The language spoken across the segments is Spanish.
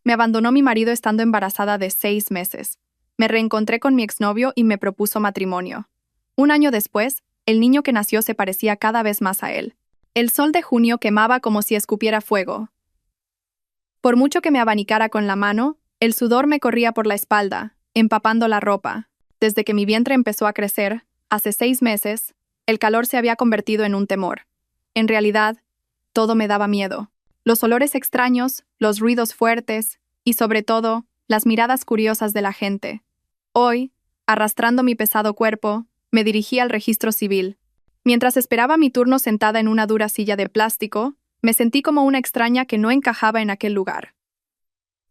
Me abandonó mi marido estando embarazada de 6 meses. Me reencontré con mi exnovio y me propuso matrimonio. Un año después, el niño que nació se parecía cada vez más a él. El sol de junio quemaba como si escupiera fuego. Por mucho que me abanicara con la mano, el sudor me corría por la espalda, empapando la ropa. Desde que mi vientre empezó a crecer, hace 6 meses, el calor se había convertido en un temor. En realidad, todo me daba miedo. Los olores extraños, los ruidos fuertes y, sobre todo, las miradas curiosas de la gente. Hoy, arrastrando mi pesado cuerpo, me dirigí al registro civil. Mientras esperaba mi turno sentada en una dura silla de plástico, me sentí como una extraña que no encajaba en aquel lugar.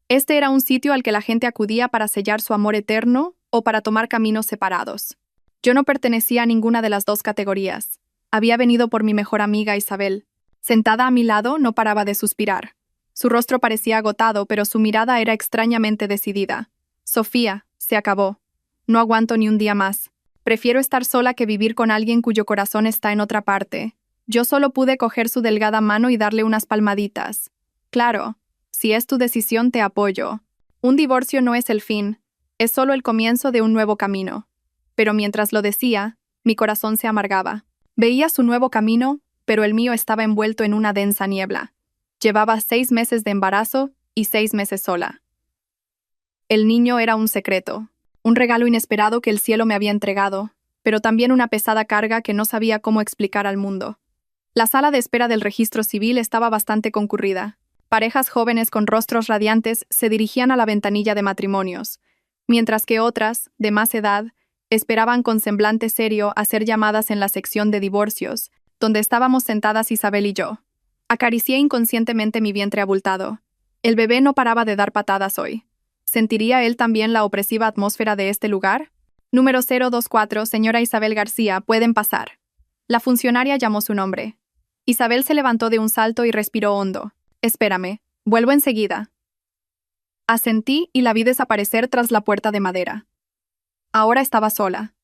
Este era un sitio al que la gente acudía para sellar su amor eterno o para tomar caminos separados. Yo no pertenecía a ninguna de las dos categorías. Había venido por mi mejor amiga Isabel. Sentada a mi lado, no paraba de suspirar. Su rostro parecía agotado, pero su mirada era extrañamente decidida. Sofía, se acabó. No aguanto ni un día más. Prefiero estar sola que vivir con alguien cuyo corazón está en otra parte. Yo solo pude coger su delgada mano y darle unas palmaditas. Claro, si es tu decisión te apoyo. Un divorcio no es el fin, es solo el comienzo de un nuevo camino. Pero mientras lo decía, mi corazón se amargaba. Veía su nuevo camino, pero el mío estaba envuelto en una densa niebla. Llevaba 6 meses de embarazo y 6 meses sola. El niño era un secreto, un regalo inesperado que el cielo me había entregado, pero también una pesada carga que no sabía cómo explicar al mundo. La sala de espera del registro civil estaba bastante concurrida. Parejas jóvenes con rostros radiantes se dirigían a la ventanilla de matrimonios, mientras que otras, de más edad, esperaban con semblante serio a ser llamadas en la sección de divorcios, donde estábamos sentadas Isabel y yo. Acaricié inconscientemente mi vientre abultado. El bebé no paraba de dar patadas hoy. ¿Sentiría él también la opresiva atmósfera de este lugar? Número 024, señora Isabel García, pueden pasar. La funcionaria llamó su nombre. Isabel se levantó de un salto y respiró hondo. Espérame, vuelvo enseguida. Asentí y la vi desaparecer tras la puerta de madera. Ahora estaba sola.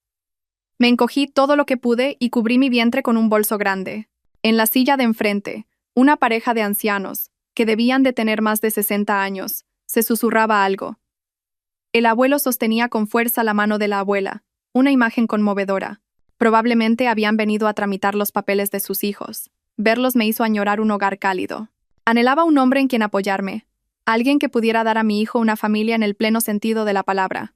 Me encogí todo lo que pude y cubrí mi vientre con un bolso grande. En la silla de enfrente, una pareja de ancianos, que debían de tener más de 60 años, se susurraba algo. El abuelo sostenía con fuerza la mano de la abuela, una imagen conmovedora. Probablemente habían venido a tramitar los papeles de sus hijos. Verlos me hizo añorar un hogar cálido. Anhelaba un hombre en quien apoyarme, alguien que pudiera dar a mi hijo una familia en el pleno sentido de la palabra.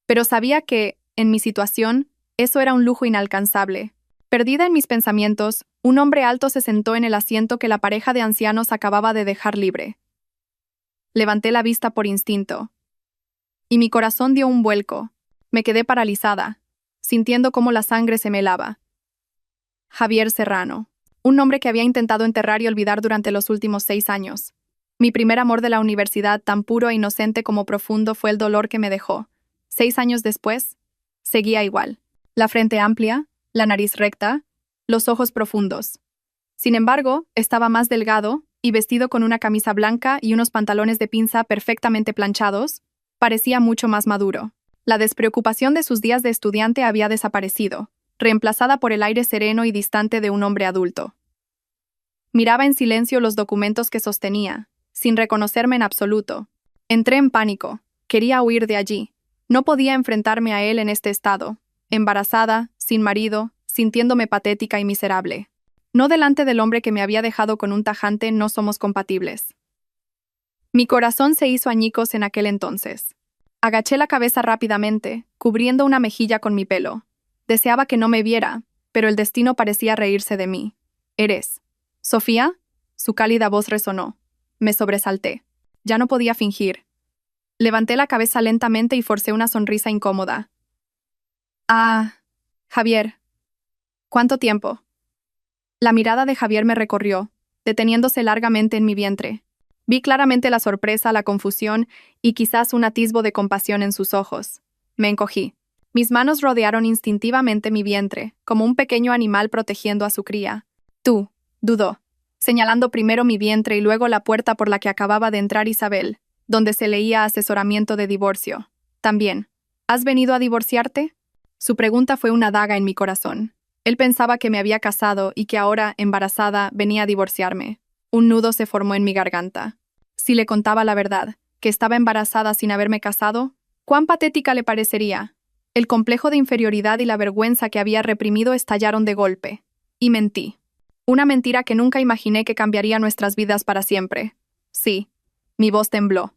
Pero sabía que, en mi situación, eso era un lujo inalcanzable. Perdida en mis pensamientos, un hombre alto se sentó en el asiento que la pareja de ancianos acababa de dejar libre. Levanté la vista por instinto. Y mi corazón dio un vuelco. Me quedé paralizada, sintiendo cómo la sangre se me helaba. Javier Serrano. Un nombre que había intentado enterrar y olvidar durante los últimos 6 años. Mi primer amor de la universidad, tan puro e inocente como profundo, fue el dolor que me dejó. 6 años después, seguía igual. La frente amplia, la nariz recta, los ojos profundos. Sin embargo, estaba más delgado y vestido con una camisa blanca y unos pantalones de pinza perfectamente planchados, parecía mucho más maduro. La despreocupación de sus días de estudiante había desaparecido, reemplazada por el aire sereno y distante de un hombre adulto. Miraba en silencio los documentos que sostenía, sin reconocerme en absoluto. Entré en pánico. Quería huir de allí. No podía enfrentarme a él en este estado, embarazada, sin marido, sintiéndome patética y miserable. No delante del hombre que me había dejado con un tajante "no somos compatibles". Mi corazón se hizo añicos en aquel entonces. Agaché la cabeza rápidamente, cubriendo una mejilla con mi pelo. Deseaba que no me viera, pero el destino parecía reírse de mí. ¿Eres Sofía? Su cálida voz resonó. Me sobresalté. Ya no podía fingir. Levanté la cabeza lentamente y forcé una sonrisa incómoda. Ah, Javier. ¿Cuánto tiempo? La mirada de Javier me recorrió, deteniéndose largamente en mi vientre. Vi claramente la sorpresa, la confusión y quizás un atisbo de compasión en sus ojos. Me encogí. Mis manos rodearon instintivamente mi vientre, como un pequeño animal protegiendo a su cría. Tú, dudó, señalando primero mi vientre y luego la puerta por la que acababa de entrar Isabel, donde se leía asesoramiento de divorcio. También, ¿has venido a divorciarte? Su pregunta fue una daga en mi corazón. Él pensaba que me había casado y que ahora, embarazada, venía a divorciarme. Un nudo se formó en mi garganta. Si le contaba la verdad, que estaba embarazada sin haberme casado, ¿cuán patética le parecería? El complejo de inferioridad y la vergüenza que había reprimido estallaron de golpe. Y mentí. Una mentira que nunca imaginé que cambiaría nuestras vidas para siempre. Sí, mi voz tembló.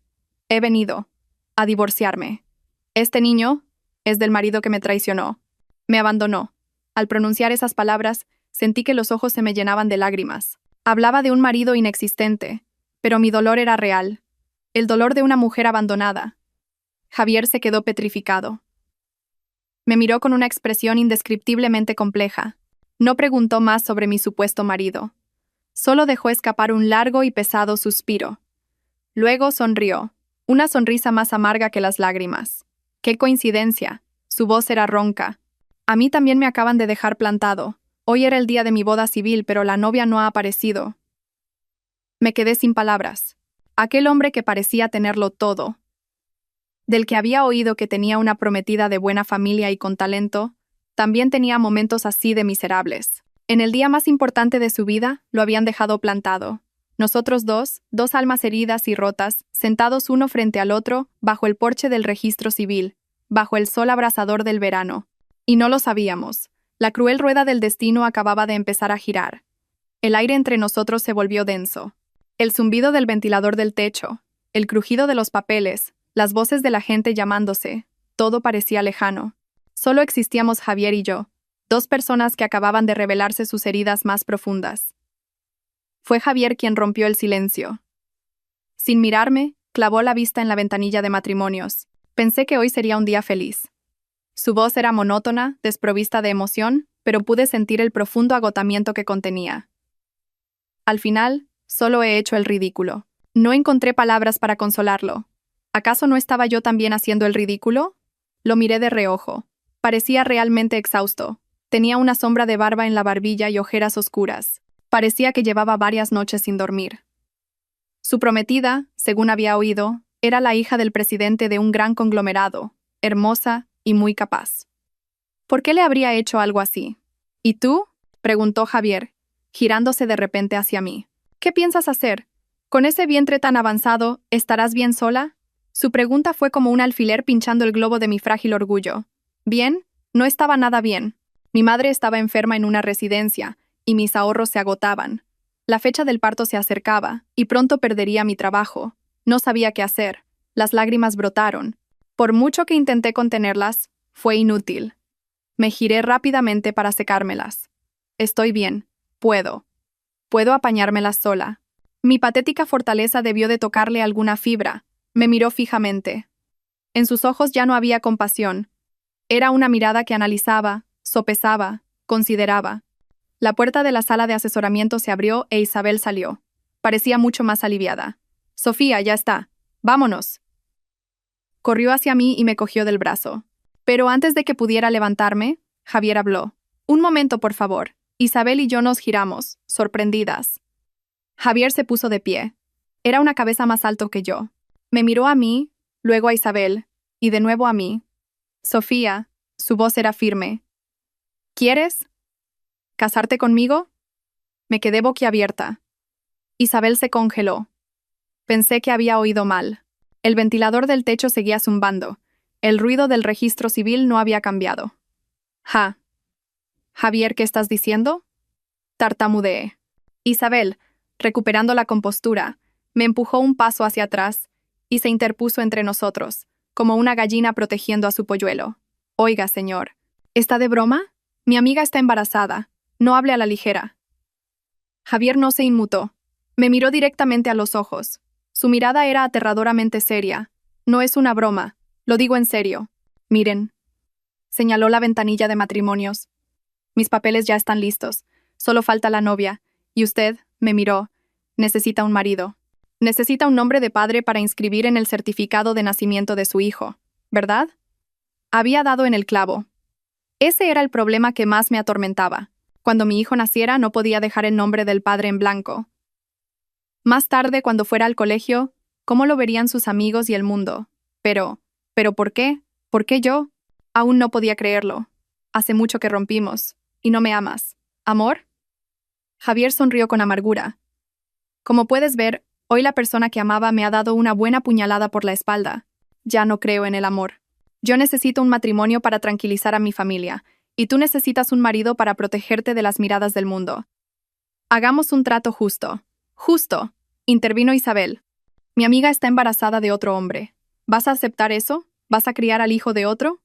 He venido a divorciarme. Este niño es del marido que me traicionó. Me abandonó. Al pronunciar esas palabras, sentí que los ojos se me llenaban de lágrimas. Hablaba de un marido inexistente, pero mi dolor era real. El dolor de una mujer abandonada. Javier se quedó petrificado. Me miró con una expresión indescriptiblemente compleja. No preguntó más sobre mi supuesto marido. Solo dejó escapar un largo y pesado suspiro. Luego sonrió, una sonrisa más amarga que las lágrimas. ¡Qué coincidencia! Su voz era ronca. A mí también me acaban de dejar plantado. Hoy era el día de mi boda civil, pero la novia no ha aparecido. Me quedé sin palabras. Aquel hombre que parecía tenerlo todo, del que había oído que tenía una prometida de buena familia y con talento, también tenía momentos así de miserables. En el día más importante de su vida, lo habían dejado plantado. Nosotros dos almas heridas y rotas, sentados uno frente al otro, bajo el porche del registro civil, bajo el sol abrasador del verano. Y no lo sabíamos. La cruel rueda del destino acababa de empezar a girar. El aire entre nosotros se volvió denso. El zumbido del ventilador del techo, el crujido de los papeles, las voces de la gente llamándose, todo parecía lejano. Solo existíamos Javier y yo, dos personas que acababan de revelarse sus heridas más profundas. Fue Javier quien rompió el silencio. Sin mirarme, clavó la vista en la ventanilla de matrimonios. Pensé que hoy sería un día feliz. Su voz era monótona, desprovista de emoción, pero pude sentir el profundo agotamiento que contenía. Al final, solo he hecho el ridículo. No encontré palabras para consolarlo. ¿Acaso no estaba yo también haciendo el ridículo? Lo miré de reojo. Parecía realmente exhausto. Tenía una sombra de barba en la barbilla y ojeras oscuras. Parecía que llevaba varias noches sin dormir. Su prometida, según había oído, era la hija del presidente de un gran conglomerado, hermosa y muy capaz. ¿Por qué le habría hecho algo así? ¿Y tú? Preguntó Javier, girándose de repente hacia mí. ¿Qué piensas hacer? ¿Con ese vientre tan avanzado, estarás bien sola? Su pregunta fue como un alfiler pinchando el globo de mi frágil orgullo. Bien, no estaba nada bien. Mi madre estaba enferma en una residencia, y mis ahorros se agotaban. La fecha del parto se acercaba, y pronto perdería mi trabajo. No sabía qué hacer. Las lágrimas brotaron. Por mucho que intenté contenerlas, fue inútil. Me giré rápidamente para secármelas. Estoy bien. Puedo apañármelas sola. Mi patética fortaleza debió de tocarle alguna fibra. Me miró fijamente. En sus ojos ya no había compasión. Era una mirada que analizaba, sopesaba, consideraba. La puerta de la sala de asesoramiento se abrió e Isabel salió. Parecía mucho más aliviada. «Sofía, ya está. Vámonos». Corrió hacia mí y me cogió del brazo. Pero antes de que pudiera levantarme, Javier habló. «Un momento, por favor». Isabel y yo nos giramos, sorprendidas. Javier se puso de pie. Era una cabeza más alto que yo. Me miró a mí, luego a Isabel, y de nuevo a mí. «Sofía», su voz era firme. «¿Quieres casarte conmigo?» Me quedé boquiabierta. Isabel se congeló. Pensé que había oído mal. El ventilador del techo seguía zumbando. El ruido del registro civil no había cambiado. Javier, ¿qué estás diciendo? Tartamudeé. Isabel, recuperando la compostura, me empujó un paso hacia atrás y se interpuso entre nosotros, como una gallina protegiendo a su polluelo. «Oiga, señor, ¿está de broma? Mi amiga está embarazada. No hable a la ligera». Javier no se inmutó. Me miró directamente a los ojos. Su mirada era aterradoramente seria. «No es una broma. Lo digo en serio. Miren». Señaló la ventanilla de matrimonios. «Mis papeles ya están listos. Solo falta la novia. Y usted», me miró, «necesita un marido. Necesita un nombre de padre para inscribir en el certificado de nacimiento de su hijo, ¿verdad?» Había dado en el clavo. Ese era el problema que más me atormentaba. Cuando mi hijo naciera, no podía dejar el nombre del padre en blanco. Más tarde, cuando fuera al colegio, ¿cómo lo verían sus amigos y el mundo? Pero ¿por qué? ¿Por qué yo? Aún no podía creerlo. Hace mucho que rompimos. Y no me amas. ¿Amor? Javier sonrió con amargura. Como puedes ver, Hoy la persona que amaba me ha dado una buena puñalada por la espalda. Ya no creo en el amor. Yo necesito un matrimonio para tranquilizar a mi familia, y tú necesitas un marido para protegerte de las miradas del mundo. Hagamos un trato justo. Justo, intervino Isabel. Mi amiga está embarazada de otro hombre. ¿Vas a aceptar eso? ¿Vas a criar al hijo de otro?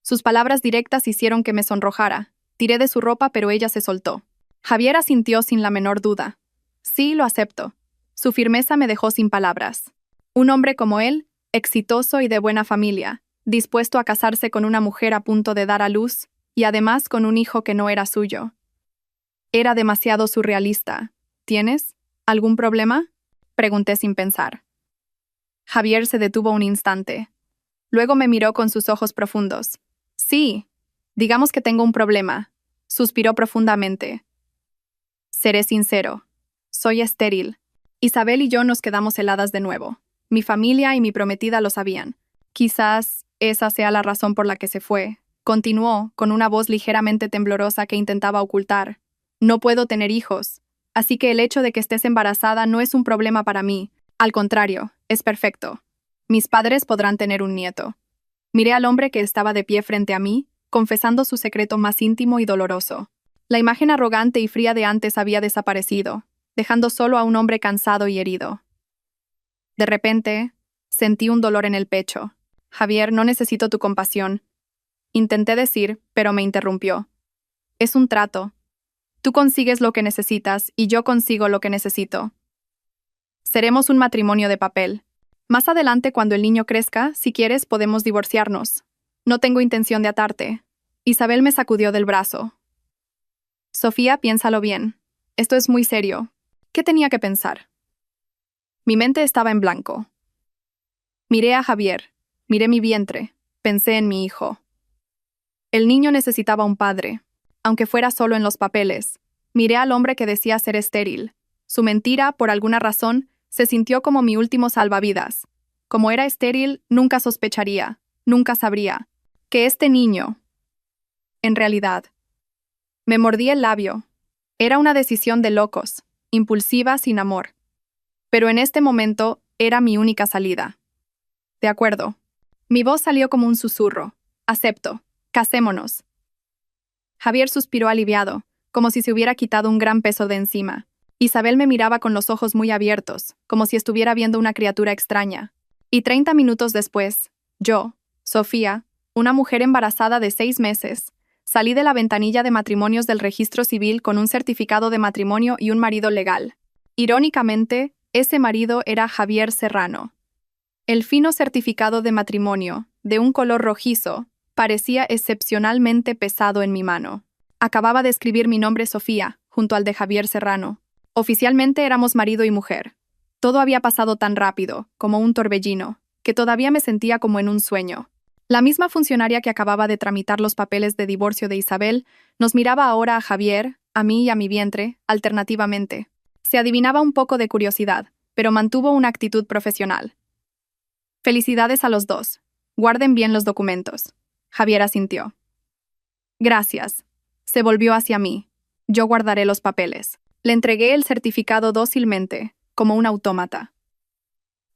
Sus palabras directas hicieron que me sonrojara. Tiré de su ropa, pero ella se soltó. Javier asintió sin la menor duda. Sí, lo acepto. Su firmeza me dejó sin palabras. Un hombre como él, exitoso y de buena familia, dispuesto a casarse con una mujer a punto de dar a luz, y además con un hijo que no era suyo. Era demasiado surrealista. ¿Tienes algún problema?, pregunté sin pensar. Javier se detuvo un instante. Luego me miró con sus ojos profundos. Sí, digamos que tengo un problema. Suspiró profundamente. Seré sincero. Soy estéril. Isabel y yo nos quedamos heladas de nuevo. Mi familia y mi prometida lo sabían. Quizás esa sea la razón por la que se fue. Continuó, con una voz ligeramente temblorosa que intentaba ocultar. No puedo tener hijos, así que el hecho de que estés embarazada no es un problema para mí. Al contrario, es perfecto. Mis padres podrán tener un nieto. Miré al hombre que estaba de pie frente a mí, confesando su secreto más íntimo y doloroso. La imagen arrogante y fría de antes había desaparecido, dejando solo a un hombre cansado y herido. De repente, sentí un dolor en el pecho. Javier, no necesito tu compasión. Intenté decir, pero me interrumpió. Es un trato. Tú consigues lo que necesitas y yo consigo lo que necesito. Seremos un matrimonio de papel. Más adelante, cuando el niño crezca, si quieres, podemos divorciarnos. No tengo intención de atarte. Isabel me sacudió del brazo. Sofía, piénsalo bien. Esto es muy serio. ¿Qué tenía que pensar? Mi mente estaba en blanco. Miré a Javier, miré mi vientre, pensé en mi hijo. El niño necesitaba un padre, aunque fuera solo en los papeles. Miré al hombre que decía ser estéril. Su mentira, por alguna razón, se sintió como mi último salvavidas. Como era estéril, nunca sospecharía, nunca sabría, que este niño... En realidad, me mordí el labio. Era una decisión de locos, impulsiva, sin amor. Pero en este momento era mi única salida. De acuerdo. Mi voz salió como un susurro. Acepto. Casémonos. Javier suspiró aliviado, como si se hubiera quitado un gran peso de encima. Isabel me miraba con los ojos muy abiertos, como si estuviera viendo una criatura extraña. Y 30 minutos después, yo, Sofía, una mujer embarazada de 6 meses, salí de la ventanilla de matrimonios del registro civil con un certificado de matrimonio y un marido legal. Irónicamente, ese marido era Javier Serrano. El fino certificado de matrimonio, de un color rojizo, parecía excepcionalmente pesado en mi mano. Acababa de escribir mi nombre Sofía, junto al de Javier Serrano. Oficialmente éramos marido y mujer. Todo había pasado tan rápido, como un torbellino, que todavía me sentía como en un sueño. La misma funcionaria que acababa de tramitar los papeles de divorcio de Isabel nos miraba ahora a Javier, a mí y a mi vientre, alternativamente. Se adivinaba un poco de curiosidad, pero mantuvo una actitud profesional. Felicidades a los dos. Guarden bien los documentos. Javier asintió. Gracias. Se volvió hacia mí. Yo guardaré los papeles. Le entregué el certificado dócilmente, como un autómata.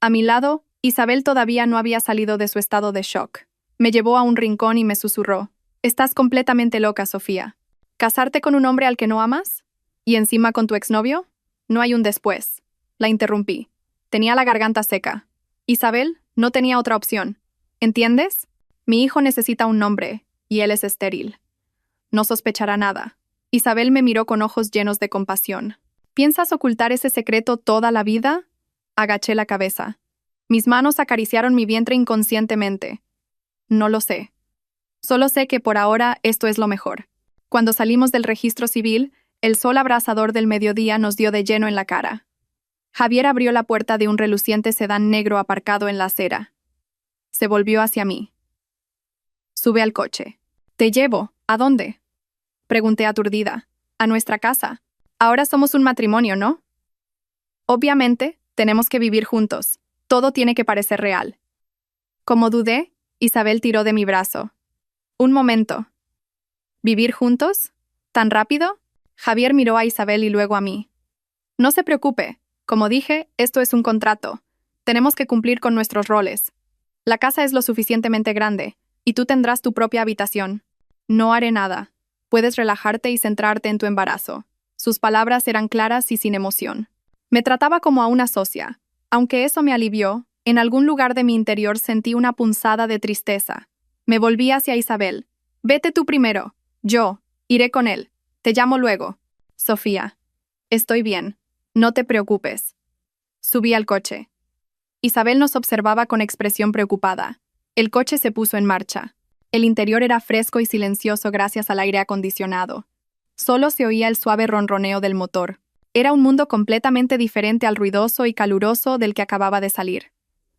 A mi lado, Isabel todavía no había salido de su estado de shock. Me llevó a un rincón y me susurró. Estás completamente loca, Sofía. ¿Casarte con un hombre al que no amas? ¿Y encima con tu exnovio? No hay un después. La interrumpí. Tenía la garganta seca. Isabel, no tenía otra opción. ¿Entiendes? Mi hijo necesita un nombre, y él es estéril. No sospechará nada. Isabel me miró con ojos llenos de compasión. ¿Piensas ocultar ese secreto toda la vida? Agaché la cabeza. Mis manos acariciaron mi vientre inconscientemente. No lo sé. Solo sé que por ahora esto es lo mejor. Cuando salimos del registro civil, el sol abrasador del mediodía nos dio de lleno en la cara. Javier abrió la puerta de un reluciente sedán negro aparcado en la acera. Se volvió hacia mí. Sube al coche. ¿Te llevo? ¿A dónde? Pregunté aturdida. A nuestra casa. Ahora somos un matrimonio, ¿no? Obviamente, tenemos que vivir juntos. Todo tiene que parecer real. Como dudé, Isabel tiró de mi brazo. Un momento. ¿Vivir juntos? ¿Tan rápido? Javier miró a Isabel y luego a mí. No se preocupe, Como dije, esto es un contrato. Tenemos que cumplir con nuestros roles. La casa es lo suficientemente grande, y tú tendrás tu propia habitación. No haré nada. Puedes relajarte y centrarte en tu embarazo. Sus palabras eran claras y sin emoción. Me trataba como a una socia. Aunque eso me alivió, en algún lugar de mi interior sentí una punzada de tristeza. Me volví hacia Isabel. Vete tú primero. Yo iré con él. Te llamo luego. Sofía. Estoy bien. No te preocupes. Subí al coche. Isabel nos observaba con expresión preocupada. El coche se puso en marcha. El interior era fresco y silencioso gracias al aire acondicionado. Solo se oía el suave ronroneo del motor. Era un mundo completamente diferente al ruidoso y caluroso del que acababa de salir.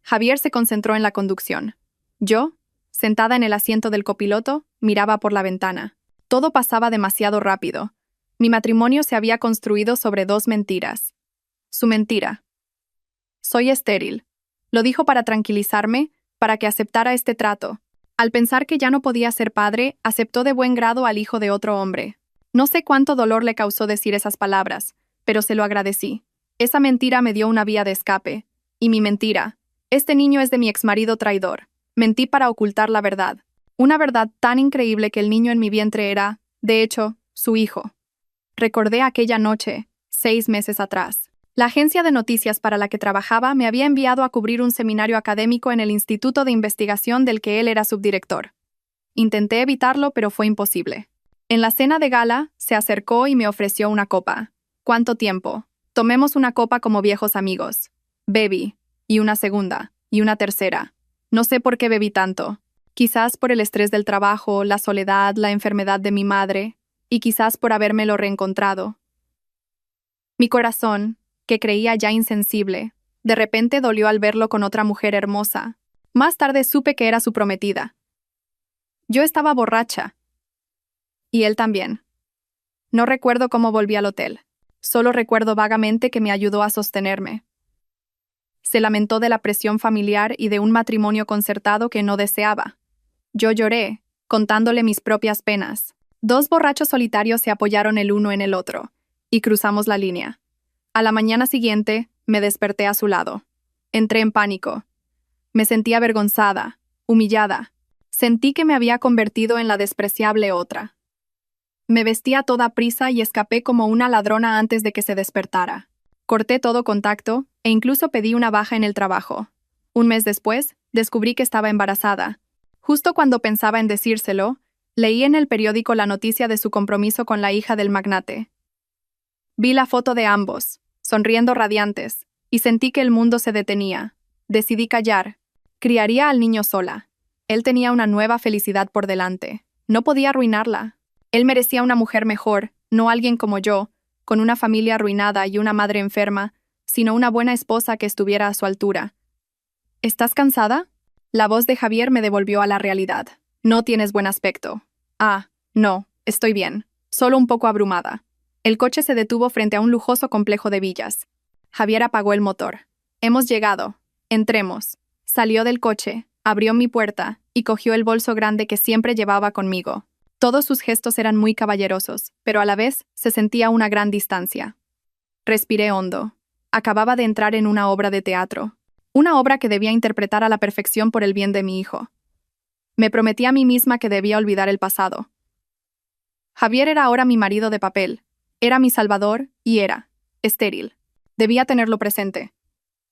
Javier se concentró en la conducción. Yo, sentada en el asiento del copiloto, miraba por la ventana. Todo pasaba demasiado rápido. Mi matrimonio se había construido sobre dos mentiras. Su mentira. Soy estéril. Lo dijo para tranquilizarme, para que aceptara este trato. Al pensar que ya no podía ser padre, aceptó de buen grado al hijo de otro hombre. No sé cuánto dolor le causó decir esas palabras, pero se lo agradecí. Esa mentira me dio una vía de escape. Y mi mentira. Este niño es de mi exmarido traidor. Mentí para ocultar la verdad. Una verdad tan increíble que el niño en mi vientre era, de hecho, su hijo. Recordé aquella noche, 6 meses atrás. La agencia de noticias para la que trabajaba me había enviado a cubrir un seminario académico en el instituto de investigación del que él era subdirector. Intenté evitarlo, pero fue imposible. En la cena de gala, se acercó y me ofreció una copa. ¿Cuánto tiempo? Tomemos una copa como viejos amigos. Bebí, y una segunda, y una tercera. No sé por qué bebí tanto. Quizás por el estrés del trabajo, la soledad, la enfermedad de mi madre, y quizás por habérmelo reencontrado. Mi corazón, que creía ya insensible, de repente dolió al verlo con otra mujer hermosa. Más tarde supe que era su prometida. Yo estaba borracha. Y él también. No recuerdo cómo volví al hotel. Solo recuerdo vagamente que me ayudó a sostenerme. Se lamentó de la presión familiar y de un matrimonio concertado que no deseaba. Yo lloré, contándole mis propias penas. 2 borrachos solitarios se apoyaron el uno en el otro, y cruzamos la línea. A la mañana siguiente, me desperté a su lado. Entré en pánico. Me sentí avergonzada, humillada. Sentí que me había convertido en la despreciable otra. Me vestí a toda prisa y escapé como una ladrona antes de que se despertara. Corté todo contacto e incluso pedí una baja en el trabajo. Un mes después, descubrí que estaba embarazada. Justo cuando pensaba en decírselo, leí en el periódico la noticia de su compromiso con la hija del magnate. Vi la foto de ambos, sonriendo radiantes, y sentí que el mundo se detenía. Decidí callar. Criaría al niño sola. Él tenía una nueva felicidad por delante. No podía arruinarla. Él merecía una mujer mejor, no alguien como yo, con una familia arruinada y una madre enferma, sino una buena esposa que estuviera a su altura. ¿Estás cansada? La voz de Javier me devolvió a la realidad. No tienes buen aspecto. Ah, no, estoy bien. Solo un poco abrumada. El coche se detuvo frente a un lujoso complejo de villas. Javier apagó el motor. Hemos llegado. Entremos. Salió del coche, abrió mi puerta y cogió el bolso grande que siempre llevaba conmigo. Todos sus gestos eran muy caballerosos, pero a la vez se sentía una gran distancia. Respiré hondo. Acababa de entrar en una obra de teatro. Una obra que debía interpretar a la perfección por el bien de mi hijo. Me prometí a mí misma que debía olvidar el pasado. Javier era ahora mi marido de papel. Era mi salvador y era estéril. Debía tenerlo presente.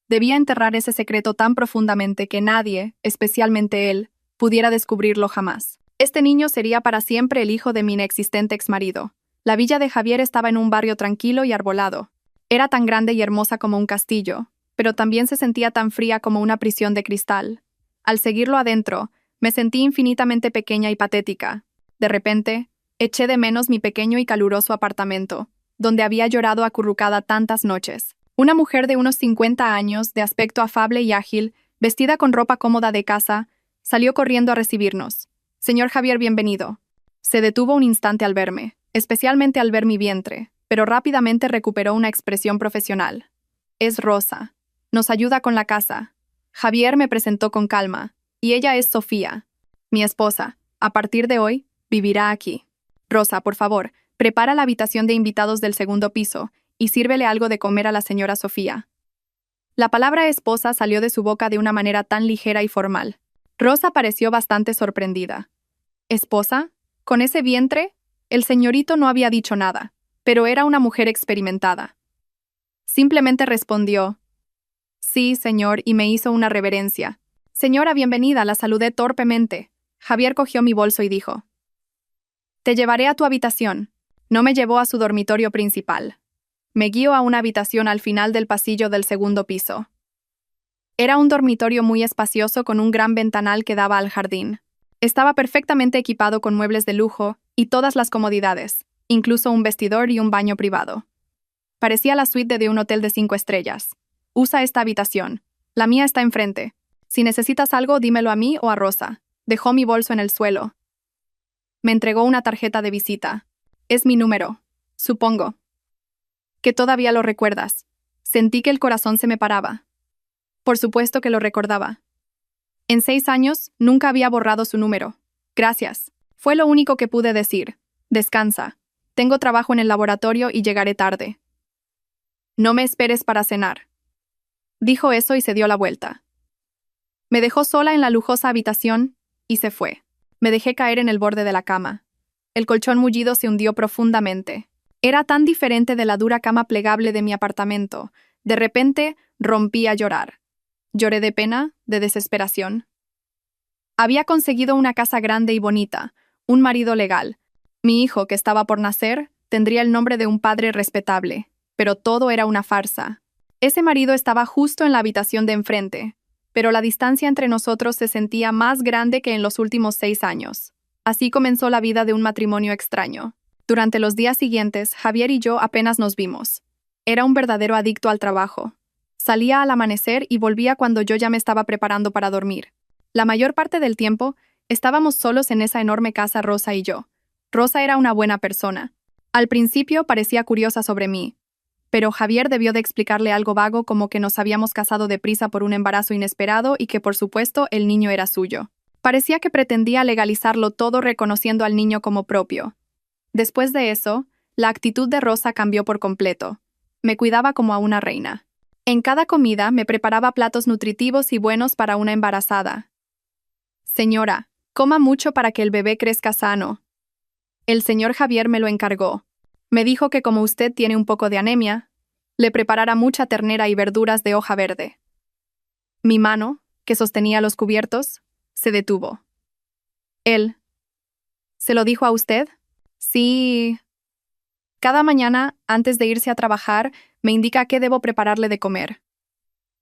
Debía enterrar ese secreto tan profundamente que nadie, especialmente él, pudiera descubrirlo jamás. Este niño sería para siempre el hijo de mi inexistente exmarido. La villa de Javier estaba en un barrio tranquilo y arbolado. Era tan grande y hermosa como un castillo, pero también se sentía tan fría como una prisión de cristal. Al seguirlo adentro, me sentí infinitamente pequeña y patética. De repente, eché de menos mi pequeño y caluroso apartamento, donde había llorado acurrucada tantas noches. Una mujer de unos 50 años, de aspecto afable y ágil, vestida con ropa cómoda de casa, salió corriendo a recibirnos. «Señor Javier, bienvenido». Se detuvo un instante al verme, especialmente al ver mi vientre, pero rápidamente recuperó una expresión profesional. «Es Rosa. Nos ayuda con la casa». Javier me presentó con calma, y ella es Sofía, mi esposa. A partir de hoy, vivirá aquí. Rosa, por favor, prepara la habitación de invitados del segundo piso y sírvele algo de comer a la señora Sofía. La palabra esposa salió de su boca de una manera tan ligera y formal. Rosa pareció bastante sorprendida. ¿Esposa? ¿Con ese vientre? El señorito no había dicho nada, pero era una mujer experimentada. Simplemente respondió, sí, señor, y me hizo una reverencia. Señora, bienvenida, la saludé torpemente. Javier cogió mi bolso y dijo, te llevaré a tu habitación. No me llevó a su dormitorio principal. Me guió a una habitación al final del pasillo del segundo piso. Era un dormitorio muy espacioso con un gran ventanal que daba al jardín. Estaba perfectamente equipado con muebles de lujo y todas las comodidades, incluso un vestidor y un baño privado. Parecía la suite de un hotel de 5 estrellas. Usa esta habitación. La mía está enfrente. Si necesitas algo, dímelo a mí o a Rosa. Dejó mi bolso en el suelo. Me entregó una tarjeta de visita. Es mi número. Supongo que todavía lo recuerdas. Sentí que el corazón se me paraba. Por supuesto que lo recordaba. En 6 años, nunca había borrado su número. Gracias. Fue lo único que pude decir. Descansa. Tengo trabajo en el laboratorio y llegaré tarde. No me esperes para cenar. Dijo eso y se dio la vuelta. Me dejó sola en la lujosa habitación y se fue. Me dejé caer en el borde de la cama. El colchón mullido se hundió profundamente. Era tan diferente de la dura cama plegable de mi apartamento. De repente, rompí a llorar. Lloré de pena, de desesperación. Había conseguido una casa grande y bonita, un marido legal. Mi hijo, que estaba por nacer, tendría el nombre de un padre respetable. Pero todo era una farsa. Ese marido estaba justo en la habitación de enfrente, pero la distancia entre nosotros se sentía más grande que en los últimos 6 años. Así comenzó la vida de un matrimonio extraño. Durante los días siguientes, Javier y yo apenas nos vimos. Era un verdadero adicto al trabajo. Salía al amanecer y volvía cuando yo ya me estaba preparando para dormir. La mayor parte del tiempo, estábamos solos en esa enorme casa Rosa y yo. Rosa era una buena persona. Al principio parecía curiosa sobre mí, pero Javier debió de explicarle algo vago como que nos habíamos casado deprisa por un embarazo inesperado y que, por supuesto, el niño era suyo. Parecía que pretendía legalizarlo todo reconociendo al niño como propio. Después de eso, la actitud de Rosa cambió por completo. Me cuidaba como a una reina. En cada comida me preparaba platos nutritivos y buenos para una embarazada. Señora, coma mucho para que el bebé crezca sano. El señor Javier me lo encargó. Me dijo que como usted tiene un poco de anemia, le preparara mucha ternera y verduras de hoja verde. Mi mano, que sostenía los cubiertos, se detuvo. Él. ¿Se lo dijo a usted? Sí. Cada mañana, antes de irse a trabajar, me indica qué debo prepararle de comer.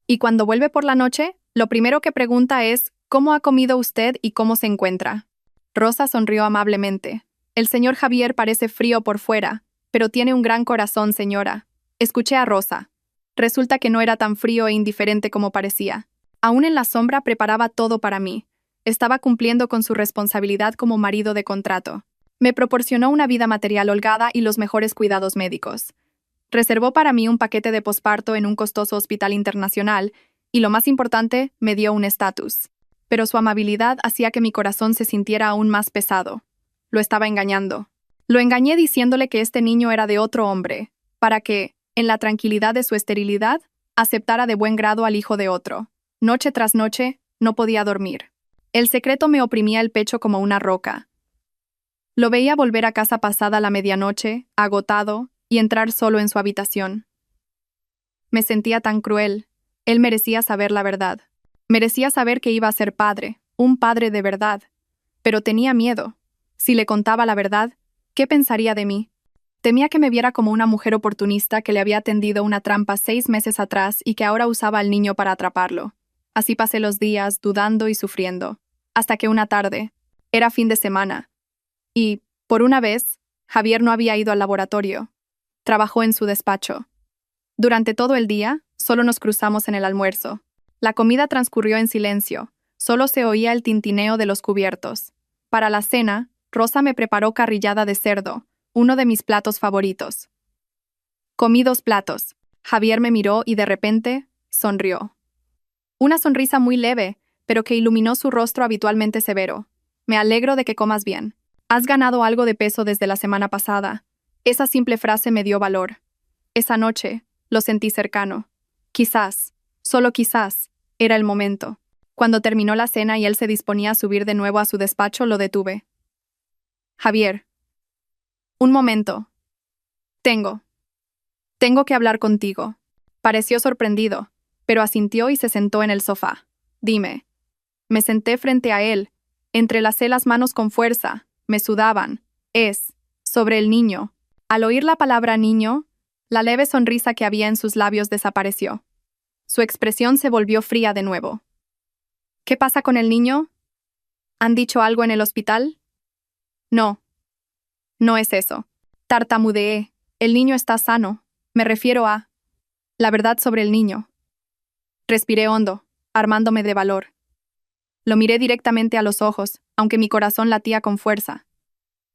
Y cuando vuelve por la noche, lo primero que pregunta es ¿cómo ha comido usted y cómo se encuentra? Rosa sonrió amablemente. El señor Javier parece frío por fuera, pero tiene un gran corazón, señora. Escuché a Rosa. Resulta que no era tan frío e indiferente como parecía. Aún en la sombra preparaba todo para mí. Estaba cumpliendo con su responsabilidad como marido de contrato. Me proporcionó una vida material holgada y los mejores cuidados médicos. Reservó para mí un paquete de posparto en un costoso hospital internacional y, lo más importante, me dio un estatus. Pero su amabilidad hacía que mi corazón se sintiera aún más pesado. Lo estaba engañando. Lo engañé diciéndole que este niño era de otro hombre, para que, en la tranquilidad de su esterilidad, aceptara de buen grado al hijo de otro. Noche tras noche, no podía dormir. El secreto me oprimía el pecho como una roca. Lo veía volver a casa pasada la medianoche, agotado, y entrar solo en su habitación. Me sentía tan cruel. Él merecía saber la verdad. Merecía saber que iba a ser padre, un padre de verdad. Pero tenía miedo. Si le contaba la verdad, ¿qué pensaría de mí? Temía que me viera como una mujer oportunista que le había tendido una trampa 6 meses atrás y que ahora usaba al niño para atraparlo. Así pasé los días, dudando y sufriendo. Hasta que una tarde, era fin de semana, y, por una vez, Javier no había ido al laboratorio. Trabajó en su despacho. Durante todo el día, solo nos cruzamos en el almuerzo. La comida transcurrió en silencio. Solo se oía el tintineo de los cubiertos. Para la cena, Rosa me preparó carrillada de cerdo, uno de mis platos favoritos. Comí 2 platos. Javier me miró y de repente, sonrió. Una sonrisa muy leve, pero que iluminó su rostro habitualmente severo. Me alegro de que comas bien. Has ganado algo de peso desde la semana pasada. Esa simple frase me dio valor. Esa noche, lo sentí cercano. Quizás, Solo quizás, era el momento. Cuando terminó la cena y él se disponía a subir de nuevo a su despacho, lo detuve. Javier. Un momento. Tengo que hablar contigo. Pareció sorprendido, pero asintió y se sentó en el sofá. Dime. Me senté frente a él. Entrelacé las manos con fuerza. Me sudaban. Sobre el niño. Al oír la palabra niño, la leve sonrisa que había en sus labios desapareció. Su expresión se volvió fría de nuevo. ¿Qué pasa con el niño? ¿Han dicho algo en el hospital? No. No es eso. Tartamudeé. El niño está sano. Me refiero a... la verdad sobre el niño. Respiré hondo, armándome de valor. Lo miré directamente a los ojos, aunque mi corazón latía con fuerza.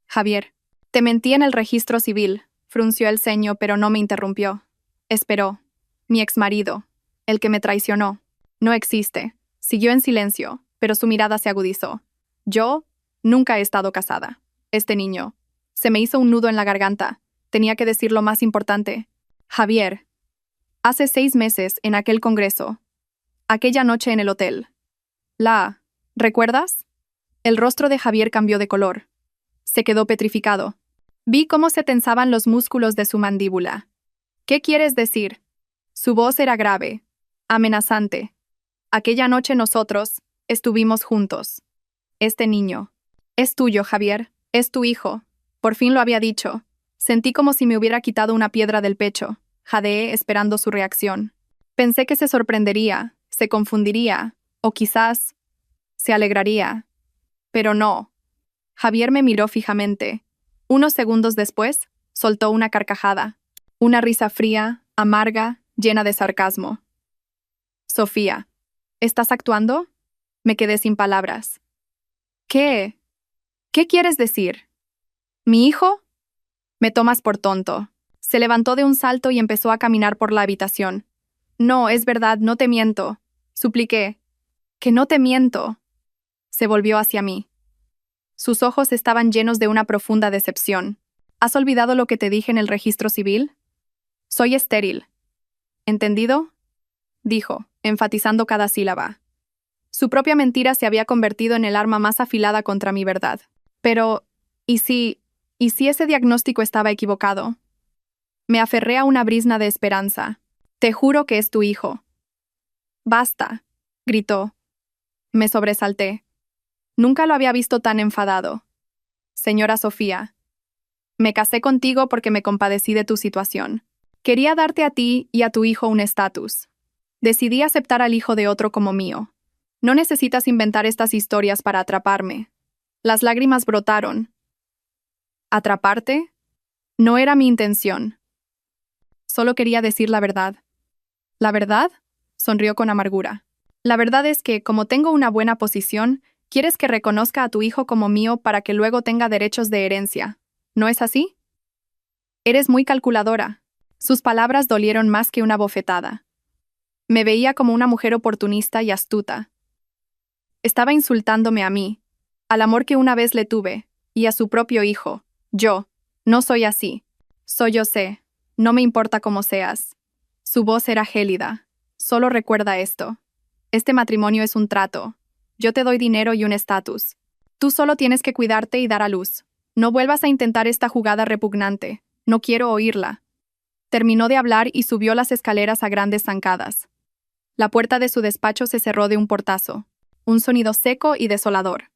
Javier, te mentí en el registro civil, frunció el ceño, pero no me interrumpió. Esperó. Mi exmarido, el que me traicionó, no existe. Siguió en silencio, pero su mirada se agudizó. Yo nunca he estado casada. Este niño. Se me hizo un nudo en la garganta. Tenía que decir lo más importante. Javier. Hace 6 meses, en aquel congreso. Aquella noche en el hotel. ¿Recuerdas? El rostro de Javier cambió de color. Se quedó petrificado. Vi cómo se tensaban los músculos de su mandíbula. ¿Qué quieres decir? Su voz era grave, amenazante. Aquella noche nosotros estuvimos juntos. Este niño. Es tuyo, Javier. Es tu hijo. Por fin lo había dicho. Sentí como si me hubiera quitado una piedra del pecho. Jadeé esperando su reacción. Pensé que se sorprendería, se confundiría, o quizás se alegraría. Pero no. Javier me miró fijamente. Unos segundos después, soltó una carcajada. Una risa fría, amarga, llena de sarcasmo. Sofía, ¿estás actuando? Me quedé sin palabras. ¿Qué? ¿Qué quieres decir? ¿Mi hijo? Me tomas por tonto. Se levantó de un salto y empezó a caminar por la habitación. No, es verdad, no te miento. Supliqué. Que no te miento. Se volvió hacia mí. Sus ojos estaban llenos de una profunda decepción. ¿Has olvidado lo que te dije en el registro civil? Soy estéril. ¿Entendido? Dijo, enfatizando cada sílaba. Su propia mentira se había convertido en el arma más afilada contra mi verdad. Pero, ¿y si ese diagnóstico estaba equivocado? Me aferré a una brizna de esperanza. Te juro que es tu hijo. Basta, gritó. Me sobresalté. Nunca lo había visto tan enfadado. Señora Sofía, me casé contigo porque me compadecí de tu situación. Quería darte a ti y a tu hijo un estatus. Decidí aceptar al hijo de otro como mío. No necesitas inventar estas historias para atraparme. Las lágrimas brotaron. ¿Atraparte? No era mi intención. Solo quería decir la verdad. ¿La verdad? Sonrió con amargura. La verdad es que, como tengo una buena posición, quieres que reconozca a tu hijo como mío para que luego tenga derechos de herencia. ¿No es así? Eres muy calculadora. Sus palabras dolieron más que una bofetada. Me veía como una mujer oportunista y astuta. Estaba insultándome a mí, al amor que una vez le tuve, y a su propio hijo. Yo, no soy así. Soy José. No me importa cómo seas. Su voz era gélida. Solo recuerda esto. Este matrimonio es un trato. Yo te doy dinero y un estatus. Tú solo tienes que cuidarte y dar a luz. No vuelvas a intentar esta jugada repugnante. No quiero oírla. Terminó de hablar y subió las escaleras a grandes zancadas. La puerta de su despacho se cerró de un portazo. Un sonido seco y desolador.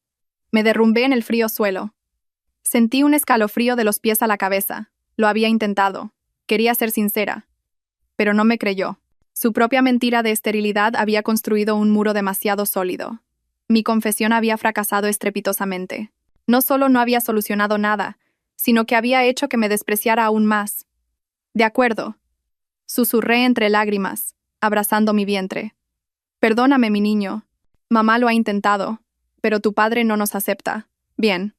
Me derrumbé en el frío suelo. Sentí un escalofrío de los pies a la cabeza. Lo había intentado. Quería ser sincera. Pero no me creyó. Su propia mentira de esterilidad había construido un muro demasiado sólido. Mi confesión había fracasado estrepitosamente. No solo no había solucionado nada, sino que había hecho que me despreciara aún más. De acuerdo. Susurré entre lágrimas, abrazando mi vientre. Perdóname, mi niño. Mamá lo ha intentado, pero tu padre no nos acepta. Bien.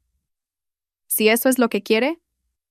Si eso es lo que quiere,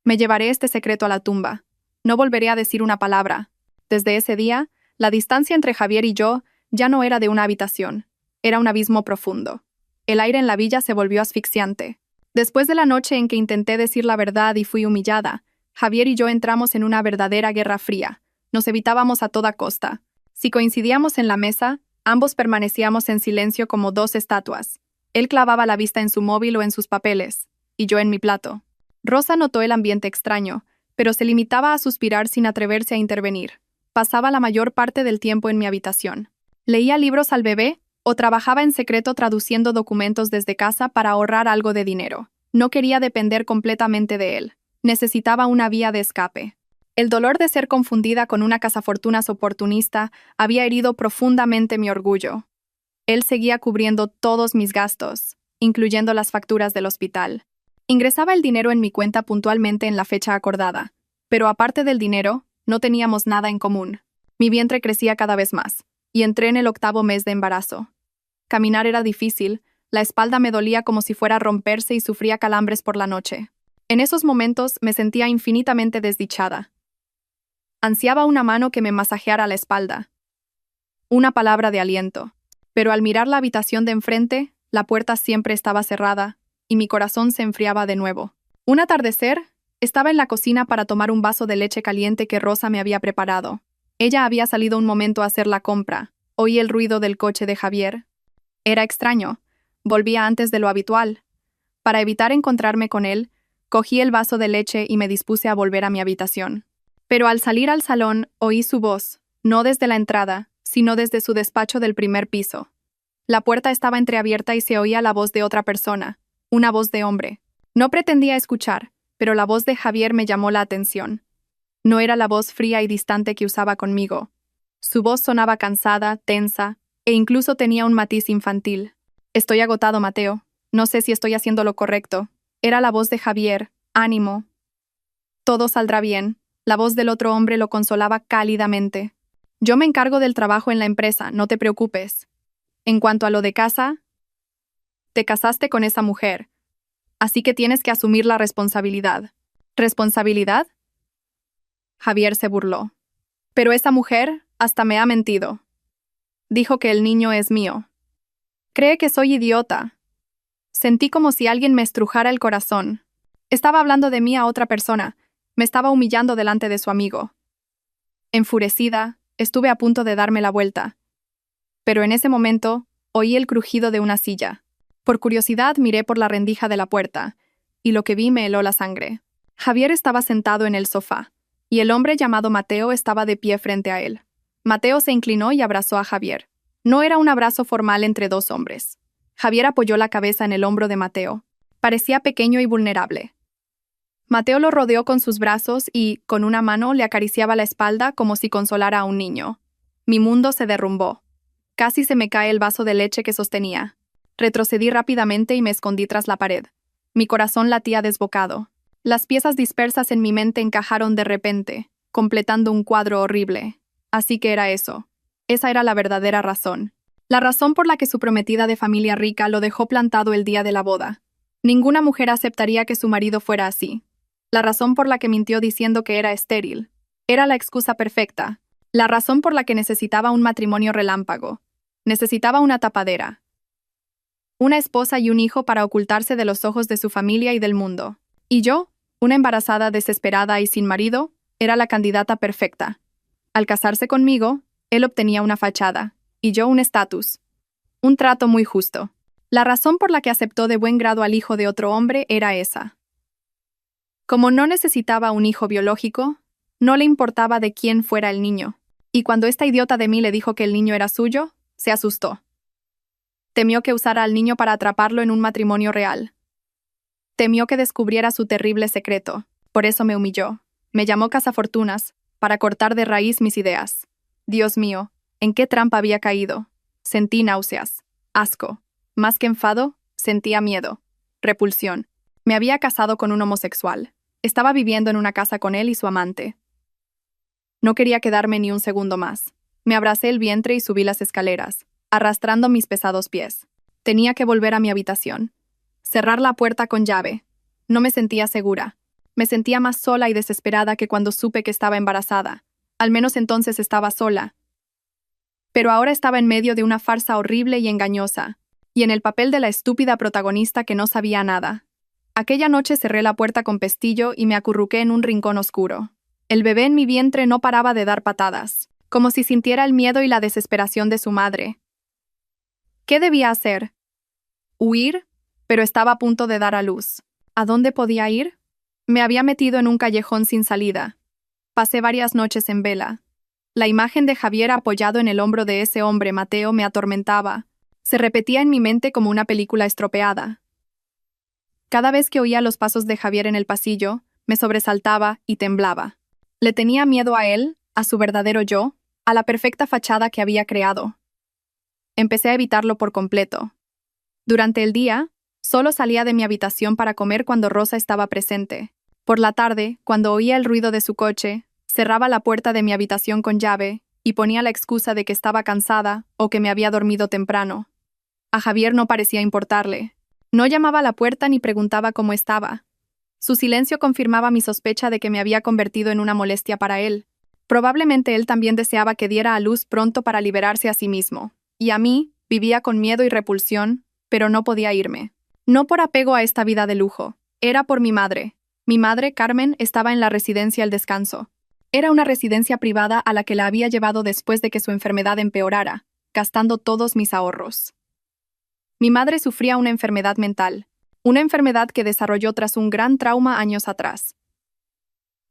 me llevaré este secreto a la tumba. No volveré a decir una palabra. Desde ese día, la distancia entre Javier y yo ya no era de una habitación. Era un abismo profundo. El aire en la villa se volvió asfixiante. Después de la noche en que intenté decir la verdad y fui humillada, Javier y yo entramos en una verdadera guerra fría. Nos evitábamos a toda costa. Si coincidíamos en la mesa, ambos permanecíamos en silencio como dos estatuas. Él clavaba la vista en su móvil o en sus papeles, y yo en mi plato. Rosa notó el ambiente extraño, pero se limitaba a suspirar sin atreverse a intervenir. Pasaba la mayor parte del tiempo en mi habitación. Leía libros al bebé o trabajaba en secreto traduciendo documentos desde casa para ahorrar algo de dinero. No quería depender completamente de él. Necesitaba una vía de escape. El dolor de ser confundida con una cazafortunas oportunista había herido profundamente mi orgullo. Él seguía cubriendo todos mis gastos, incluyendo las facturas del hospital. Ingresaba el dinero en mi cuenta puntualmente en la fecha acordada, pero aparte del dinero, no teníamos nada en común. Mi vientre crecía cada vez más, y entré en el 8º mes de embarazo. Caminar era difícil, la espalda me dolía como si fuera a romperse y sufría calambres por la noche. En esos momentos me sentía infinitamente desdichada. Ansiaba una mano que me masajeara la espalda. Una palabra de aliento. Pero al mirar la habitación de enfrente, la puerta siempre estaba cerrada, y mi corazón se enfriaba de nuevo. Un atardecer, estaba en la cocina para tomar un vaso de leche caliente que Rosa me había preparado. Ella había salido un momento a hacer la compra. Oí el ruido del coche de Javier. Era extraño. Volvía antes de lo habitual. Para evitar encontrarme con él, cogí el vaso de leche y me dispuse a volver a mi habitación. Pero al salir al salón, oí su voz, no desde la entrada, sino desde su despacho del primer piso. La puerta estaba entreabierta y se oía la voz de otra persona, una voz de hombre. No pretendía escuchar, pero la voz de Javier me llamó la atención. No era la voz fría y distante que usaba conmigo. Su voz sonaba cansada, tensa, e incluso tenía un matiz infantil. Estoy agotado, Mateo. No sé si estoy haciendo lo correcto. Era la voz de Javier. Ánimo. Todo saldrá bien. La voz del otro hombre lo consolaba cálidamente. Yo me encargo del trabajo en la empresa, no te preocupes. En cuanto a lo de casa, te casaste con esa mujer, así que tienes que asumir la responsabilidad. ¿Responsabilidad? Javier se burló. Pero esa mujer hasta me ha mentido. Dijo que el niño es mío. Cree que soy idiota. Sentí como si alguien me estrujara el corazón. Estaba hablando de mí a otra persona. Me estaba humillando delante de su amigo. Enfurecida, estuve a punto de darme la vuelta. Pero en ese momento, oí el crujido de una silla. Por curiosidad miré por la rendija de la puerta, y lo que vi me heló la sangre. Javier estaba sentado en el sofá, y el hombre llamado Mateo estaba de pie frente a él. Mateo se inclinó y abrazó a Javier. No era un abrazo formal entre dos hombres. Javier apoyó la cabeza en el hombro de Mateo. Parecía pequeño y vulnerable. Mateo lo rodeó con sus brazos y, con una mano, le acariciaba la espalda como si consolara a un niño. Mi mundo se derrumbó. Casi se me cae el vaso de leche que sostenía. Retrocedí rápidamente y me escondí tras la pared. Mi corazón latía desbocado. Las piezas dispersas en mi mente encajaron de repente, completando un cuadro horrible. Así que era eso. Esa era la verdadera razón. La razón por la que su prometida de familia rica lo dejó plantado el día de la boda. Ninguna mujer aceptaría que su marido fuera así. La razón por la que mintió diciendo que era estéril. Era la excusa perfecta. La razón por la que necesitaba un matrimonio relámpago. Necesitaba una tapadera. Una esposa y un hijo para ocultarse de los ojos de su familia y del mundo. Y yo, una embarazada desesperada y sin marido, era la candidata perfecta. Al casarse conmigo, él obtenía una fachada, y yo un estatus. Un trato muy justo. La razón por la que aceptó de buen grado al hijo de otro hombre era esa. Como no necesitaba un hijo biológico, no le importaba de quién fuera el niño. Y cuando esta idiota de mí le dijo que el niño era suyo, se asustó. Temió que usara al niño para atraparlo en un matrimonio real. Temió que descubriera su terrible secreto. Por eso me humilló. Me llamó cazafortunas, para cortar de raíz mis ideas. Dios mío, ¿en qué trampa había caído? Sentí náuseas, asco. Más que enfado, sentía miedo, repulsión. Me había casado con un homosexual. Estaba viviendo en una casa con él y su amante. No quería quedarme ni un segundo más. Me abracé el vientre y subí las escaleras, arrastrando mis pesados pies. Tenía que volver a mi habitación. Cerrar la puerta con llave. No me sentía segura. Me sentía más sola y desesperada que cuando supe que estaba embarazada. Al menos entonces estaba sola. Pero ahora estaba en medio de una farsa horrible y engañosa, y en el papel de la estúpida protagonista que no sabía nada. Aquella noche cerré la puerta con pestillo y me acurruqué en un rincón oscuro. El bebé en mi vientre no paraba de dar patadas. como si sintiera el miedo y la desesperación de su madre. ¿Qué debía hacer? ¿Huir? Pero estaba a punto de dar a luz. ¿A dónde podía ir? Me había metido en un callejón sin salida. Pasé varias noches en vela. La imagen de Javier apoyado en el hombro de ese hombre, Mateo, me atormentaba. Se repetía en mi mente como una película estropeada. Cada vez que oía los pasos de Javier en el pasillo, me sobresaltaba y temblaba. Le tenía miedo a él, a su verdadero yo, a la perfecta fachada que había creado. Empecé a evitarlo por completo. Durante el día, solo salía de mi habitación para comer cuando Rosa estaba presente. Por la tarde, cuando oía el ruido de su coche, cerraba la puerta de mi habitación con llave y ponía la excusa de que estaba cansada o que me había dormido temprano. A Javier no parecía importarle. No llamaba a la puerta ni preguntaba cómo estaba. Su silencio confirmaba mi sospecha de que me había convertido en una molestia para él. Probablemente él también deseaba que diera a luz pronto para liberarse a sí mismo. Y a mí, vivía con miedo y repulsión, pero no podía irme. No por apego a esta vida de lujo. Era por mi madre. Mi madre, Carmen, estaba en la residencia El Descanso. Era una residencia privada a la que la había llevado después de que su enfermedad empeorara, gastando todos mis ahorros. Mi madre sufría una enfermedad mental, una enfermedad que desarrolló tras un gran trauma años atrás.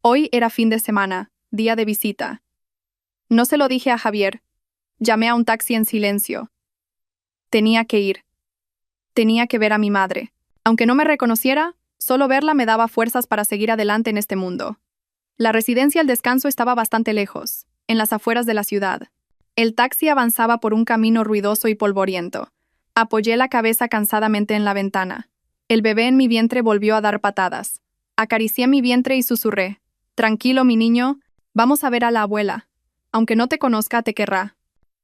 Hoy era fin de semana, día de visita. No se lo dije a Javier. Llamé a un taxi en silencio. Tenía que ir. Tenía que ver a mi madre. Aunque no me reconociera, solo verla me daba fuerzas para seguir adelante en este mundo. La residencia El Descanso estaba bastante lejos, en las afueras de la ciudad. El taxi avanzaba por un camino ruidoso y polvoriento. Apoyé la cabeza cansadamente en la ventana. El bebé en mi vientre volvió a dar patadas. Acaricié mi vientre y susurré: «Tranquilo, mi niño, vamos a ver a la abuela. Aunque no te conozca, te querrá».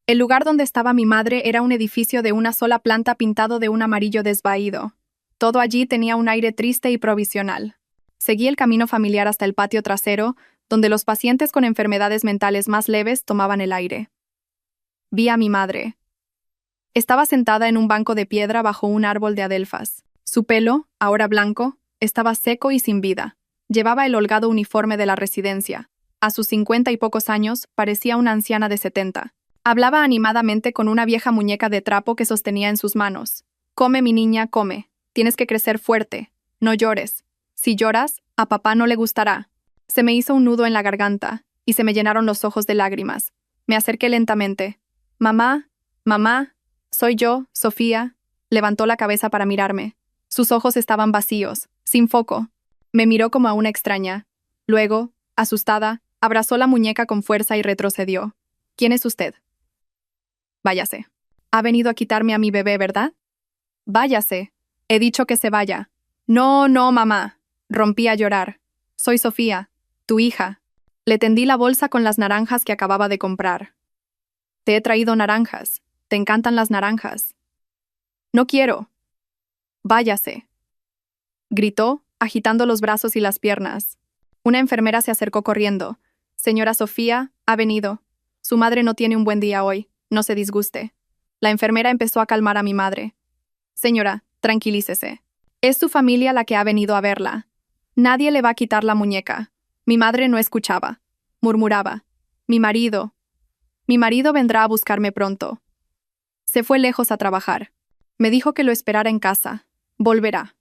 El lugar donde estaba mi madre era un edificio de una sola planta pintado de un amarillo desvaído. Todo allí tenía un aire triste y provisional. Seguí el camino familiar hasta el patio trasero, donde los pacientes con enfermedades mentales más leves tomaban el aire. Vi a mi madre. Estaba sentada en un banco de piedra bajo un árbol de adelfas. Su pelo, ahora blanco, estaba seco y sin vida. Llevaba el holgado uniforme de la residencia. A sus 50 y pocos años, parecía una anciana de 70. Hablaba animadamente con una vieja muñeca de trapo que sostenía en sus manos. «Come, mi niña, come. Tienes que crecer fuerte. No llores. Si lloras, a papá no le gustará». Se me hizo un nudo en la garganta, y se me llenaron los ojos de lágrimas. Me acerqué lentamente. «Mamá, mamá, soy yo, Sofía». Levantó la cabeza para mirarme. Sus ojos estaban vacíos, sin foco. Me miró como a una extraña. Luego, asustada, abrazó la muñeca con fuerza y retrocedió. «¿Quién es usted?» «Váyase. Ha venido a quitarme a mi bebé, ¿verdad?» «Váyase. He dicho que se vaya». «No, no, mamá». Rompí a llorar. «Soy Sofía, tu hija». Le tendí la bolsa con las naranjas que acababa de comprar. «Te he traído naranjas. ¿Te encantan las naranjas?» «No quiero». «Váyase», gritó, agitando los brazos y las piernas. Una enfermera se acercó corriendo. «Señora Sofía, ha venido. Su madre no tiene un buen día hoy. No se disguste». La enfermera empezó a calmar a mi madre. «Señora, tranquilícese. Es su familia la que ha venido a verla. Nadie le va a quitar la muñeca». Mi madre no escuchaba. Murmuraba: Mi marido vendrá a buscarme pronto». Se fue lejos a trabajar. Me dijo que lo esperara en casa. Volverá.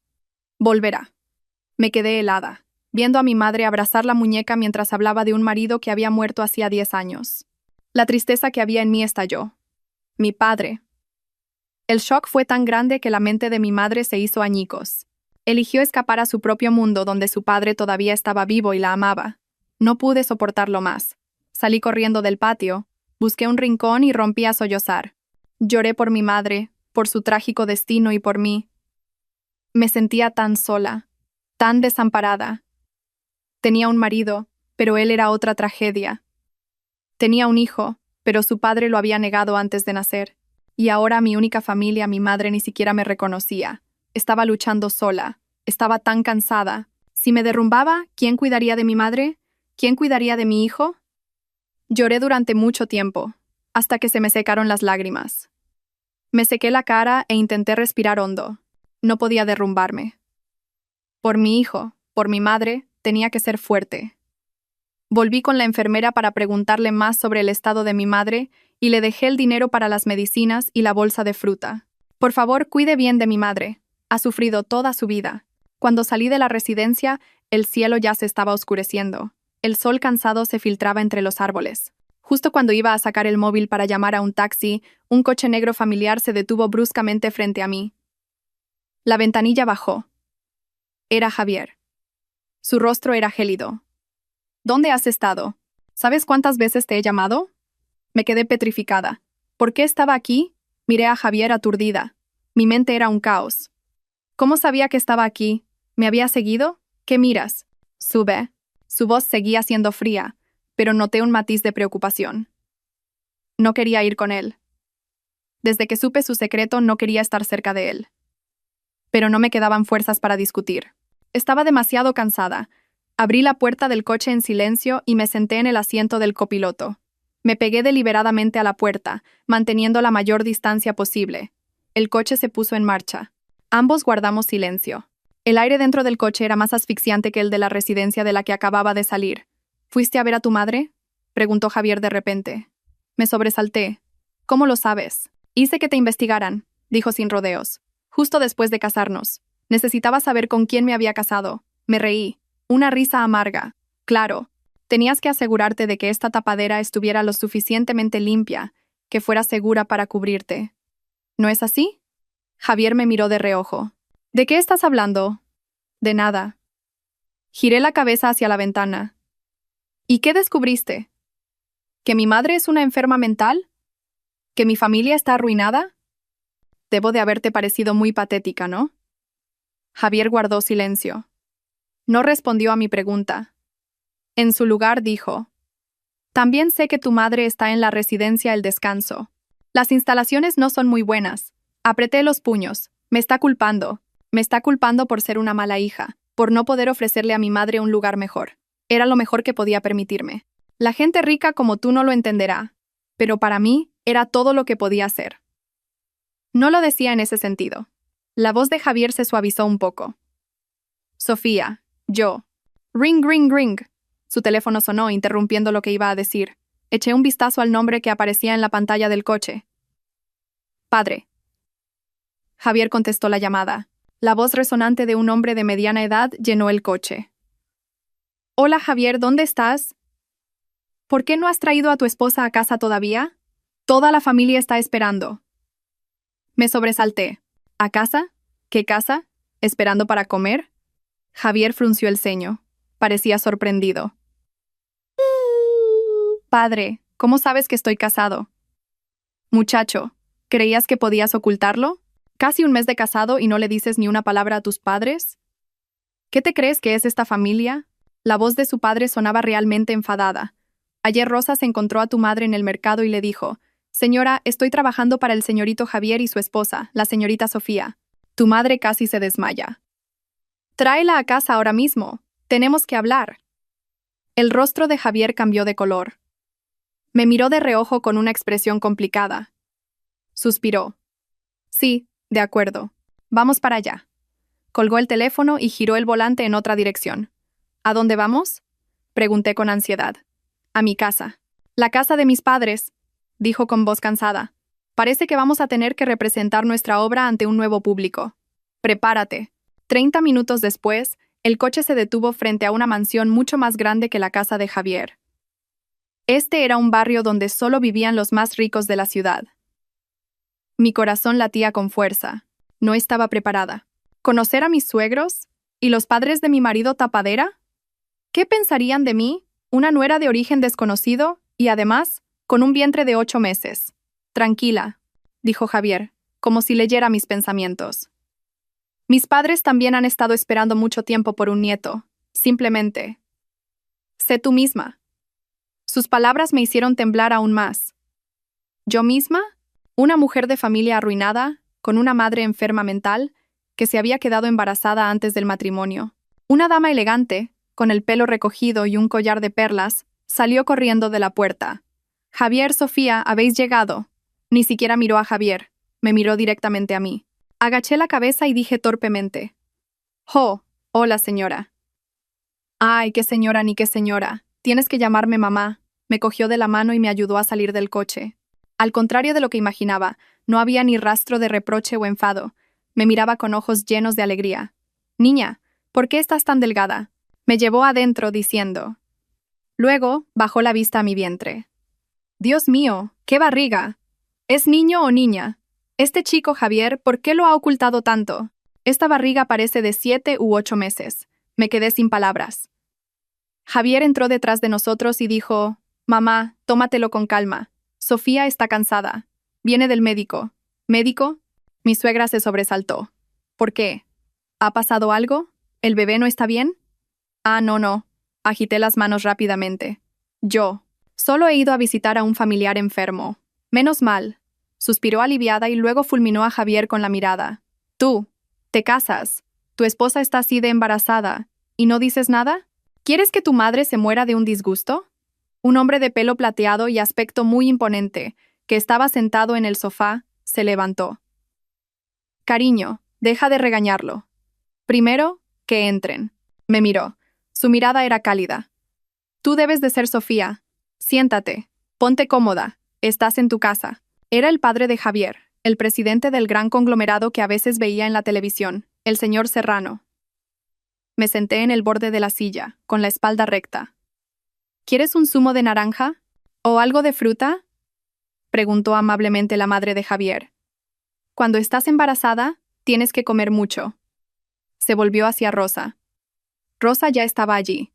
Me quedé helada, viendo a mi madre abrazar la muñeca mientras hablaba de un marido que había muerto hacía 10 años. La tristeza que había en mí estalló. Mi padre. El shock fue tan grande que la mente de mi madre se hizo añicos. Eligió escapar a su propio mundo donde su padre todavía estaba vivo y la amaba. No pude soportarlo más. Salí corriendo del patio, busqué un rincón y rompí a sollozar. Lloré por mi madre, por su trágico destino y por mí. Me sentía tan sola, tan desamparada. Tenía un marido, pero él era otra tragedia. Tenía un hijo, pero su padre lo había negado antes de nacer. Y ahora mi única familia, mi madre, ni siquiera me reconocía. Estaba luchando sola. Estaba tan cansada. Si me derrumbaba, ¿quién cuidaría de mi madre? ¿Quién cuidaría de mi hijo? Lloré durante mucho tiempo, hasta que se me secaron las lágrimas. Me sequé la cara e intenté respirar hondo. No podía derrumbarme. Por mi hijo, por mi madre, tenía que ser fuerte. Volví con la enfermera para preguntarle más sobre el estado de mi madre y le dejé el dinero para las medicinas y la bolsa de fruta. Por favor, cuide bien de mi madre. Ha sufrido toda su vida. Cuando salí de la residencia, el cielo ya se estaba oscureciendo. El sol cansado se filtraba entre los árboles. Justo cuando iba a sacar el móvil para llamar a un taxi, un coche negro familiar se detuvo bruscamente frente a mí. La ventanilla bajó. Era Javier. Su rostro era gélido. ¿Dónde has estado? ¿Sabes cuántas veces te he llamado? Me quedé petrificada. ¿Por qué estaba aquí? Miré a Javier aturdida. Mi mente era un caos. ¿Cómo sabía que estaba aquí? ¿Me había seguido? ¿Qué miras? Sube. Su voz seguía siendo fría, pero noté un matiz de preocupación. No quería ir con él. Desde que supe su secreto, no quería estar cerca de él. Pero no me quedaban fuerzas para discutir. Estaba demasiado cansada. Abrí la puerta del coche en silencio y me senté en el asiento del copiloto. Me pegué deliberadamente a la puerta, manteniendo la mayor distancia posible. El coche se puso en marcha. Ambos guardamos silencio. El aire dentro del coche era más asfixiante que el de la residencia de la que acababa de salir. ¿Fuiste a ver a tu madre?, preguntó Javier de repente. Me sobresalté. ¿Cómo lo sabes? Hice que te investigaran, dijo sin rodeos. Justo después de casarnos. Necesitaba saber con quién me había casado. Me reí. Una risa amarga. Claro. Tenías que asegurarte de que esta tapadera estuviera lo suficientemente limpia, que fuera segura para cubrirte. ¿No es así? Javier me miró de reojo. ¿De qué estás hablando? De nada. Giré la cabeza hacia la ventana. ¿Y qué descubriste? ¿Que mi madre es una enferma mental? ¿Que mi familia está arruinada? Debo de haberte parecido muy patética, ¿no? Javier guardó silencio. No respondió a mi pregunta. En su lugar dijo: También sé que tu madre está en la residencia El Descanso. Las instalaciones no son muy buenas. Apreté los puños. Me está culpando. Me está culpando por ser una mala hija, por no poder ofrecerle a mi madre un lugar mejor. Era lo mejor que podía permitirme. La gente rica como tú no lo entenderá, pero para mí era todo lo que podía hacer. No lo decía en ese sentido. La voz de Javier se suavizó un poco. Sofía, yo. Ring, ring, ring. Su teléfono sonó, interrumpiendo lo que iba a decir. Eché un vistazo al nombre que aparecía en la pantalla del coche. Padre. Javier contestó la llamada. La voz resonante de un hombre de mediana edad llenó el coche. Hola Javier, ¿dónde estás? ¿Por qué no has traído a tu esposa a casa todavía? Toda la familia está esperando. Me sobresalté. ¿A casa? ¿Qué casa? ¿Esperando para comer? Javier frunció el ceño. Parecía sorprendido. Padre, ¿cómo sabes que estoy casado? Muchacho, ¿creías que podías ocultarlo? ¿Casi un mes de casado y no le dices ni una palabra a tus padres? ¿Qué te crees que es esta familia? La voz de su padre sonaba realmente enfadada. Ayer Rosa se encontró a tu madre en el mercado y le dijo: Señora, estoy trabajando para el señorito Javier y su esposa, la señorita Sofía. Tu madre casi se desmaya. Tráela a casa ahora mismo. Tenemos que hablar. El rostro de Javier cambió de color. Me miró de reojo con una expresión complicada. Suspiró. Sí, de acuerdo. Vamos para allá. Colgó el teléfono y giró el volante en otra dirección. ¿A dónde vamos?, pregunté con ansiedad. A mi casa. La casa de mis padres, dijo con voz cansada. Parece que vamos a tener que representar nuestra obra ante un nuevo público. Prepárate. 30 minutos después, el coche se detuvo frente a una mansión mucho más grande que la casa de Javier. Este era un barrio donde solo vivían los más ricos de la ciudad. Mi corazón latía con fuerza. No estaba preparada. ¿Conocer a mis suegros? ¿Y los padres de mi marido tapadera? ¿Qué pensarían de mí, una nuera de origen desconocido, y además, con un vientre de 8 meses? Tranquila, dijo Javier, como si leyera mis pensamientos. Mis padres también han estado esperando mucho tiempo por un nieto. Simplemente. Sé tú misma. Sus palabras me hicieron temblar aún más. ¿Yo misma? Una mujer de familia arruinada, con una madre enferma mental, que se había quedado embarazada antes del matrimonio. Una dama elegante, con el pelo recogido y un collar de perlas, salió corriendo de la puerta. Javier, Sofía, habéis llegado. Ni siquiera miró a Javier, me miró directamente a mí. Agaché la cabeza y dije torpemente: «Oh, hola señora». «Ay, qué señora ni qué señora. Tienes que llamarme mamá. Me cogió de la mano y me ayudó a salir del coche. Al contrario de lo que imaginaba, no había ni rastro de reproche o enfado. Me miraba con ojos llenos de alegría. Niña, ¿por qué estás tan delgada? Me llevó adentro diciendo. Luego bajó la vista a mi vientre. Dios mío, qué barriga. ¿Es niño o niña? Este chico, Javier, ¿por qué lo ha ocultado tanto? Esta barriga parece de 7 u 8 meses. Me quedé sin palabras. Javier entró detrás de nosotros y dijo, mamá, tómatelo con calma. Sofía está cansada. Viene del médico. ¿Médico? Mi suegra se sobresaltó. ¿Por qué? ¿Ha pasado algo? ¿El bebé no está bien? Ah, no. Agité las manos rápidamente. Yo. Solo he ido a visitar a un familiar enfermo. Menos mal. Suspiró aliviada y luego fulminó a Javier con la mirada. Tú, te casas. Tu esposa está así de embarazada. ¿Y no dices nada? ¿Quieres que tu madre se muera de un disgusto? Un hombre de pelo plateado y aspecto muy imponente, que estaba sentado en el sofá, se levantó. Cariño, deja de regañarlo. Primero, que entren. Me miró. Su mirada era cálida. Tú debes de ser Sofía. Siéntate. Ponte cómoda. Estás en tu casa. Era el padre de Javier, el presidente del gran conglomerado que a veces veía en la televisión, el señor Serrano. Me senté en el borde de la silla, con la espalda recta. ¿Quieres un zumo de naranja? ¿O algo de fruta? Preguntó amablemente la madre de Javier. Cuando estás embarazada, tienes que comer mucho. Se volvió hacia Rosa. Rosa ya estaba allí.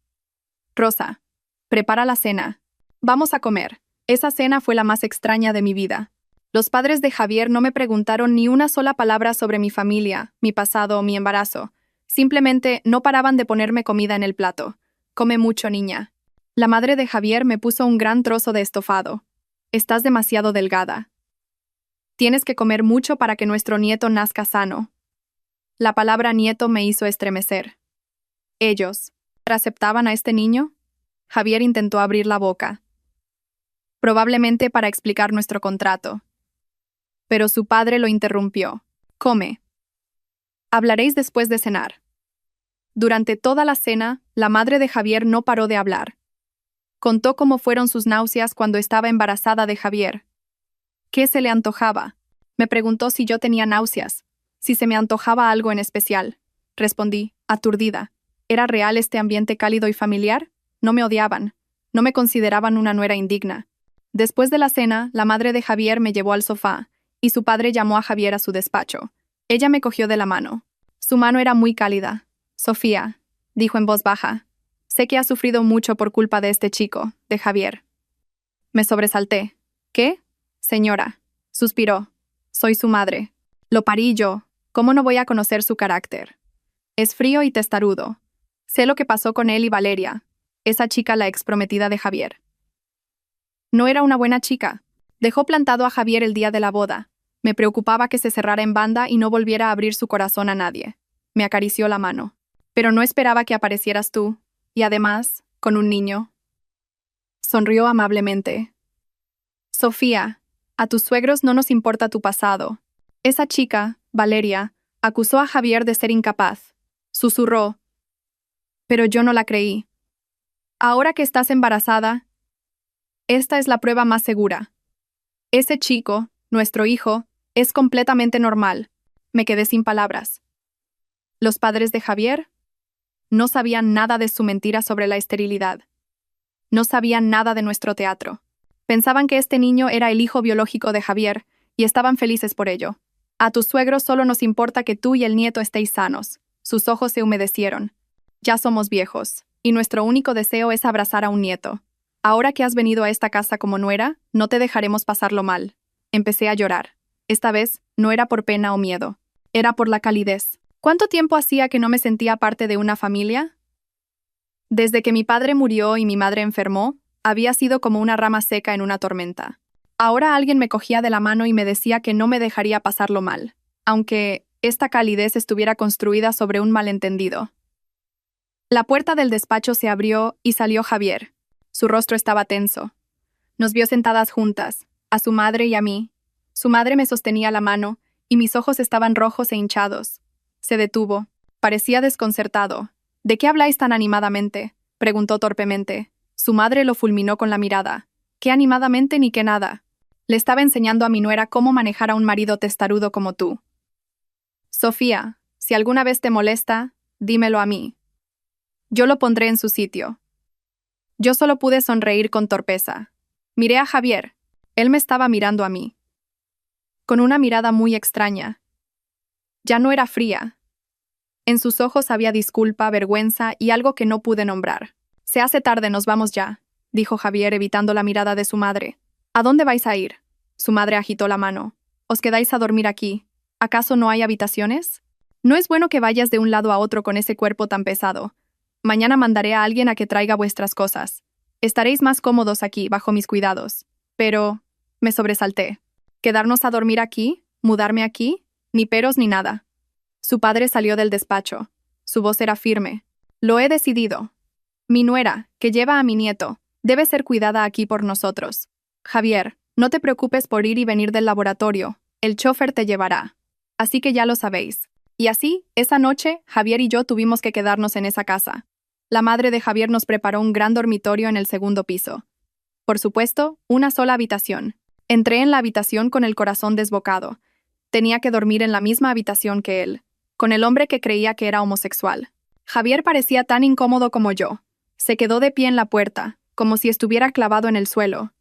Rosa, prepara la cena. Vamos a comer. Esa cena fue la más extraña de mi vida. Los padres de Javier no me preguntaron ni una sola palabra sobre mi familia, mi pasado o mi embarazo. Simplemente no paraban de ponerme comida en el plato. Come mucho, niña. La madre de Javier me puso un gran trozo de estofado. Estás demasiado delgada. Tienes que comer mucho para que nuestro nieto nazca sano. La palabra nieto me hizo estremecer. ¿Ellos aceptaban a este niño? Javier intentó abrir la boca. Probablemente para explicar nuestro contrato. Pero su padre lo interrumpió. Come. Hablaréis después de cenar. Durante toda la cena, la madre de Javier no paró de hablar. Contó cómo fueron sus náuseas cuando estaba embarazada de Javier. ¿Qué se le antojaba? Me preguntó si yo tenía náuseas, si se me antojaba algo en especial. Respondí, aturdida. ¿Era real este ambiente cálido y familiar? No me odiaban. No me consideraban una nuera indigna. Después de la cena, la madre de Javier me llevó al sofá, y su padre llamó a Javier a su despacho. Ella me cogió de la mano. Su mano era muy cálida. Sofía, dijo en voz baja, sé que has sufrido mucho por culpa de este chico, de Javier. Me sobresalté. ¿Qué? Señora, suspiró. Soy su madre. Lo parí yo. ¿Cómo no voy a conocer su carácter? Es frío y testarudo. Sé lo que pasó con él y Valeria, esa chica la exprometida de Javier. No era una buena chica. Dejó plantado a Javier el día de la boda. Me preocupaba que se cerrara en banda y no volviera a abrir su corazón a nadie. Me acarició la mano. Pero no esperaba que aparecieras tú, y además, con un niño. Sonrió amablemente. Sofía, a tus suegros no nos importa tu pasado. Esa chica, Valeria, acusó a Javier de ser incapaz. Susurró. Pero yo no la creí. Ahora que estás embarazada, esta es la prueba más segura. Ese chico, nuestro hijo, es completamente normal. Me quedé sin palabras. Los padres de Javier no sabían nada de su mentira sobre la esterilidad. No sabían nada de nuestro teatro. Pensaban que este niño era el hijo biológico de Javier y estaban felices por ello. A tus suegros solo nos importa que tú y el nieto estéis sanos. Sus ojos se humedecieron. Ya somos viejos, y nuestro único deseo es abrazar a un nieto. Ahora que has venido a esta casa como nuera, no te dejaremos pasarlo mal. Empecé a llorar. Esta vez no era por pena o miedo. Era por la calidez. ¿Cuánto tiempo hacía que no me sentía parte de una familia? Desde que mi padre murió y mi madre enfermó, había sido como una rama seca en una tormenta. Ahora alguien me cogía de la mano y me decía que no me dejaría pasarlo mal, aunque esta calidez estuviera construida sobre un malentendido. La puerta del despacho se abrió y salió Javier. Su rostro estaba tenso. Nos vio sentadas juntas, a su madre y a mí. Su madre me sostenía la mano y mis ojos estaban rojos e hinchados. Se detuvo. Parecía desconcertado. ¿De qué habláis tan animadamente?, preguntó torpemente. Su madre lo fulminó con la mirada. Qué animadamente ni qué nada. Le estaba enseñando a mi nuera cómo manejar a un marido testarudo como tú. Sofía, si alguna vez te molesta, dímelo a mí. Yo lo pondré en su sitio. Yo solo pude sonreír con torpeza. Miré a Javier. Él me estaba mirando a mí. Con una mirada muy extraña. Ya no era fría. En sus ojos había disculpa, vergüenza y algo que no pude nombrar. Se hace tarde, nos vamos ya, dijo Javier evitando la mirada de su madre. ¿A dónde vais a ir? Su madre agitó la mano. ¿Os quedáis a dormir aquí? ¿Acaso no hay habitaciones? No es bueno que vayas de un lado a otro con ese cuerpo tan pesado. Mañana mandaré a alguien a que traiga vuestras cosas. Estaréis más cómodos aquí, bajo mis cuidados. Pero... me sobresalté. ¿Quedarnos a dormir aquí? ¿Mudarme aquí? Ni peros ni nada. Su padre salió del despacho. Su voz era firme. Lo he decidido. Mi nuera, que lleva a mi nieto, debe ser cuidada aquí por nosotros. Javier, no te preocupes por ir y venir del laboratorio. El chofer te llevará. Así que ya lo sabéis. Y así, esa noche, Javier y yo tuvimos que quedarnos en esa casa. La madre de Javier nos preparó un gran dormitorio en el segundo piso. Por supuesto, una sola habitación. Entré en la habitación con el corazón desbocado. Tenía que dormir en la misma habitación que él, con el hombre que creía que era homosexual. Javier parecía tan incómodo como yo. Se quedó de pie en la puerta, como si estuviera clavado en el suelo.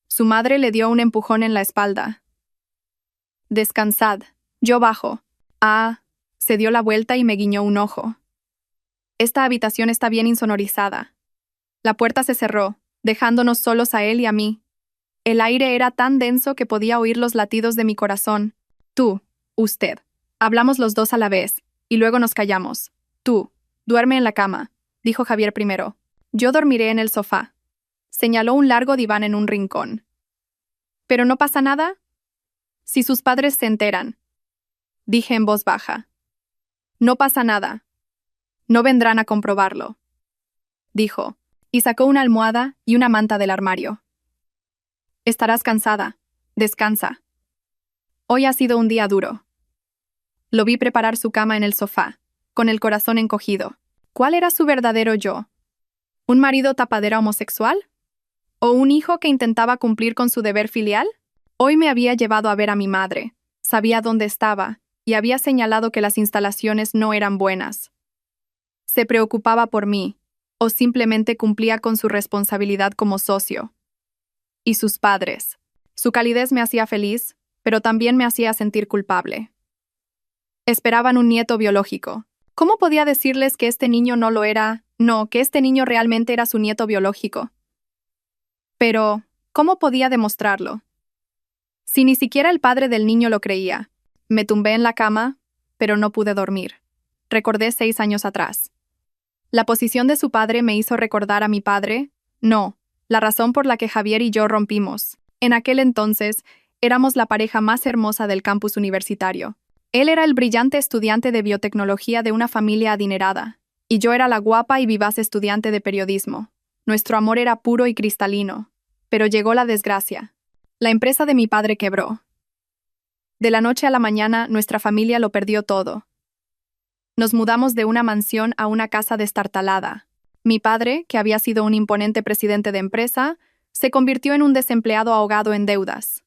Su madre le dio un empujón en la espalda. Descansad. Yo bajo. Ah, se dio la vuelta y me guiñó un ojo. Esta habitación está bien insonorizada. La puerta se cerró, dejándonos solos a él y a mí. El aire era tan denso que podía oír los latidos de mi corazón. Tú, usted. Hablamos los dos a la vez, y luego nos callamos. Tú, duerme en la cama, dijo Javier primero. Yo dormiré en el sofá. Señaló un largo diván en un rincón. ¿Pero no pasa nada? Si sus padres se enteran, dije en voz baja. No pasa nada. No vendrán a comprobarlo, dijo, y sacó una almohada y una manta del armario. Estarás cansada. Descansa. Hoy ha sido un día duro. Lo vi preparar su cama en el sofá, con el corazón encogido. ¿Cuál era su verdadero yo? ¿Un marido tapadera homosexual? ¿O un hijo que intentaba cumplir con su deber filial? Hoy me había llevado a ver a mi madre. Sabía dónde estaba, y había señalado que las instalaciones no eran buenas. Se preocupaba por mí, o simplemente cumplía con su responsabilidad como socio. Y sus padres. Su calidez me hacía feliz, pero también me hacía sentir culpable. Esperaban un nieto biológico. ¿Cómo podía decirles que este niño no lo era? No, que este niño realmente era su nieto biológico. Pero, ¿cómo podía demostrarlo? Si ni siquiera el padre del niño lo creía. Me tumbé en la cama, pero no pude dormir. Recordé 6 años atrás. La posición de su padre me hizo recordar a mi padre. No, la razón por la que Javier y yo rompimos. En aquel entonces, éramos la pareja más hermosa del campus universitario. Él era el brillante estudiante de biotecnología de una familia adinerada, y yo era la guapa y vivaz estudiante de periodismo. Nuestro amor era puro y cristalino. Pero llegó la desgracia. La empresa de mi padre quebró. De la noche a la mañana, nuestra familia lo perdió todo. Nos mudamos de una mansión a una casa destartalada. Mi padre, que había sido un imponente presidente de empresa, se convirtió en un desempleado ahogado en deudas.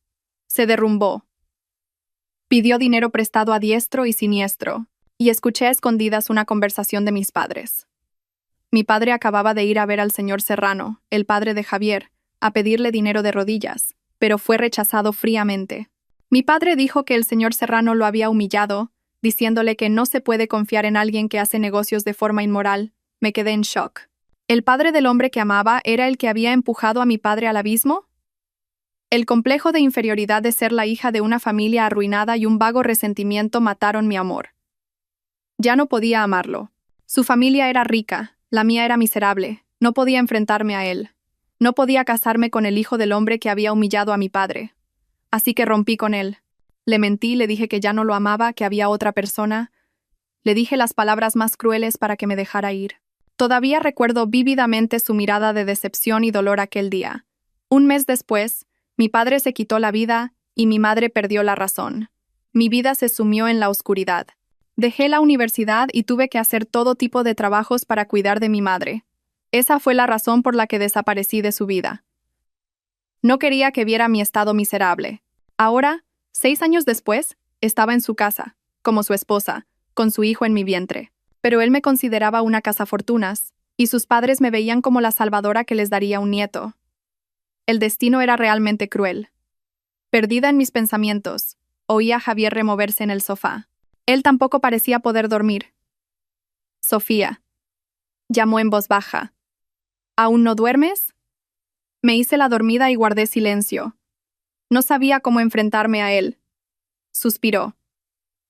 Se derrumbó. Pidió dinero prestado a diestro y siniestro, y escuché a escondidas una conversación de mis padres. Mi padre acababa de ir a ver al señor Serrano, el padre de Javier, a pedirle dinero de rodillas, pero fue rechazado fríamente. Mi padre dijo que el señor Serrano lo había humillado, diciéndole que no se puede confiar en alguien que hace negocios de forma inmoral. Me quedé en shock. ¿El padre del hombre que amaba era el que había empujado a mi padre al abismo? El complejo de inferioridad de ser la hija de una familia arruinada y un vago resentimiento mataron mi amor. Ya no podía amarlo. Su familia era rica, la mía era miserable. No podía enfrentarme a él. No podía casarme con el hijo del hombre que había humillado a mi padre. Así que rompí con él. Le mentí, le dije que ya no lo amaba, que había otra persona. Le dije las palabras más crueles para que me dejara ir. Todavía recuerdo vívidamente su mirada de decepción y dolor aquel día. Un mes después, mi padre se quitó la vida y mi madre perdió la razón. Mi vida se sumió en la oscuridad. Dejé la universidad y tuve que hacer todo tipo de trabajos para cuidar de mi madre. Esa fue la razón por la que desaparecí de su vida. No quería que viera mi estado miserable. Ahora, 6 años después, estaba en su casa, como su esposa, con su hijo en mi vientre. Pero él me consideraba una cazafortunas, y sus padres me veían como la salvadora que les daría un nieto. El destino era realmente cruel. Perdida en mis pensamientos, oía a Javier removerse en el sofá. Él tampoco parecía poder dormir. Sofía, llamó en voz baja. ¿Aún no duermes? Me hice la dormida y guardé silencio. No sabía cómo enfrentarme a él. Suspiró.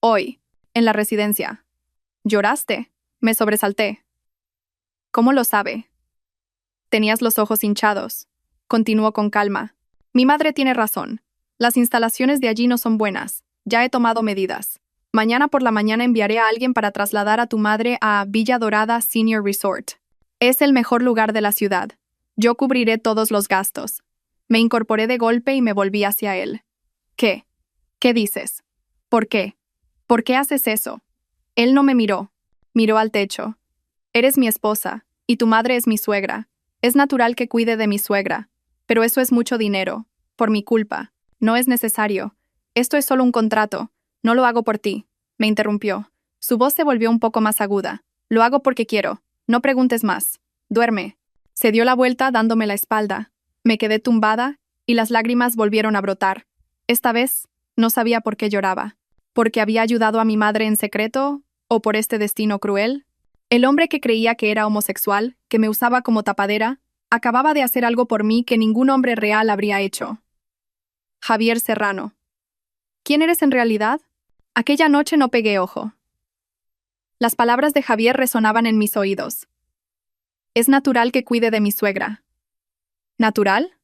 Hoy, en la residencia. ¿Lloraste? Me sobresalté. ¿Cómo lo sabe? Tenías los ojos hinchados. Continuó con calma. Mi madre tiene razón. Las instalaciones de allí no son buenas. Ya he tomado medidas. Mañana por la mañana enviaré a alguien para trasladar a tu madre a Villa Dorada Senior Resort. Es el mejor lugar de la ciudad. Yo cubriré todos los gastos. Me incorporé de golpe y me volví hacia él. ¿Qué? ¿Qué dices? ¿Por qué? ¿Por qué haces eso? Él no me miró. Miró al techo. Eres mi esposa, y tu madre es mi suegra. Es natural que cuide de mi suegra. Pero eso es mucho dinero. Por mi culpa. No es necesario. Esto es solo un contrato. No lo hago por ti. Me interrumpió. Su voz se volvió un poco más aguda. Lo hago porque quiero. No preguntes más. Duerme. Se dio la vuelta dándome la espalda. Me quedé tumbada, y las lágrimas volvieron a brotar. Esta vez, no sabía por qué lloraba. ¿Porque había ayudado a mi madre en secreto? ¿O por este destino cruel? El hombre que creía que era homosexual, que me usaba como tapadera, acababa de hacer algo por mí que ningún hombre real habría hecho. Javier Serrano. ¿Quién eres en realidad? Aquella noche no pegué ojo. Las palabras de Javier resonaban en mis oídos. Es natural que cuide de mi suegra. ¿Natural?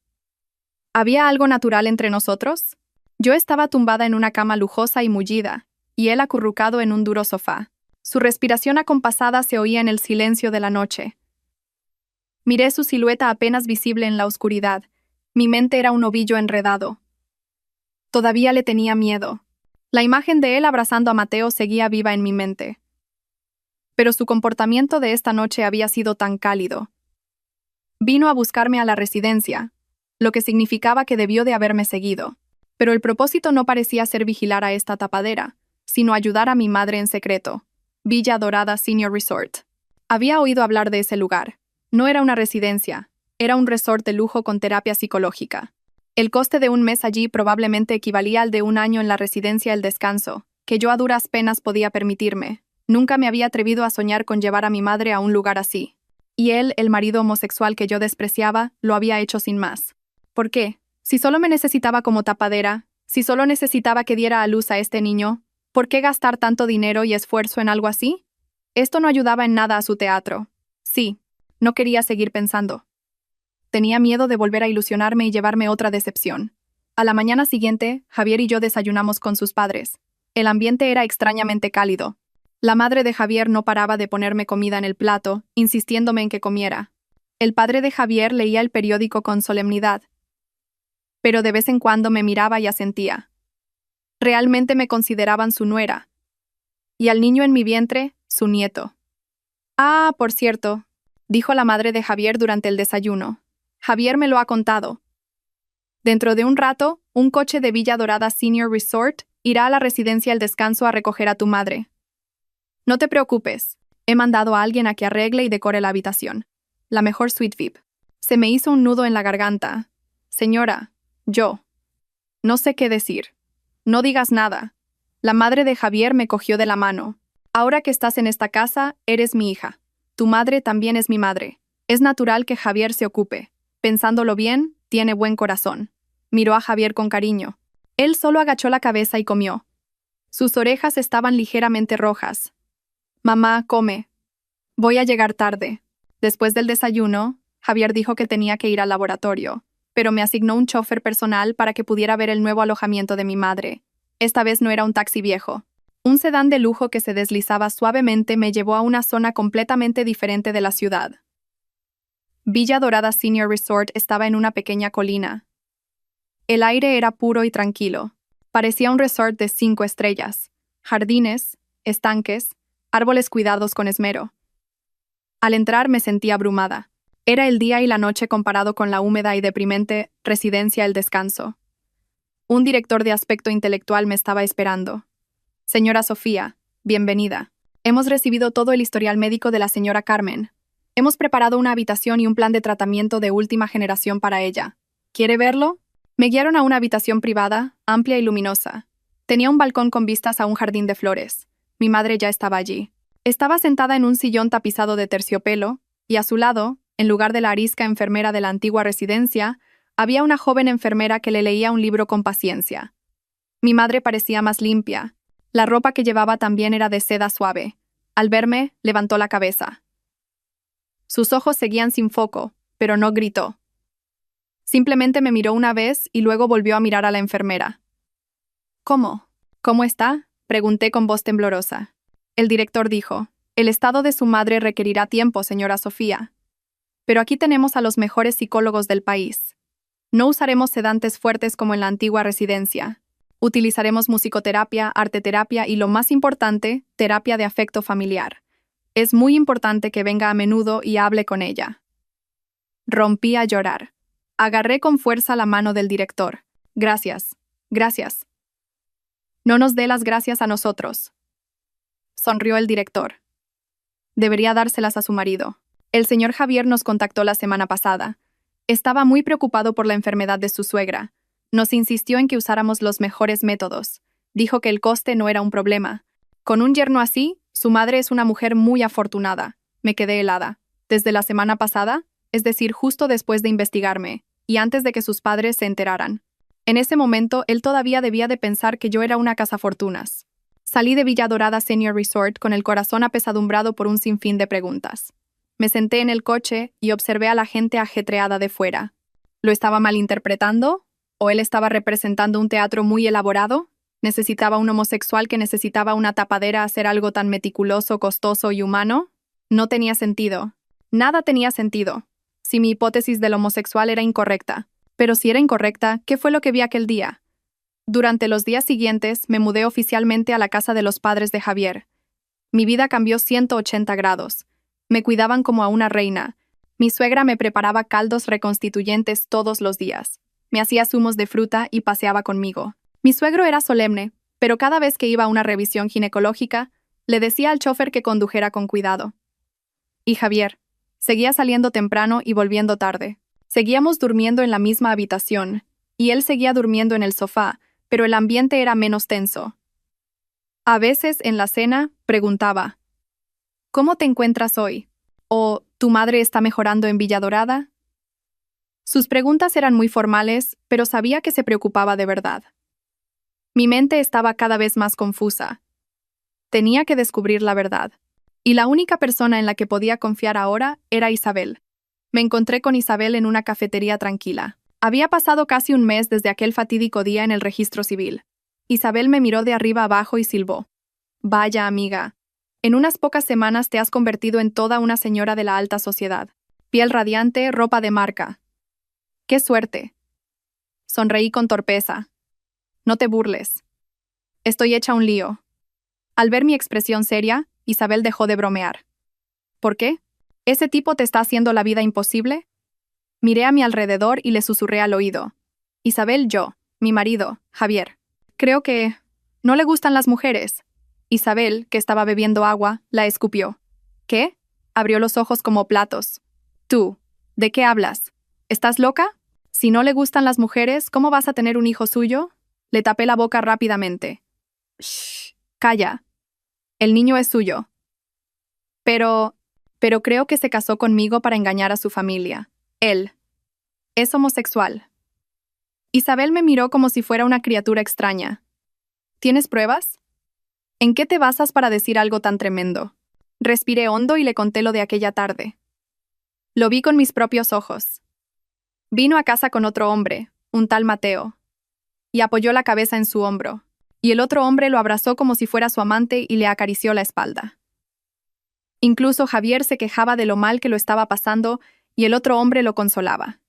¿Había algo natural entre nosotros? Yo estaba tumbada en una cama lujosa y mullida, y él acurrucado en un duro sofá. Su respiración acompasada se oía en el silencio de la noche. Miré su silueta apenas visible en la oscuridad. Mi mente era un ovillo enredado. Todavía le tenía miedo. La imagen de él abrazando a Mateo seguía viva en mi mente. Pero su comportamiento de esta noche había sido tan cálido. Vino a buscarme a la residencia, lo que significaba que debió de haberme seguido. Pero el propósito no parecía ser vigilar a esta tapadera, sino ayudar a mi madre en secreto. Villa Dorada Senior Resort. Había oído hablar de ese lugar. No era una residencia, era un resort de lujo con terapia psicológica. El coste de un mes allí probablemente equivalía al de un año en la residencia El Descanso, que yo a duras penas podía permitirme. Nunca me había atrevido a soñar con llevar a mi madre a un lugar así. Y él, el marido homosexual que yo despreciaba, lo había hecho sin más. ¿Por qué? Si solo me necesitaba como tapadera, si solo necesitaba que diera a luz a este niño, ¿por qué gastar tanto dinero y esfuerzo en algo así? Esto no ayudaba en nada a su teatro. Sí, no quería seguir pensando. Tenía miedo de volver a ilusionarme y llevarme otra decepción. A la mañana siguiente, Javier y yo desayunamos con sus padres. El ambiente era extrañamente cálido. La madre de Javier no paraba de ponerme comida en el plato, insistiéndome en que comiera. El padre de Javier leía el periódico con solemnidad, pero de vez en cuando me miraba y asentía. Realmente me consideraban su nuera. Y al niño en mi vientre, su nieto. Ah, por cierto, dijo la madre de Javier durante el desayuno. Javier me lo ha contado. Dentro de un rato, un coche de Villa Dorada Senior Resort irá a la residencia El Descanso a recoger a tu madre. No te preocupes, he mandado a alguien a que arregle y decore la habitación. La mejor suite VIP. Se me hizo un nudo en la garganta. Señora, yo. No sé qué decir. No digas nada. La madre de Javier me cogió de la mano. Ahora que estás en esta casa, eres mi hija. Tu madre también es mi madre. Es natural que Javier se ocupe. Pensándolo bien, tiene buen corazón. Miró a Javier con cariño. Él solo agachó la cabeza y comió. Sus orejas estaban ligeramente rojas. Mamá, come. Voy a llegar tarde. Después del desayuno, Javier dijo que tenía que ir al laboratorio, pero me asignó un chofer personal para que pudiera ver el nuevo alojamiento de mi madre. Esta vez no era un taxi viejo. Un sedán de lujo que se deslizaba suavemente me llevó a una zona completamente diferente de la ciudad. Villa Dorada Senior Resort estaba en una pequeña colina. El aire era puro y tranquilo. Parecía un resort de 5 estrellas. Jardines, estanques, árboles cuidados con esmero. Al entrar me sentí abrumada. Era el día y la noche comparado con la húmeda y deprimente residencia El Descanso. Un director de aspecto intelectual me estaba esperando. Señora Sofía, bienvenida. Hemos recibido todo el historial médico de la señora Carmen. Hemos preparado una habitación y un plan de tratamiento de última generación para ella. ¿Quiere verlo? Me guiaron a una habitación privada, amplia y luminosa. Tenía un balcón con vistas a un jardín de flores. Mi madre ya estaba allí. Estaba sentada en un sillón tapizado de terciopelo, y a su lado, en lugar de la arisca enfermera de la antigua residencia, había una joven enfermera que le leía un libro con paciencia. Mi madre parecía más limpia. La ropa que llevaba también era de seda suave. Al verme, levantó la cabeza. Sus ojos seguían sin foco, pero no gritó. Simplemente me miró una vez y luego volvió a mirar a la enfermera. ¿Cómo? ¿Cómo está?, pregunté con voz temblorosa. El director dijo: el estado de su madre requerirá tiempo, señora Sofía. Pero aquí tenemos a los mejores psicólogos del país. No usaremos sedantes fuertes como en la antigua residencia. Utilizaremos musicoterapia, arteterapia y, lo más importante, terapia de afecto familiar. Es muy importante que venga a menudo y hable con ella. Rompí a llorar. Agarré con fuerza la mano del director. Gracias. Gracias. No nos dé las gracias a nosotros. Sonrió el director. Debería dárselas a su marido. El señor Javier nos contactó la semana pasada. Estaba muy preocupado por la enfermedad de su suegra. Nos insistió en que usáramos los mejores métodos. Dijo que el coste no era un problema. Con un yerno así, su madre es una mujer muy afortunada. Me quedé helada. Desde la semana pasada, es decir, justo después de investigarme, y antes de que sus padres se enteraran. En ese momento, él todavía debía de pensar que yo era una cazafortunas. Salí de Villa Dorada Senior Resort con el corazón apesadumbrado por un sinfín de preguntas. Me senté en el coche y observé a la gente ajetreada de fuera. ¿Lo estaba malinterpretando? ¿O él estaba representando un teatro muy elaborado? ¿Necesitaba un homosexual que necesitaba una tapadera hacer algo tan meticuloso, costoso y humano? No tenía sentido. Nada tenía sentido. Si mi hipótesis del homosexual era incorrecta. Pero si era incorrecta, ¿qué fue lo que vi aquel día? Durante los días siguientes, me mudé oficialmente a la casa de los padres de Javier. Mi vida cambió 180 grados. Me cuidaban como a una reina. Mi suegra me preparaba caldos reconstituyentes todos los días. Me hacía zumos de fruta y paseaba conmigo. Mi suegro era solemne, pero cada vez que iba a una revisión ginecológica, le decía al chofer que condujera con cuidado. Y Javier seguía saliendo temprano y volviendo tarde. Seguíamos durmiendo en la misma habitación, y él seguía durmiendo en el sofá, pero el ambiente era menos tenso. A veces, en la cena, preguntaba: ¿cómo te encuentras hoy? ¿O ¿tu madre está mejorando en Villa Dorada? Sus preguntas eran muy formales, pero sabía que se preocupaba de verdad. Mi mente estaba cada vez más confusa. Tenía que descubrir la verdad. Y la única persona en la que podía confiar ahora era Isabel. Me encontré con Isabel en una cafetería tranquila. Había pasado casi un mes desde aquel fatídico día en el registro civil. Isabel me miró de arriba abajo y silbó. Vaya, amiga. En unas pocas semanas te has convertido en toda una señora de la alta sociedad. Piel radiante, ropa de marca. ¡Qué suerte! Sonreí con torpeza. No te burles. Estoy hecha un lío. Al ver mi expresión seria, Isabel dejó de bromear. ¿Por qué? ¿Ese tipo te está haciendo la vida imposible? Miré a mi alrededor y le susurré al oído. Isabel, mi marido, Javier. Creo que no le gustan las mujeres. Isabel, que estaba bebiendo agua, la escupió. ¿Qué? Abrió los ojos como platos. Tú, ¿de qué hablas? ¿Estás loca? Si no le gustan las mujeres, ¿cómo vas a tener un hijo suyo? Le tapé la boca rápidamente. Shh, calla. El niño es suyo. Pero creo que se casó conmigo para engañar a su familia. Él es homosexual. Isabel me miró como si fuera una criatura extraña. ¿Tienes pruebas? ¿En qué te basas para decir algo tan tremendo? Respiré hondo y le conté lo de aquella tarde. Lo vi con mis propios ojos. Vino a casa con otro hombre, un tal Mateo, y apoyó la cabeza en su hombro, y el otro hombre lo abrazó como si fuera su amante y le acarició la espalda. Incluso Javier se quejaba de lo mal que lo estaba pasando y el otro hombre lo consolaba.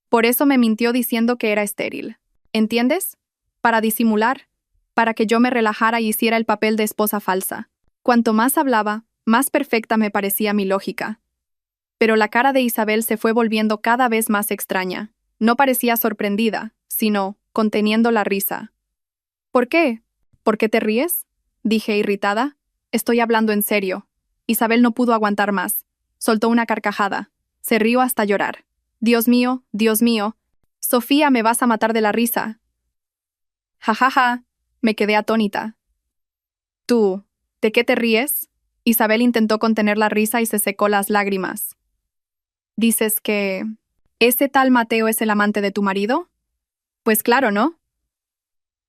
Por eso me mintió diciendo que era estéril. ¿Entiendes? Para disimular, para que yo me relajara y hiciera el papel de esposa falsa. Cuanto más hablaba, más perfecta me parecía mi lógica. Pero la cara de Isabel se fue volviendo cada vez más extraña. No parecía sorprendida, sino conteniendo la risa. ¿Por qué? ¿Por qué te ríes? Dije irritada. Estoy hablando en serio. Isabel no pudo aguantar más. Soltó una carcajada. Se rió hasta llorar. Dios mío. Sofía, me vas a matar de la risa. Ja, ja, ja. Me quedé atónita. ¿Tú? ¿De qué te ríes? Isabel intentó contener la risa y se secó las lágrimas. ¿Dices que ese tal Mateo es el amante de tu marido? Pues claro, ¿no?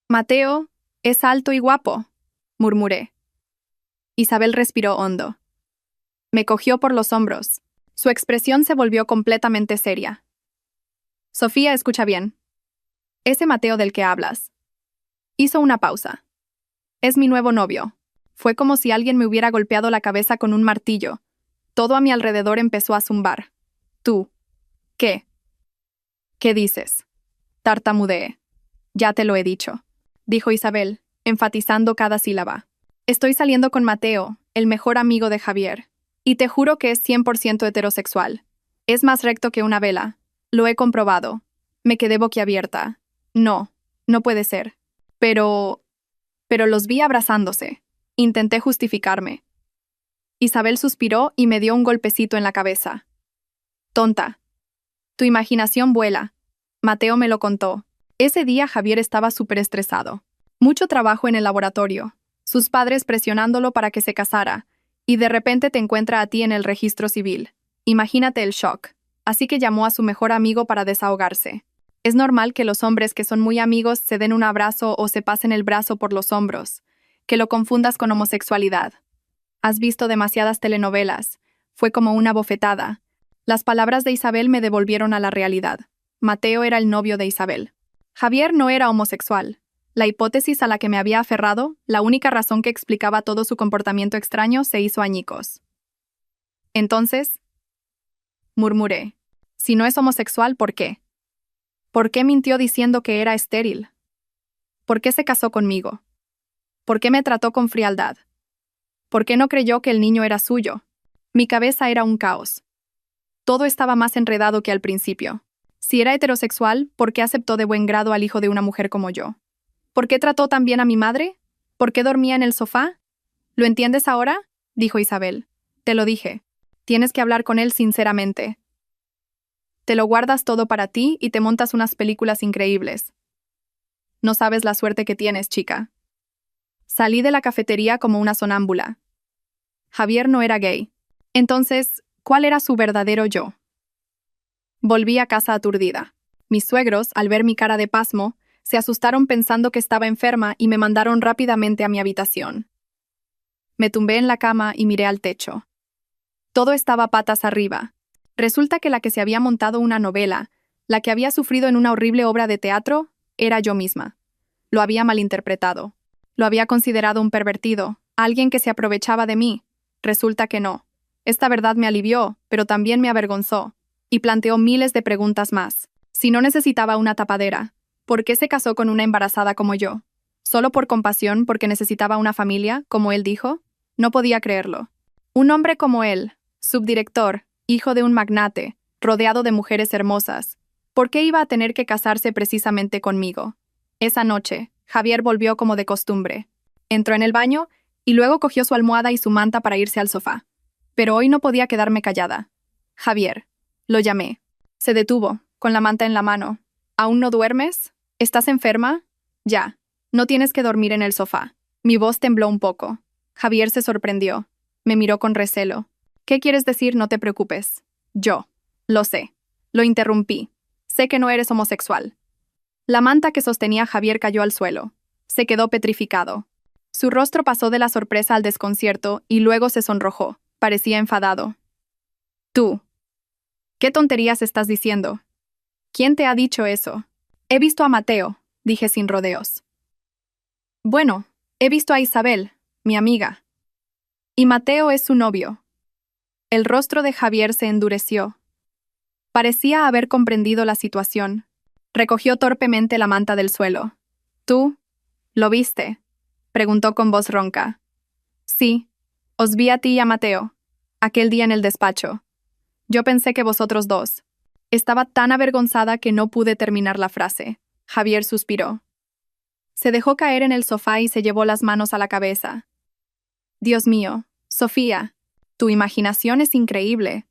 Mateo es alto y guapo, murmuré. Isabel respiró hondo. Me cogió por los hombros. Su expresión se volvió completamente seria. Sofía, escucha bien. Ese Mateo del que hablas. Hizo una pausa. Es mi nuevo novio. Fue como si alguien me hubiera golpeado la cabeza con un martillo. Todo a mi alrededor empezó a zumbar. Tú. ¿Qué? ¿Qué dices? Tartamudeé. Ya te lo he dicho, dijo Isabel, enfatizando cada sílaba. Estoy saliendo con Mateo, el mejor amigo de Javier. Y te juro que es 100% heterosexual. Es más recto que una vela. Lo he comprobado. Me quedé boquiabierta. No, no puede ser. Pero los vi abrazándose. Intenté justificarme. Isabel suspiró y me dio un golpecito en la cabeza. Tonta. Tu imaginación vuela. Mateo me lo contó. Ese día Javier estaba súper estresado. Mucho trabajo en el laboratorio. Sus padres presionándolo para que se casara. Y de repente te encuentra a ti en el registro civil. Imagínate el shock. Así que llamó a su mejor amigo para desahogarse. Es normal que los hombres que son muy amigos se den un abrazo o se pasen el brazo por los hombros. Que lo confundas con homosexualidad. Has visto demasiadas telenovelas. Fue como una bofetada. Las palabras de Isabel me devolvieron a la realidad. Mateo era el novio de Isabel. Javier no era homosexual. La hipótesis a la que me había aferrado, la única razón que explicaba todo su comportamiento extraño, se hizo añicos. Entonces, murmuré, si no es homosexual, ¿por qué? ¿Por qué mintió diciendo que era estéril? ¿Por qué se casó conmigo? ¿Por qué me trató con frialdad? ¿Por qué no creyó que el niño era suyo? Mi cabeza era un caos. Todo estaba más enredado que al principio. Si era heterosexual, ¿por qué aceptó de buen grado al hijo de una mujer como yo? ¿Por qué trató tan bien a mi madre? ¿Por qué dormía en el sofá? ¿Lo entiendes ahora? Dijo Isabel. Te lo dije. Tienes que hablar con él sinceramente. Te lo guardas todo para ti y te montas unas películas increíbles. No sabes la suerte que tienes, chica. Salí de la cafetería como una sonámbula. Javier no era gay. Entonces, ¿cuál era su verdadero yo? Volví a casa aturdida. Mis suegros, al ver mi cara de pasmo, se asustaron pensando que estaba enferma y me mandaron rápidamente a mi habitación. Me tumbé en la cama y miré al techo. Todo estaba patas arriba. Resulta que la que se había montado una novela, la que había sufrido en una horrible obra de teatro, era yo misma. Lo había malinterpretado. Lo había considerado un pervertido, alguien que se aprovechaba de mí. Resulta que no. Esta verdad me alivió, pero también me avergonzó, y planteó miles de preguntas más. Si no necesitaba una tapadera, ¿por qué se casó con una embarazada como yo? ¿Solo por compasión porque necesitaba una familia, como él dijo? No podía creerlo. Un hombre como él, subdirector, hijo de un magnate, rodeado de mujeres hermosas, ¿por qué iba a tener que casarse precisamente conmigo? Esa noche, Javier volvió como de costumbre. Entró en el baño y luego cogió su almohada y su manta para irse al sofá. Pero hoy no podía quedarme callada. Javier. Lo llamé. Se detuvo, con la manta en la mano. ¿Aún no duermes? ¿Estás enferma? Ya. No tienes que dormir en el sofá. Mi voz tembló un poco. Javier se sorprendió. Me miró con recelo. ¿Qué quieres decir? No te preocupes. Yo. Lo sé. Lo interrumpí. Sé que no eres homosexual. La manta que sostenía a Javier cayó al suelo. Se quedó petrificado. Su rostro pasó de la sorpresa al desconcierto y luego se sonrojó. Parecía enfadado. Tú. ¿Qué tonterías estás diciendo? ¿Quién te ha dicho eso? He visto a Mateo, dije sin rodeos. Bueno, he visto a Isabel, mi amiga. Y Mateo es su novio. El rostro de Javier se endureció. Parecía haber comprendido la situación. Recogió torpemente la manta del suelo. ¿Tú? ¿Lo viste? Preguntó con voz ronca. Sí, os vi a ti y a Mateo, aquel día en el despacho. Yo pensé que vosotros dos. Estaba tan avergonzada que no pude terminar la frase. Javier suspiró. Se dejó caer en el sofá y se llevó las manos a la cabeza. Dios mío, Sofía, tu imaginación es increíble.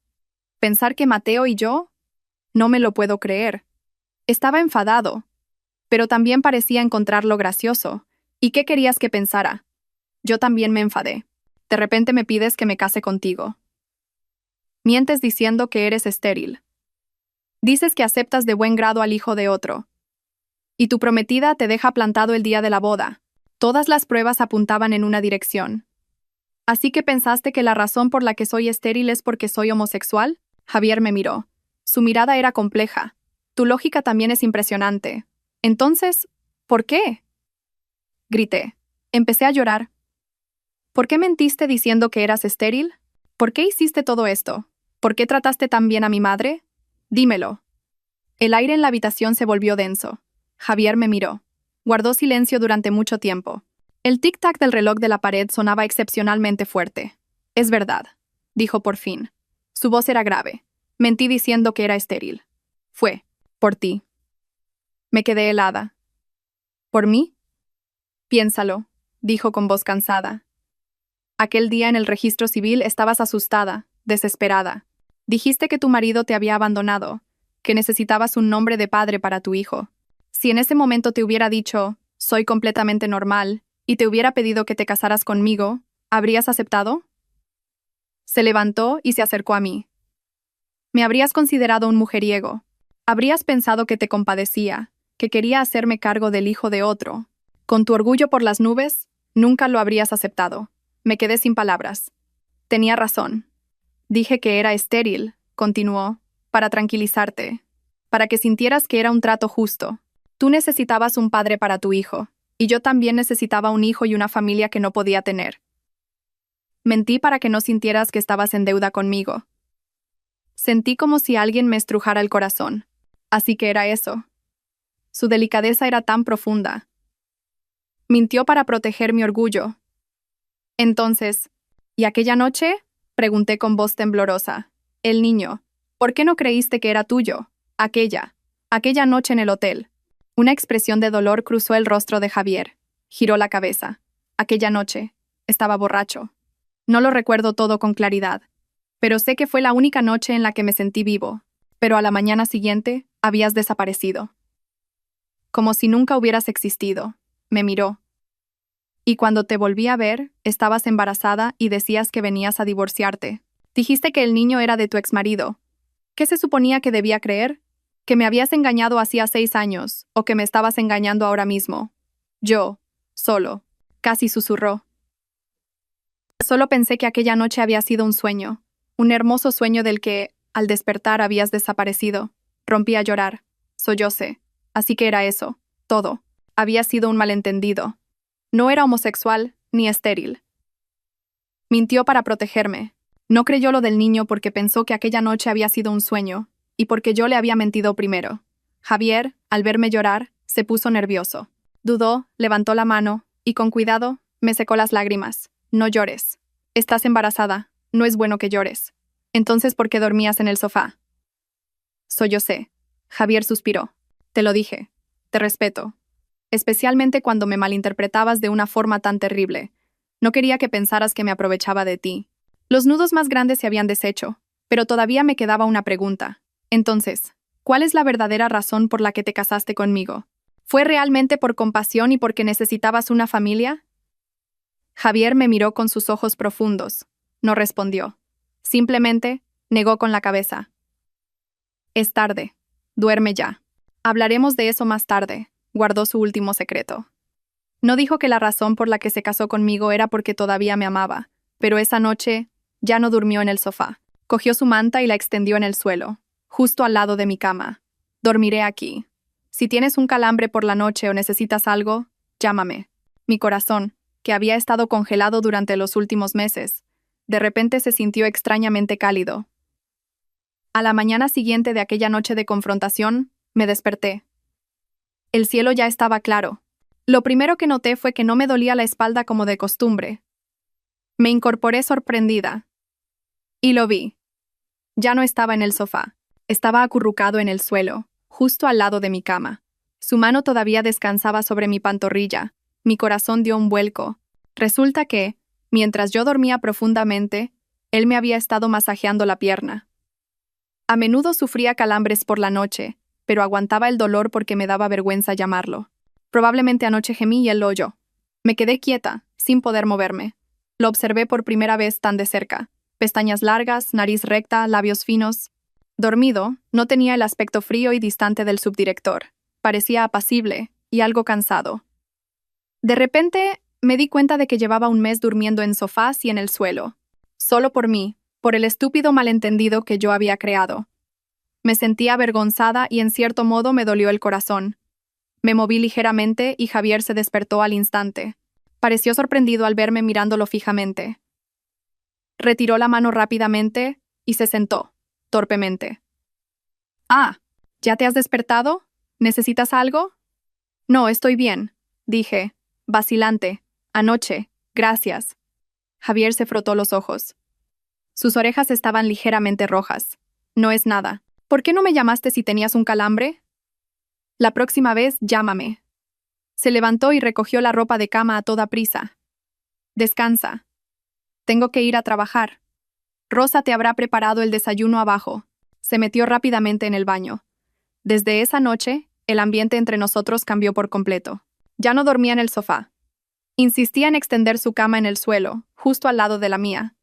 Pensar que Mateo y yo... No me lo puedo creer. Estaba enfadado, pero también parecía encontrarlo gracioso. ¿Y qué querías que pensara? Yo también me enfadé. De repente me pides que me case contigo. Mientes diciendo que eres estéril. Dices que aceptas de buen grado al hijo de otro. Y tu prometida te deja plantado el día de la boda. Todas las pruebas apuntaban en una dirección. ¿Así que pensaste que la razón por la que soy estéril es porque soy homosexual? Javier me miró. Su mirada era compleja. Tu lógica también es impresionante. Entonces, ¿por qué? Grité. Empecé a llorar. ¿Por qué mentiste diciendo que eras estéril? ¿Por qué hiciste todo esto? ¿Por qué trataste tan bien a mi madre? Dímelo. El aire en la habitación se volvió denso. Javier me miró. Guardó silencio durante mucho tiempo. El tic-tac del reloj de la pared sonaba excepcionalmente fuerte. Es verdad, dijo por fin. Su voz era grave. Mentí diciendo que era estéril. Fue, por ti. Me quedé helada. ¿Por mí? Piénsalo, dijo con voz cansada. Aquel día en el registro civil estabas asustada, desesperada. Dijiste que tu marido te había abandonado, que necesitabas un nombre de padre para tu hijo. Si en ese momento te hubiera dicho, soy completamente normal, y te hubiera pedido que te casaras conmigo, ¿habrías aceptado? Se levantó y se acercó a mí. Me habrías considerado un mujeriego. Habrías pensado que te compadecía, que quería hacerme cargo del hijo de otro. Con tu orgullo por las nubes, nunca lo habrías aceptado. Me quedé sin palabras. Tenía razón. Dije que era estéril, continuó, para tranquilizarte, para que sintieras que era un trato justo. Tú necesitabas un padre para tu hijo, y yo también necesitaba un hijo y una familia que no podía tener. Mentí para que no sintieras que estabas en deuda conmigo. Sentí como si alguien me estrujara el corazón. Así que era eso. Su delicadeza era tan profunda. Mintió para proteger mi orgullo. Entonces, ¿y aquella noche? Pregunté con voz temblorosa. El niño. ¿Por qué no creíste que era tuyo? Aquella noche en el hotel. Una expresión de dolor cruzó el rostro de Javier. Giró la cabeza. Aquella noche. Estaba borracho. No lo recuerdo todo con claridad. Pero sé que fue la única noche en la que me sentí vivo. Pero a la mañana siguiente, habías desaparecido. Como si nunca hubieras existido. Me miró. Y cuando te volví a ver, estabas embarazada y decías que venías a divorciarte. Dijiste que el niño era de tu exmarido. ¿Qué se suponía que debía creer? ¿Que me habías engañado hacía 6 años, o que me estabas engañando ahora mismo? Yo, solo, casi susurró. Solo pensé que aquella noche había sido un sueño, un hermoso sueño del que, al despertar, habías desaparecido. Rompí a llorar. Sollocé. Así que era eso, todo. Había sido un malentendido. No era homosexual, ni estéril. Mintió para protegerme. No creyó lo del niño porque pensó que aquella noche había sido un sueño, y porque yo le había mentido primero. Javier, al verme llorar, se puso nervioso. Dudó, levantó la mano, y con cuidado, me secó las lágrimas. No llores. Estás embarazada. No es bueno que llores. Entonces, ¿por qué dormías en el sofá? Sollocé. Javier suspiró. Te lo dije. Te respeto. Especialmente cuando me malinterpretabas de una forma tan terrible. No quería que pensaras que me aprovechaba de ti. Los nudos más grandes se habían deshecho, pero todavía me quedaba una pregunta. Entonces, ¿cuál es la verdadera razón por la que te casaste conmigo? ¿Fue realmente por compasión y porque necesitabas una familia? Javier me miró con sus ojos profundos. No respondió. Simplemente, negó con la cabeza. Es tarde. Duerme ya. Hablaremos de eso más tarde. Guardó su último secreto. No dijo que la razón por la que se casó conmigo era porque todavía me amaba, pero esa noche ya no durmió en el sofá. Cogió su manta y la extendió en el suelo, justo al lado de mi cama. Dormiré aquí. Si tienes un calambre por la noche o necesitas algo, llámame. Mi corazón, que había estado congelado durante los últimos meses, de repente se sintió extrañamente cálido. A la mañana siguiente de aquella noche de confrontación, me desperté. El cielo ya estaba claro. Lo primero que noté fue que no me dolía la espalda como de costumbre. Me incorporé sorprendida. Y lo vi. Ya no estaba en el sofá. Estaba acurrucado en el suelo, justo al lado de mi cama. Su mano todavía descansaba sobre mi pantorrilla. Mi corazón dio un vuelco. Resulta que, mientras yo dormía profundamente, él me había estado masajeando la pierna. A menudo sufría calambres por la noche, pero aguantaba el dolor porque me daba vergüenza llamarlo. Probablemente anoche gemí y él lo oyó. Me quedé quieta, sin poder moverme. Lo observé por primera vez tan de cerca. Pestañas largas, nariz recta, labios finos. Dormido, no tenía el aspecto frío y distante del subdirector. Parecía apacible y algo cansado. De repente, me di cuenta de que llevaba un mes durmiendo en sofás y en el suelo. Solo por mí, por el estúpido malentendido que yo había creado. Me sentía avergonzada y en cierto modo me dolió el corazón. Me moví ligeramente y Javier se despertó al instante. Pareció sorprendido al verme mirándolo fijamente. Retiró la mano rápidamente y se sentó, torpemente. «Ah, ¿ya te has despertado? ¿Necesitas algo?» «No, estoy bien», dije, vacilante. «Anoche, gracias». Javier se frotó los ojos. Sus orejas estaban ligeramente rojas. «No es nada. ¿Por qué no me llamaste si tenías un calambre?» «La próxima vez, llámame». Se levantó y recogió la ropa de cama a toda prisa. «Descansa. Tengo que ir a trabajar. Rosa te habrá preparado el desayuno abajo». Se metió rápidamente en el baño. Desde esa noche, el ambiente entre nosotros cambió por completo. Ya no dormía en el sofá. Insistía en extender su cama en el suelo, justo al lado de la mía.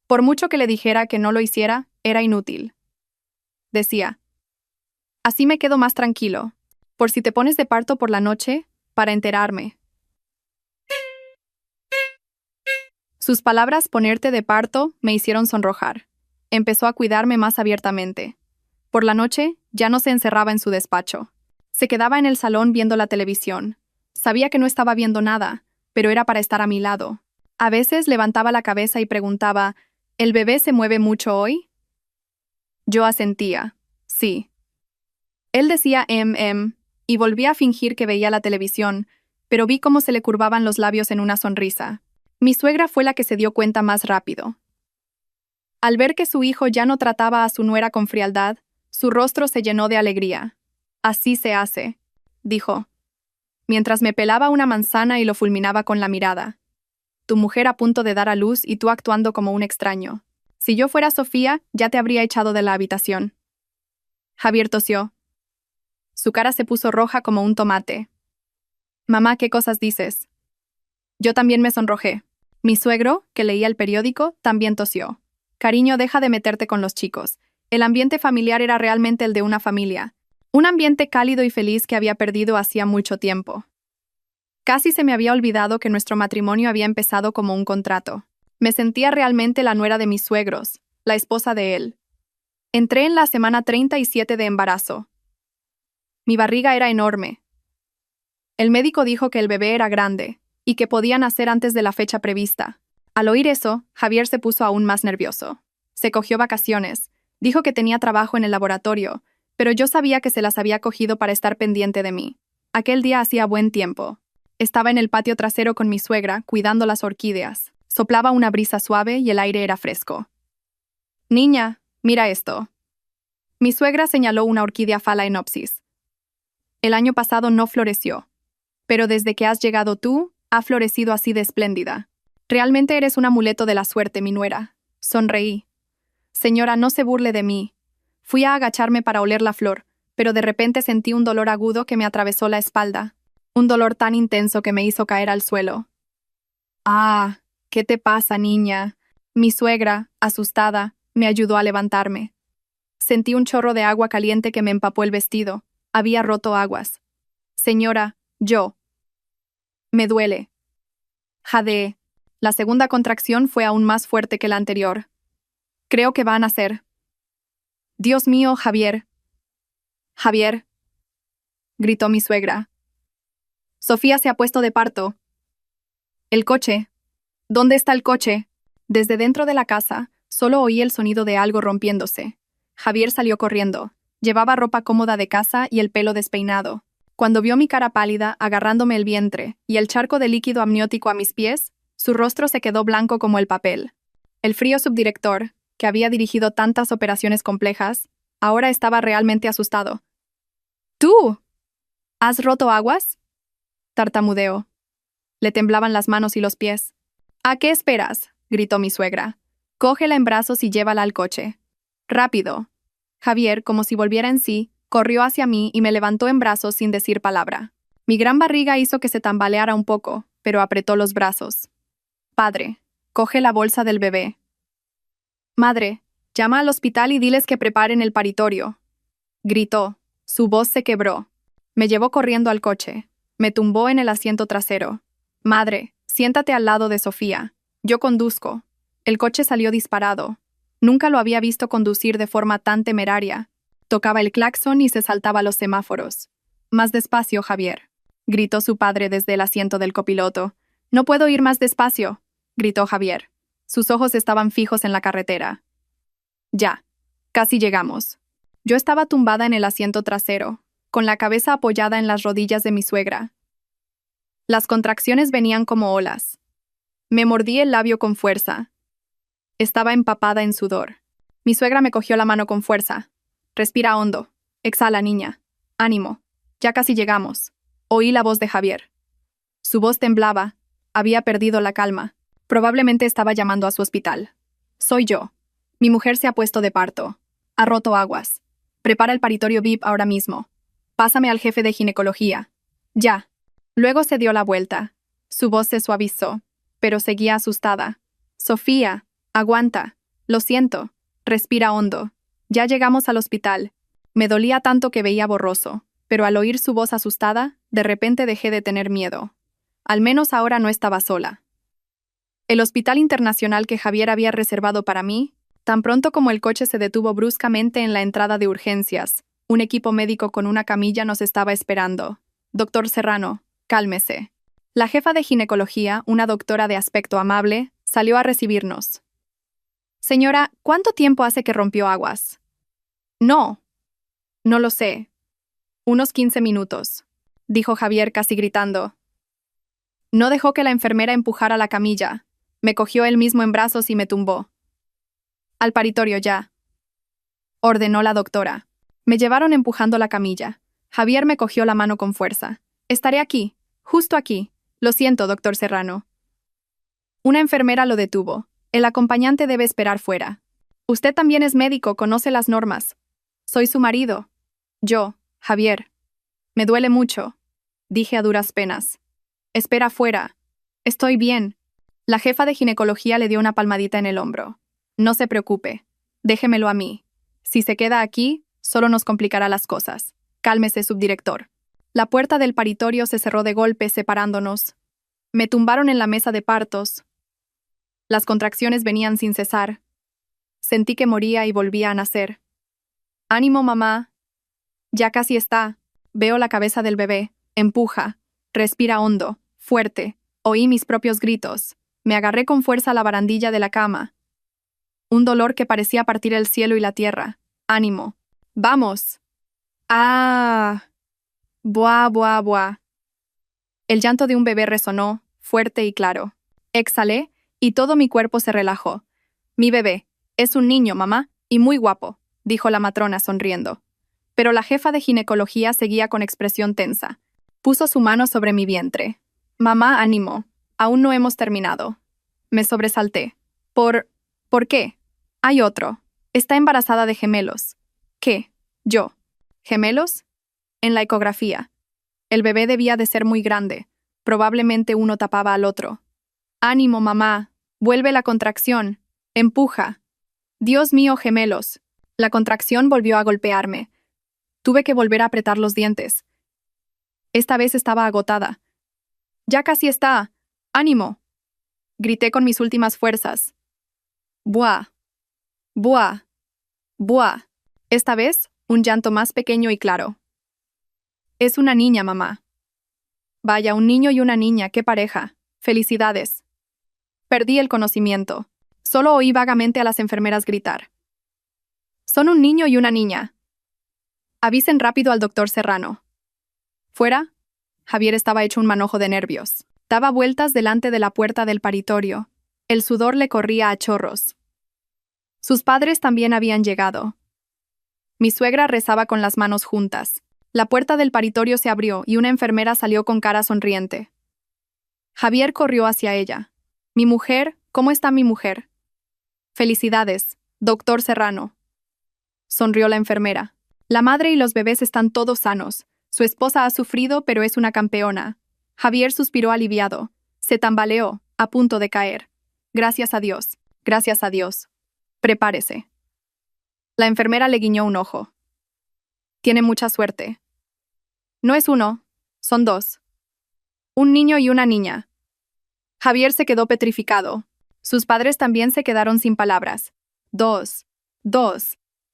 Por mucho que le dijera que no lo hiciera, era inútil. Decía, «Así me quedo más tranquilo, por si te pones de parto por la noche, para enterarme». Sus palabras «ponerte de parto» me hicieron sonrojar. Empezó a cuidarme más abiertamente. Por la noche, ya no se encerraba en su despacho. Se quedaba en el salón viendo la televisión. Sabía que no estaba viendo nada, pero era para estar a mi lado. A veces levantaba la cabeza y preguntaba, «¿El bebé se mueve mucho hoy?» Yo asentía, sí. Él decía y volvía a fingir que veía la televisión, pero vi cómo se le curvaban los labios en una sonrisa. Mi suegra fue la que se dio cuenta más rápido. Al ver que su hijo ya no trataba a su nuera con frialdad, su rostro se llenó de alegría. «Así se hace», dijo, mientras me pelaba una manzana y lo fulminaba con la mirada. «Tu mujer a punto de dar a luz y tú actuando como un extraño. Si yo fuera Sofía, ya te habría echado de la habitación». Javier tosió. Su cara se puso roja como un tomate. «Mamá, ¿qué cosas dices?» Yo también me sonrojé. Mi suegro, que leía el periódico, también tosió. «Cariño, deja de meterte con los chicos. El ambiente familiar era realmente el de una familia. Un ambiente cálido y feliz que había perdido hacía mucho tiempo. Casi se me había olvidado que nuestro matrimonio había empezado como un contrato. Me sentía realmente la nuera de mis suegros, la esposa de él. Entré en la semana 37 de embarazo. Mi barriga era enorme. El médico dijo que el bebé era grande y que podía nacer antes de la fecha prevista. Al oír eso, Javier se puso aún más nervioso. Se cogió vacaciones. Dijo que tenía trabajo en el laboratorio, pero yo sabía que se las había cogido para estar pendiente de mí. Aquel día hacía buen tiempo. Estaba en el patio trasero con mi suegra, cuidando las orquídeas. Soplaba una brisa suave y el aire era fresco. «Niña, mira esto». Mi suegra señaló una orquídea Phalaenopsis. «El año pasado no floreció, pero desde que has llegado tú, ha florecido así de espléndida. Realmente eres un amuleto de la suerte, mi nuera». Sonreí. «Señora, no se burle de mí». Fui a agacharme para oler la flor, pero de repente sentí un dolor agudo que me atravesó la espalda. Un dolor tan intenso que me hizo caer al suelo. «Ah, ¿qué te pasa, niña?» Mi suegra, asustada, me ayudó a levantarme. Sentí un chorro de agua caliente que me empapó el vestido. Había roto aguas. «Señora, yo». «Me duele». Jadeé. La segunda contracción fue aún más fuerte que la anterior. «Creo que va a nacer». «Dios mío, Javier». «Javier», gritó mi suegra. «Sofía se ha puesto de parto». «El coche. ¿Dónde está el coche?» Desde dentro de la casa, solo oí el sonido de algo rompiéndose. Javier salió corriendo. Llevaba ropa cómoda de casa y el pelo despeinado. Cuando vio mi cara pálida, agarrándome el vientre, y el charco de líquido amniótico a mis pies, su rostro se quedó blanco como el papel. El frío subdirector, que había dirigido tantas operaciones complejas, ahora estaba realmente asustado. ¿Tú? ¿Has roto aguas? Tartamudeó. Le temblaban las manos y los pies. ¿A qué esperas? Gritó mi suegra. Cógela en brazos y llévala al coche. Rápido. Javier, como si volviera en sí, corrió hacia mí y me levantó en brazos sin decir palabra. Mi gran barriga hizo que se tambaleara un poco, pero apretó los brazos. Padre, coge la bolsa del bebé. Madre, llama al hospital y diles que preparen el paritorio. Gritó. Su voz se quebró. Me llevó corriendo al coche. Me tumbó en el asiento trasero. Madre, siéntate al lado de Sofía. Yo conduzco. El coche salió disparado. Nunca lo había visto conducir de forma tan temeraria. Tocaba el claxon y se saltaba los semáforos. Más despacio, Javier, gritó su padre desde el asiento del copiloto. No puedo ir más despacio, gritó Javier. Sus ojos estaban fijos en la carretera. Ya. Casi llegamos. Yo estaba tumbada en el asiento trasero, con la cabeza apoyada en las rodillas de mi suegra. Las contracciones venían como olas. Me mordí el labio con fuerza. Estaba empapada en sudor. Mi suegra me cogió la mano con fuerza. Respira hondo. Exhala, niña. Ánimo. Ya casi llegamos. Oí la voz de Javier. Su voz temblaba. Había perdido la calma. Probablemente estaba llamando a su hospital. Soy yo. Mi mujer se ha puesto de parto. Ha roto aguas. Prepara el paritorio VIP ahora mismo. Pásame al jefe de ginecología. Ya. Luego se dio la vuelta. Su voz se suavizó, pero seguía asustada. Sofía, aguanta. Lo siento. Respira hondo. Ya llegamos al hospital. Me dolía tanto que veía borroso, pero al oír su voz asustada, de repente dejé de tener miedo. Al menos ahora no estaba sola. El hospital internacional que Javier había reservado para mí, tan pronto como el coche se detuvo bruscamente en la entrada de urgencias, un equipo médico con una camilla nos estaba esperando. Doctor Serrano, cálmese. La jefa de ginecología, una doctora de aspecto amable, salió a recibirnos. Señora, ¿cuánto tiempo hace que rompió aguas? No lo sé. Unos 15 minutos, dijo Javier casi gritando. No dejó que la enfermera empujara la camilla. Me cogió él mismo en brazos y me tumbó. Al paritorio ya, ordenó la doctora. Me llevaron empujando la camilla. Javier me cogió la mano con fuerza. Estaré aquí, justo aquí. Lo siento, doctor Serrano. Una enfermera lo detuvo. El acompañante debe esperar fuera. Usted también es médico, conoce las normas. Soy su marido. Yo, Javier. Me duele mucho, dije a duras penas. Espera fuera. Estoy bien. La jefa de ginecología le dio una palmadita en el hombro. No se preocupe. Déjemelo a mí. Si se queda aquí, solo nos complicará las cosas. Cálmese, subdirector. La puerta del paritorio se cerró de golpe, separándonos. Me tumbaron en la mesa de partos. Las contracciones venían sin cesar. Sentí que moría y volvía a nacer. Ánimo, mamá. Ya casi está. Veo la cabeza del bebé. Empuja. Respira hondo, fuerte. Oí mis propios gritos. Me agarré con fuerza a la barandilla de la cama. Un dolor que parecía partir el cielo y la tierra. Ánimo. ¡Vamos! ¡Ah! Buah, buah, buah. El llanto de un bebé resonó, fuerte y claro. Exhalé, y todo mi cuerpo se relajó. Mi bebé. Es un niño, mamá, y muy guapo, dijo la matrona sonriendo. Pero la jefa de ginecología seguía con expresión tensa. Puso su mano sobre mi vientre. Mamá, ánimo. Aún no hemos terminado. Me sobresalté. ¿Por qué? Hay otro. Está embarazada de gemelos. ¿Qué? ¿Yo? ¿Gemelos? En la ecografía. El bebé debía de ser muy grande. Probablemente uno tapaba al otro. Ánimo, mamá. Vuelve la contracción. Empuja. Dios mío, gemelos. La contracción volvió a golpearme. Tuve que volver a apretar los dientes. Esta vez estaba agotada. Ya casi está. ¡Ánimo! Grité con mis últimas fuerzas. Buah. Buah. Buah. Esta vez, un llanto más pequeño y claro. Es una niña, mamá. Vaya, un niño y una niña, qué pareja. Felicidades. Perdí el conocimiento. Solo oí vagamente a las enfermeras gritar. Son un niño y una niña. Avisen rápido al doctor Serrano. ¿Fuera? Javier estaba hecho un manojo de nervios. Daba vueltas delante de la puerta del paritorio. El sudor le corría a chorros. Sus padres también habían llegado. Mi suegra rezaba con las manos juntas. La puerta del paritorio se abrió y una enfermera salió con cara sonriente. Javier corrió hacia ella. «Mi mujer, ¿cómo está mi mujer?» «Felicidades, doctor Serrano», sonrió la enfermera. «La madre y los bebés están todos sanos. Su esposa ha sufrido, pero es una campeona». Javier suspiró aliviado. Se tambaleó, a punto de caer. «Gracias a Dios, gracias a Dios. Prepárese». La enfermera le guiñó un ojo. «Tiene mucha suerte. No es uno, son dos. Un niño y una niña». Javier se quedó petrificado. Sus padres también se quedaron sin palabras. Dos,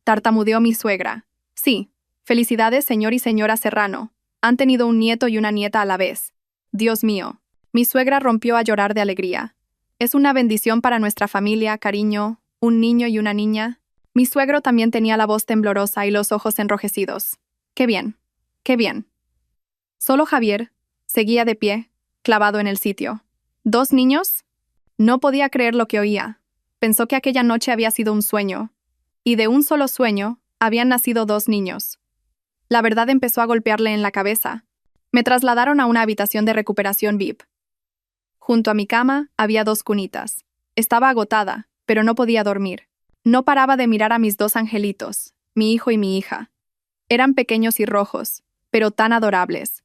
tartamudeó mi suegra. «Sí, felicidades, señor y señora Serrano. Han tenido un nieto y una nieta a la vez. Dios mío». Mi suegra rompió a llorar de alegría. «Es una bendición para nuestra familia, cariño, un niño y una niña». Mi suegro también tenía la voz temblorosa y los ojos enrojecidos. «Qué bien, qué bien». Solo Javier seguía de pie, clavado en el sitio. ¿2 niños? No podía creer lo que oía. Pensó que aquella noche había sido un sueño. Y de un solo sueño, habían nacido 2 niños. La verdad empezó a golpearle en la cabeza. Me trasladaron a una habitación de recuperación VIP. Junto a mi cama había 2 cunitas. Estaba agotada, pero no podía dormir. No paraba de mirar a mis 2 angelitos, mi hijo y mi hija. Eran pequeños y rojos, pero tan adorables.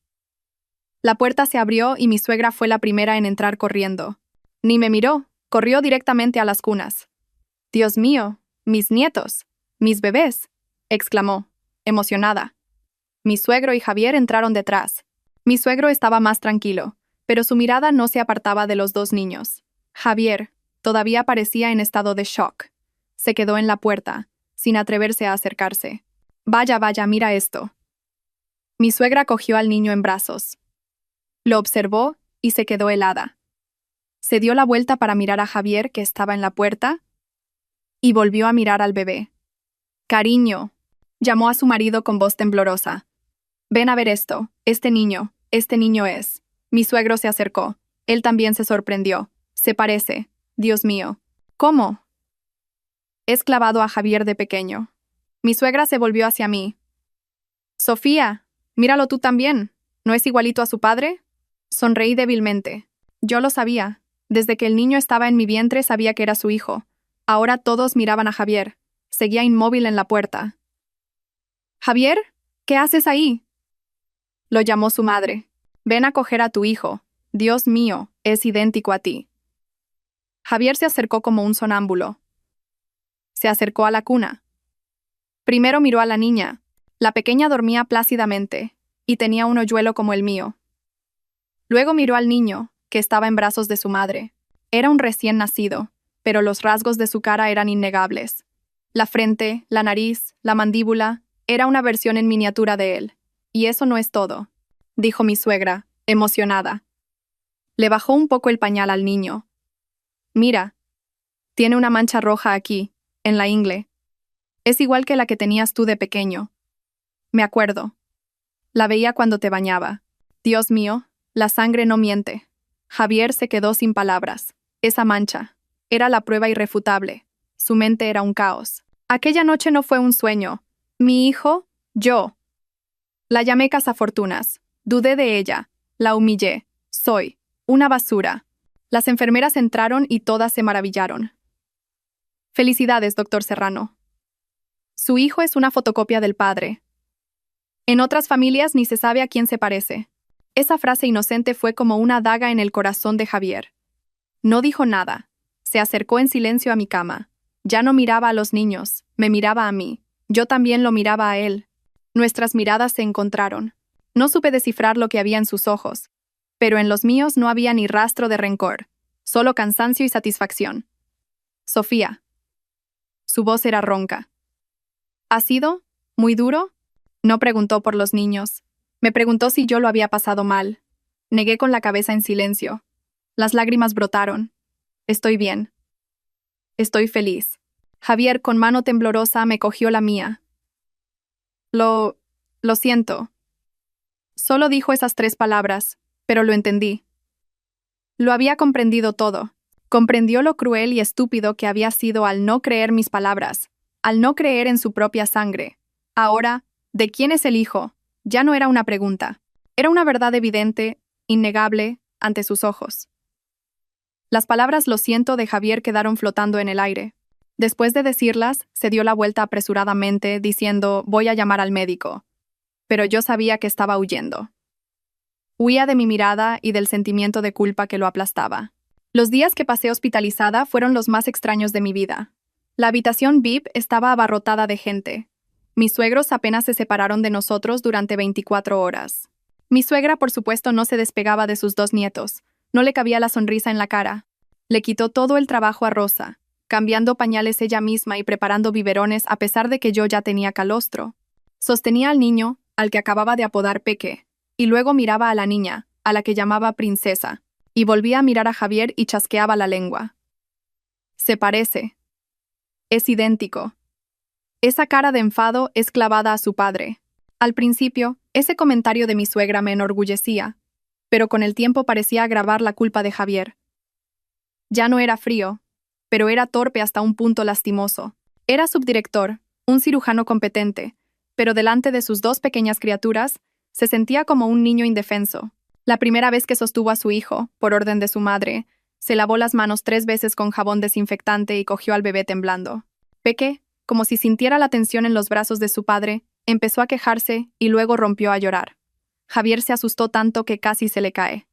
La puerta se abrió y mi suegra fue la primera en entrar corriendo. Ni me miró, corrió directamente a las cunas. «Dios mío, mis nietos, mis bebés», exclamó, emocionada. Mi suegro y Javier entraron detrás. Mi suegro estaba más tranquilo, pero su mirada no se apartaba de los 2 niños. Javier todavía parecía en estado de shock. Se quedó en la puerta, sin atreverse a acercarse. «Vaya, vaya, mira esto». Mi suegra cogió al niño en brazos. Lo observó y se quedó helada. Se dio la vuelta para mirar a Javier, que estaba en la puerta, y volvió a mirar al bebé. «Cariño», llamó a su marido con voz temblorosa. «Ven a ver esto, este niño es». Mi suegro se acercó. Él también se sorprendió. «Se parece. Dios mío. ¿Cómo?» «Es clavado a Javier de pequeño». Mi suegra se volvió hacia mí. «Sofía, míralo tú también. ¿No es igualito a su padre?» Sonreí débilmente. Yo lo sabía. Desde que el niño estaba en mi vientre sabía que era su hijo. Ahora todos miraban a Javier. Seguía inmóvil en la puerta. «Javier, ¿qué haces ahí?», lo llamó su madre. «Ven a coger a tu hijo. Dios mío, es idéntico a ti». Javier se acercó como un sonámbulo. Se acercó a la cuna. Primero miró a la niña. La pequeña dormía plácidamente, y tenía un hoyuelo como el mío. Luego miró al niño, que estaba en brazos de su madre. Era un recién nacido, pero los rasgos de su cara eran innegables. La frente, la nariz, la mandíbula, era una versión en miniatura de él. «Y eso no es todo», dijo mi suegra, emocionada. Le bajó un poco el pañal al niño. «Mira, tiene una mancha roja aquí, en la ingle. Es igual que la que tenías tú de pequeño. Me acuerdo. La veía cuando te bañaba. Dios mío, la sangre no miente». Javier se quedó sin palabras. Esa mancha era la prueba irrefutable. Su mente era un caos. Aquella noche no fue un sueño. Mi hijo, yo. La llamé cazafortunas. Dudé de ella. La humillé. Soy una basura. Las enfermeras entraron y todas se maravillaron. «Felicidades, doctor Serrano. Su hijo es una fotocopia del padre. En otras familias ni se sabe a quién se parece». Esa frase inocente fue como una daga en el corazón de Javier. No dijo nada. Se acercó en silencio a mi cama. Ya no miraba a los niños, me miraba a mí. Yo también lo miraba a él. Nuestras miradas se encontraron. No supe descifrar lo que había en sus ojos, pero en los míos no había ni rastro de rencor, solo cansancio y satisfacción. «Sofía». Su voz era ronca. «¿Ha sido muy duro?». No preguntó por los niños. Me preguntó si yo lo había pasado mal. Negué con la cabeza en silencio. Las lágrimas brotaron. «Estoy bien. Estoy feliz». Javier, con mano temblorosa, me cogió la mía. Lo siento». Solo dijo esas 3 palabras, pero lo entendí. Lo había comprendido todo. Comprendió lo cruel y estúpido que había sido al no creer mis palabras, al no creer en su propia sangre. Ahora, ¿de quién es el hijo? Ya no era una pregunta. Era una verdad evidente, innegable, ante sus ojos. Las palabras "lo siento" de Javier quedaron flotando en el aire. Después de decirlas, se dio la vuelta apresuradamente, diciendo «voy a llamar al médico». Pero yo sabía que estaba huyendo. Huía de mi mirada y del sentimiento de culpa que lo aplastaba. Los días que pasé hospitalizada fueron los más extraños de mi vida. La habitación VIP estaba abarrotada de gente. Mis suegros apenas se separaron de nosotros durante 24 horas. Mi suegra, por supuesto, no se despegaba de sus 2 nietos. No le cabía la sonrisa en la cara. Le quitó todo el trabajo a Rosa, cambiando pañales ella misma y preparando biberones a pesar de que yo ya tenía calostro. Sostenía al niño, al que acababa de apodar Peque, y luego miraba a la niña, a la que llamaba Princesa, y volvía a mirar a Javier y chasqueaba la lengua. Se parece. Es idéntico. Esa cara de enfado es clavada a su padre. Al principio, ese comentario de mi suegra me enorgullecía, pero con el tiempo parecía agravar la culpa de Javier. Ya no era frío, pero era torpe hasta un punto lastimoso. Era subdirector, un cirujano competente, pero delante de sus 2 pequeñas criaturas, se sentía como un niño indefenso. La primera vez que sostuvo a su hijo, por orden de su madre, se lavó las manos 3 veces con jabón desinfectante y cogió al bebé temblando. Peque, como si sintiera la tensión en los brazos de su padre, empezó a quejarse y luego rompió a llorar. Javier se asustó tanto que casi se le cae.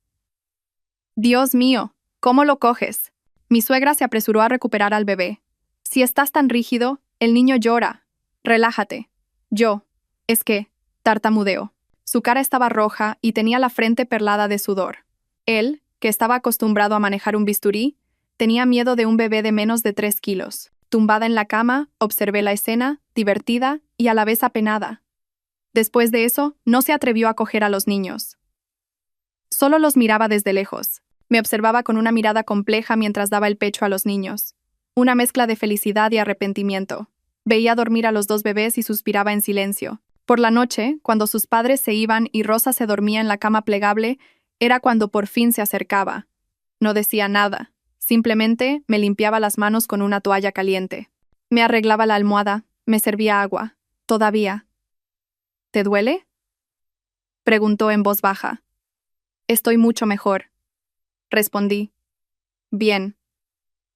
«Dios mío, ¿cómo lo coges?» Mi suegra se apresuró a recuperar al bebé. «Si estás tan rígido, el niño llora. Relájate». Es que, tartamudeó. Su cara estaba roja y tenía la frente perlada de sudor. Él, que estaba acostumbrado a manejar un bisturí, tenía miedo de un bebé de menos de 3 kilos. Tumbada en la cama, observé la escena, divertida y a la vez apenada. Después de eso, no se atrevió a coger a los niños. Solo los miraba desde lejos. Me observaba con una mirada compleja mientras daba el pecho a los niños. Una mezcla de felicidad y arrepentimiento. Veía dormir a los 2 bebés y suspiraba en silencio. Por la noche, cuando sus padres se iban y Rosa se dormía en la cama plegable, era cuando por fin se acercaba. No decía nada. Simplemente me limpiaba las manos con una toalla caliente. Me arreglaba la almohada, me servía agua. Todavía. «¿Te duele?», preguntó en voz baja. «Estoy mucho mejor», respondí. «Bien»,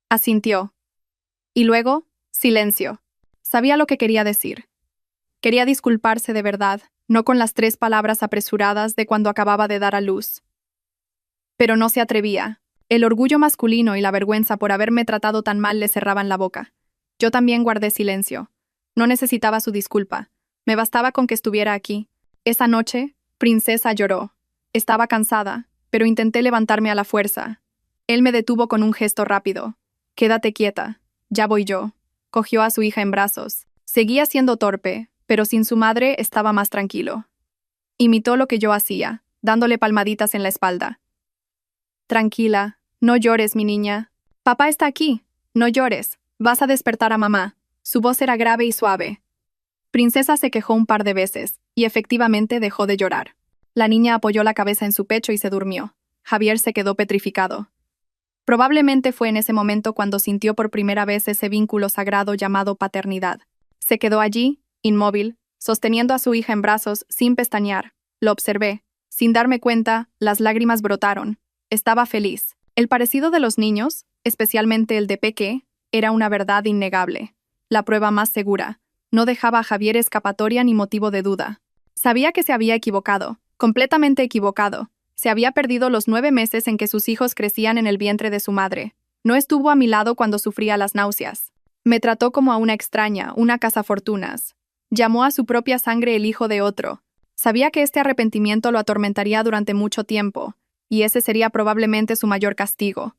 asintió. Y luego, silencio. Sabía lo que quería decir. Quería disculparse de verdad, no con las 3 palabras apresuradas de cuando acababa de dar a luz. Pero no se atrevía. El orgullo masculino y la vergüenza por haberme tratado tan mal le cerraban la boca. Yo también guardé silencio. No necesitaba su disculpa. Me bastaba con que estuviera aquí. Esa noche, Princesa lloró. Estaba cansada, pero intenté levantarme a la fuerza. Él me detuvo con un gesto rápido. «Quédate quieta. Ya voy yo». Cogió a su hija en brazos. Seguía siendo torpe, pero sin su madre estaba más tranquilo. Imitó lo que yo hacía, dándole palmaditas en la espalda. «Tranquila, no llores, mi niña. Papá está aquí. No llores. Vas a despertar a mamá». Su voz era grave y suave. Princesa se quejó un par de veces, y efectivamente dejó de llorar. La niña apoyó la cabeza en su pecho y se durmió. Javier se quedó petrificado. Probablemente fue en ese momento cuando sintió por primera vez ese vínculo sagrado llamado paternidad. Se quedó allí, inmóvil, sosteniendo a su hija en brazos, sin pestañear. Lo observé. Sin darme cuenta, las lágrimas brotaron. Estaba feliz. El parecido de los niños, especialmente el de Peque, era una verdad innegable. La prueba más segura. No dejaba a Javier escapatoria ni motivo de duda. Sabía que se había equivocado, completamente equivocado. Se había perdido los 9 meses en que sus hijos crecían en el vientre de su madre. No estuvo a mi lado cuando sufría las náuseas. Me trató como a una extraña, una cazafortunas. Llamó a su propia sangre el hijo de otro. Sabía que este arrepentimiento lo atormentaría durante mucho tiempo, y ese sería probablemente su mayor castigo.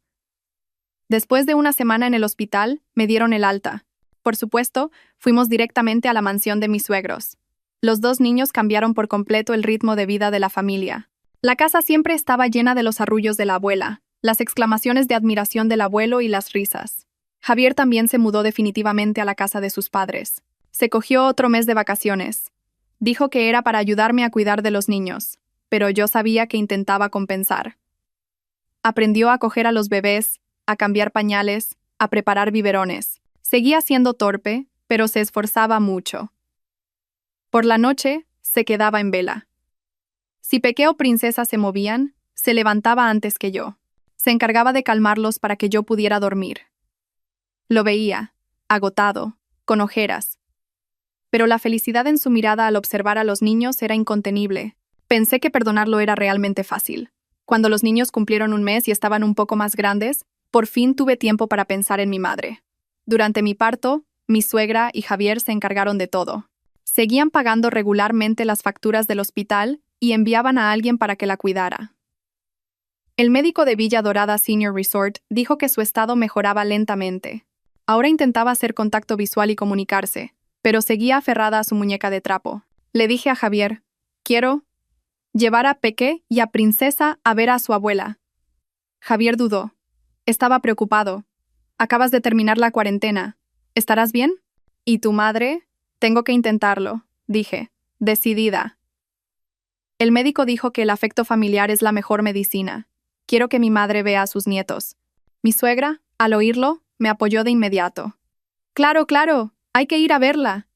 Después de una semana en el hospital, me dieron el alta. Por supuesto, fuimos directamente a la mansión de mis suegros. Los 2 niños cambiaron por completo el ritmo de vida de la familia. La casa siempre estaba llena de los arrullos de la abuela, las exclamaciones de admiración del abuelo y las risas. Javier también se mudó definitivamente a la casa de sus padres. Se cogió otro mes de vacaciones. Dijo que era para ayudarme a cuidar de los niños, pero yo sabía que intentaba compensar. Aprendió a coger a los bebés, a cambiar pañales, a preparar biberones. Seguía siendo torpe, pero se esforzaba mucho. Por la noche, se quedaba en vela. Si Peque o Princesa se movían, se levantaba antes que yo. Se encargaba de calmarlos para que yo pudiera dormir. Lo veía, agotado, con ojeras. Pero la felicidad en su mirada al observar a los niños era incontenible. Pensé que perdonarlo era realmente fácil. Cuando los niños cumplieron 1 mes y estaban un poco más grandes, por fin tuve tiempo para pensar en mi madre. Durante mi parto, mi suegra y Javier se encargaron de todo. Seguían pagando regularmente las facturas del hospital y enviaban a alguien para que la cuidara. El médico de Villa Dorada Senior Resort dijo que su estado mejoraba lentamente. Ahora intentaba hacer contacto visual y comunicarse, pero seguía aferrada a su muñeca de trapo. Le dije a Javier, quiero llevar a Peque y a Princesa a ver a su abuela. Javier dudó. Estaba preocupado. Acabas de terminar la cuarentena. ¿Estarás bien? ¿Y tu madre? Tengo que intentarlo, dije, decidida. El médico dijo que el afecto familiar es la mejor medicina. Quiero que mi madre vea a sus nietos. Mi suegra, al oírlo, me apoyó de inmediato. Claro, claro, hay que ir a verla.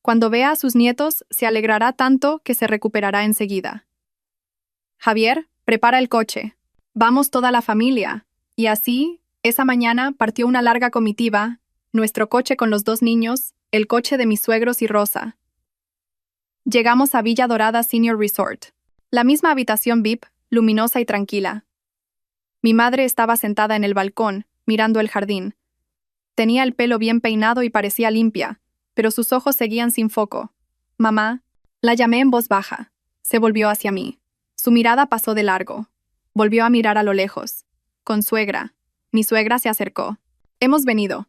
Cuando vea a sus nietos, se alegrará tanto que se recuperará enseguida. Javier, prepara el coche. Vamos toda la familia. Y así, esa mañana partió una larga comitiva, nuestro coche con los 2 niños, el coche de mis suegros y Rosa. Llegamos a Villa Dorada Senior Resort. La misma habitación VIP, luminosa y tranquila. Mi madre estaba sentada en el balcón, mirando el jardín. Tenía el pelo bien peinado y parecía limpia, pero sus ojos seguían sin foco. Mamá, la llamé en voz baja. Se volvió hacia mí. Su mirada pasó de largo. Volvió a mirar a lo lejos. Consuegra. Mi suegra se acercó. Hemos venido.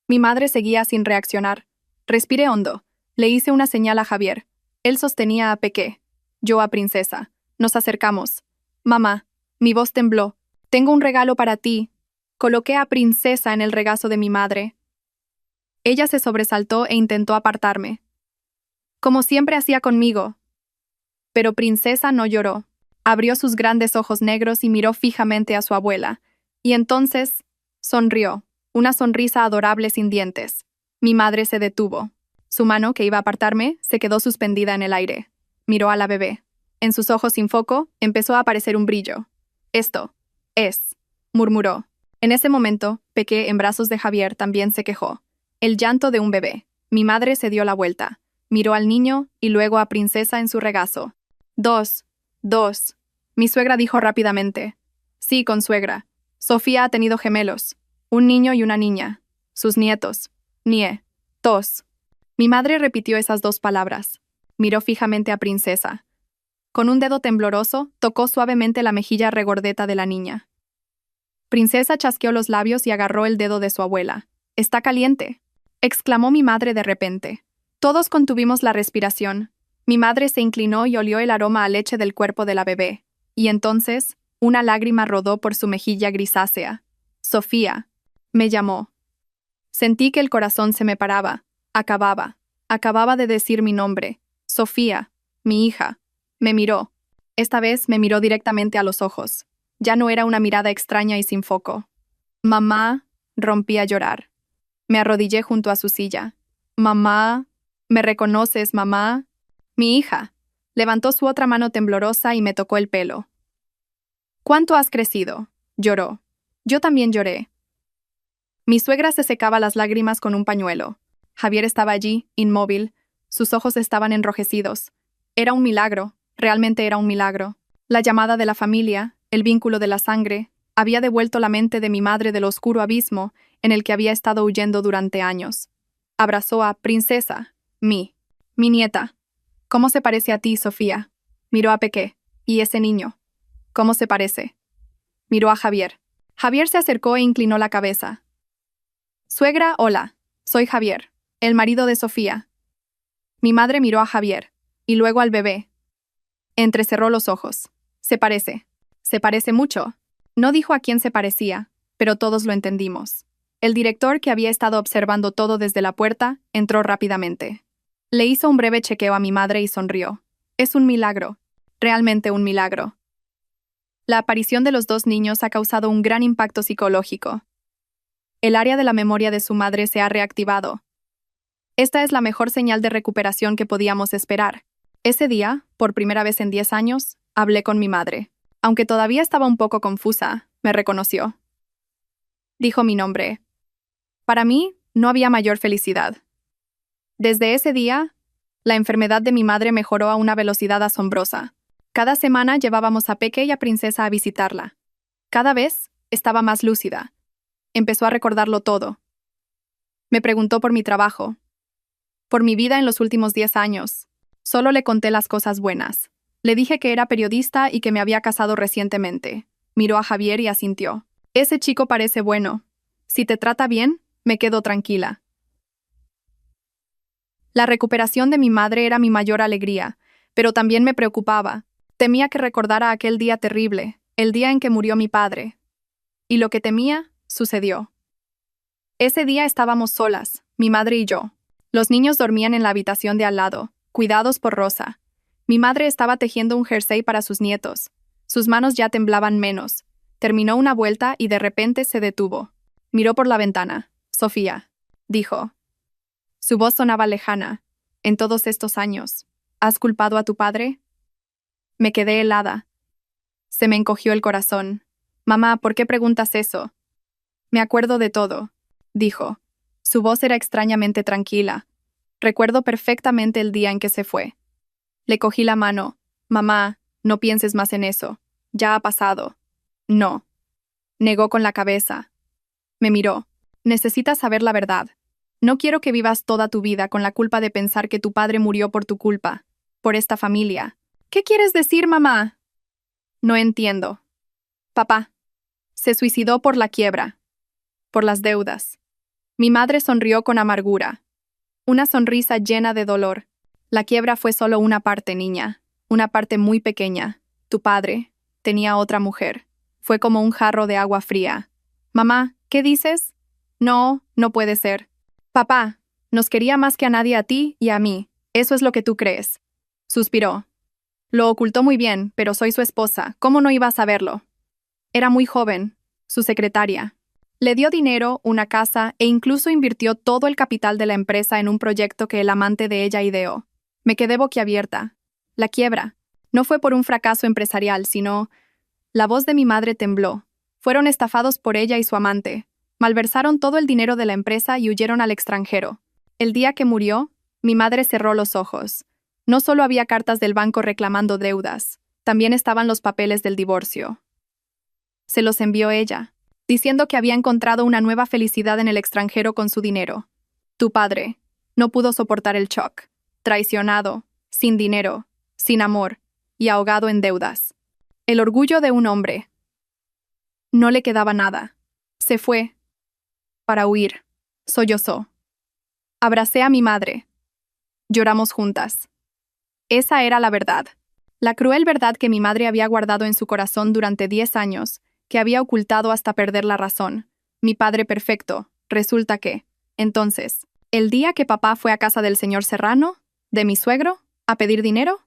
Mi madre seguía sin reaccionar. Respiré hondo. Le hice una señal a Javier. Él sostenía a Peque. Yo a Princesa. Nos acercamos. Mamá. Mi voz tembló. Tengo un regalo para ti. Coloqué a Princesa en el regazo de mi madre. Ella se sobresaltó e intentó apartarme. Como siempre hacía conmigo. Pero Princesa no lloró. Abrió sus grandes ojos negros y miró fijamente a su abuela. Y entonces, sonrió. Una sonrisa adorable sin dientes. Mi madre se detuvo. Su mano, que iba a apartarme, se quedó suspendida en el aire. Miró a la bebé. En sus ojos sin foco, empezó a aparecer un brillo. Esto es, murmuró. En ese momento, Peque, en brazos de Javier, también se quejó. El llanto de un bebé. Mi madre se dio la vuelta. Miró al niño y luego a Princesa en su regazo. 2. Mi suegra dijo rápidamente. Sí, consuegra. Sofía ha tenido gemelos. Un niño y una niña. Sus nietos. Tos. Mi madre repitió esas 2 palabras. Miró fijamente a Princesa. Con un dedo tembloroso, tocó suavemente la mejilla regordeta de la niña. Princesa chasqueó los labios y agarró el dedo de su abuela. «Está caliente», exclamó mi madre de repente. Todos contuvimos la respiración. Mi madre se inclinó y olió el aroma a leche del cuerpo de la bebé. Y entonces, una lágrima rodó por su mejilla grisácea. Sofía. Me llamó. Sentí que el corazón se me paraba. Acababa de decir mi nombre. Sofía, mi hija. Me miró. Esta vez me miró directamente a los ojos. Ya no era una mirada extraña y sin foco. Mamá, rompí a llorar. Me arrodillé junto a su silla. Mamá, ¿me reconoces, mamá? Mi hija. Levantó su otra mano temblorosa y me tocó el pelo. ¿Cuánto has crecido? Lloró. Yo también lloré. Mi suegra se secaba las lágrimas con un pañuelo. Javier estaba allí, inmóvil. Sus ojos estaban enrojecidos. Era un milagro, realmente era un milagro. La llamada de la familia, el vínculo de la sangre, había devuelto la mente de mi madre del oscuro abismo en el que había estado huyendo durante años. Abrazó a Princesa, mi nieta. ¿Cómo se parece a ti, Sofía? Miró a Peque. ¿Y ese niño? ¿Cómo se parece? Miró a Javier. Javier se acercó e inclinó la cabeza. Suegra, hola. Soy Javier, el marido de Sofía. Mi madre miró a Javier, y luego al bebé. Entrecerró los ojos. Se parece mucho. No dijo a quién se parecía, pero todos lo entendimos. El director, que había estado observando todo desde la puerta, entró rápidamente. Le hizo un breve chequeo a mi madre y sonrió. Es un milagro. Realmente un milagro. La aparición de los dos niños ha causado un gran impacto psicológico. El área de la memoria de su madre se ha reactivado. Esta es la mejor señal de recuperación que podíamos esperar. Ese día, por primera vez en 10 años, hablé con mi madre. Aunque todavía estaba un poco confusa, me reconoció. Dijo mi nombre. Para mí, no había mayor felicidad. Desde ese día, la enfermedad de mi madre mejoró a una velocidad asombrosa. Cada semana llevábamos a Peque y a Princesa a visitarla. Cada vez estaba más lúcida. Empezó a recordarlo todo. Me preguntó por mi trabajo, por mi vida en los últimos 10 años. Solo le conté las cosas buenas. Le dije que era periodista y que me había casado recientemente. Miró a Javier y asintió. Ese chico parece bueno. Si te trata bien, me quedo tranquila. La recuperación de mi madre era mi mayor alegría, pero también me preocupaba. Temía que recordara aquel día terrible, el día en que murió mi padre. Y lo que temía, sucedió. Ese día estábamos solas, mi madre y yo. Los niños dormían en la habitación de al lado, cuidados por Rosa. Mi madre estaba tejiendo un jersey para sus nietos. Sus manos ya temblaban menos. Terminó una vuelta y de repente se detuvo. Miró por la ventana. Sofía, dijo. Su voz sonaba lejana. En todos estos años, ¿has culpado a tu padre? Me quedé helada. Se me encogió el corazón. Mamá, ¿por qué preguntas eso? Me acuerdo de todo, dijo. Su voz era extrañamente tranquila. Recuerdo perfectamente el día en que se fue. Le cogí la mano. Mamá, no pienses más en eso. Ya ha pasado. No. Negó con la cabeza. Me miró. Necesitas saber la verdad. No quiero que vivas toda tu vida con la culpa de pensar que tu padre murió por tu culpa, por esta familia. ¿Qué quieres decir, mamá? No entiendo. Papá. Se suicidó por la quiebra. Por las deudas. Mi madre sonrió con amargura. Una sonrisa llena de dolor. La quiebra fue solo una parte, niña. Una parte muy pequeña. Tu padre tenía otra mujer. Fue como un jarro de agua fría. Mamá, ¿qué dices? No, no puede ser. Papá, nos quería más que a nadie, a ti y a mí. Eso es lo que tú crees. Suspiró. Lo ocultó muy bien, pero soy su esposa. ¿Cómo no iba a saberlo? Era muy joven. Su secretaria. Le dio dinero, una casa e incluso invirtió todo el capital de la empresa en un proyecto que el amante de ella ideó. Me quedé boquiabierta. La quiebra. No fue por un fracaso empresarial, sino... La voz de mi madre tembló. Fueron estafados por ella y su amante. Malversaron todo el dinero de la empresa y huyeron al extranjero. El día que murió, mi madre cerró los ojos. No solo había cartas del banco reclamando deudas, también estaban los papeles del divorcio. Se los envió ella, diciendo que había encontrado una nueva felicidad en el extranjero con su dinero. Tu padre no pudo soportar el shock. Traicionado, sin dinero, sin amor y ahogado en deudas. El orgullo de un hombre. No le quedaba nada. Se fue. Para huir. Sollozó. Abracé a mi madre. Lloramos juntas. Esa era la verdad. La cruel verdad que mi madre había guardado en su corazón durante 10 años, que había ocultado hasta perder la razón. Mi padre perfecto. Resulta que, entonces, el día que papá fue a casa del señor Serrano, de mi suegro, a pedir dinero,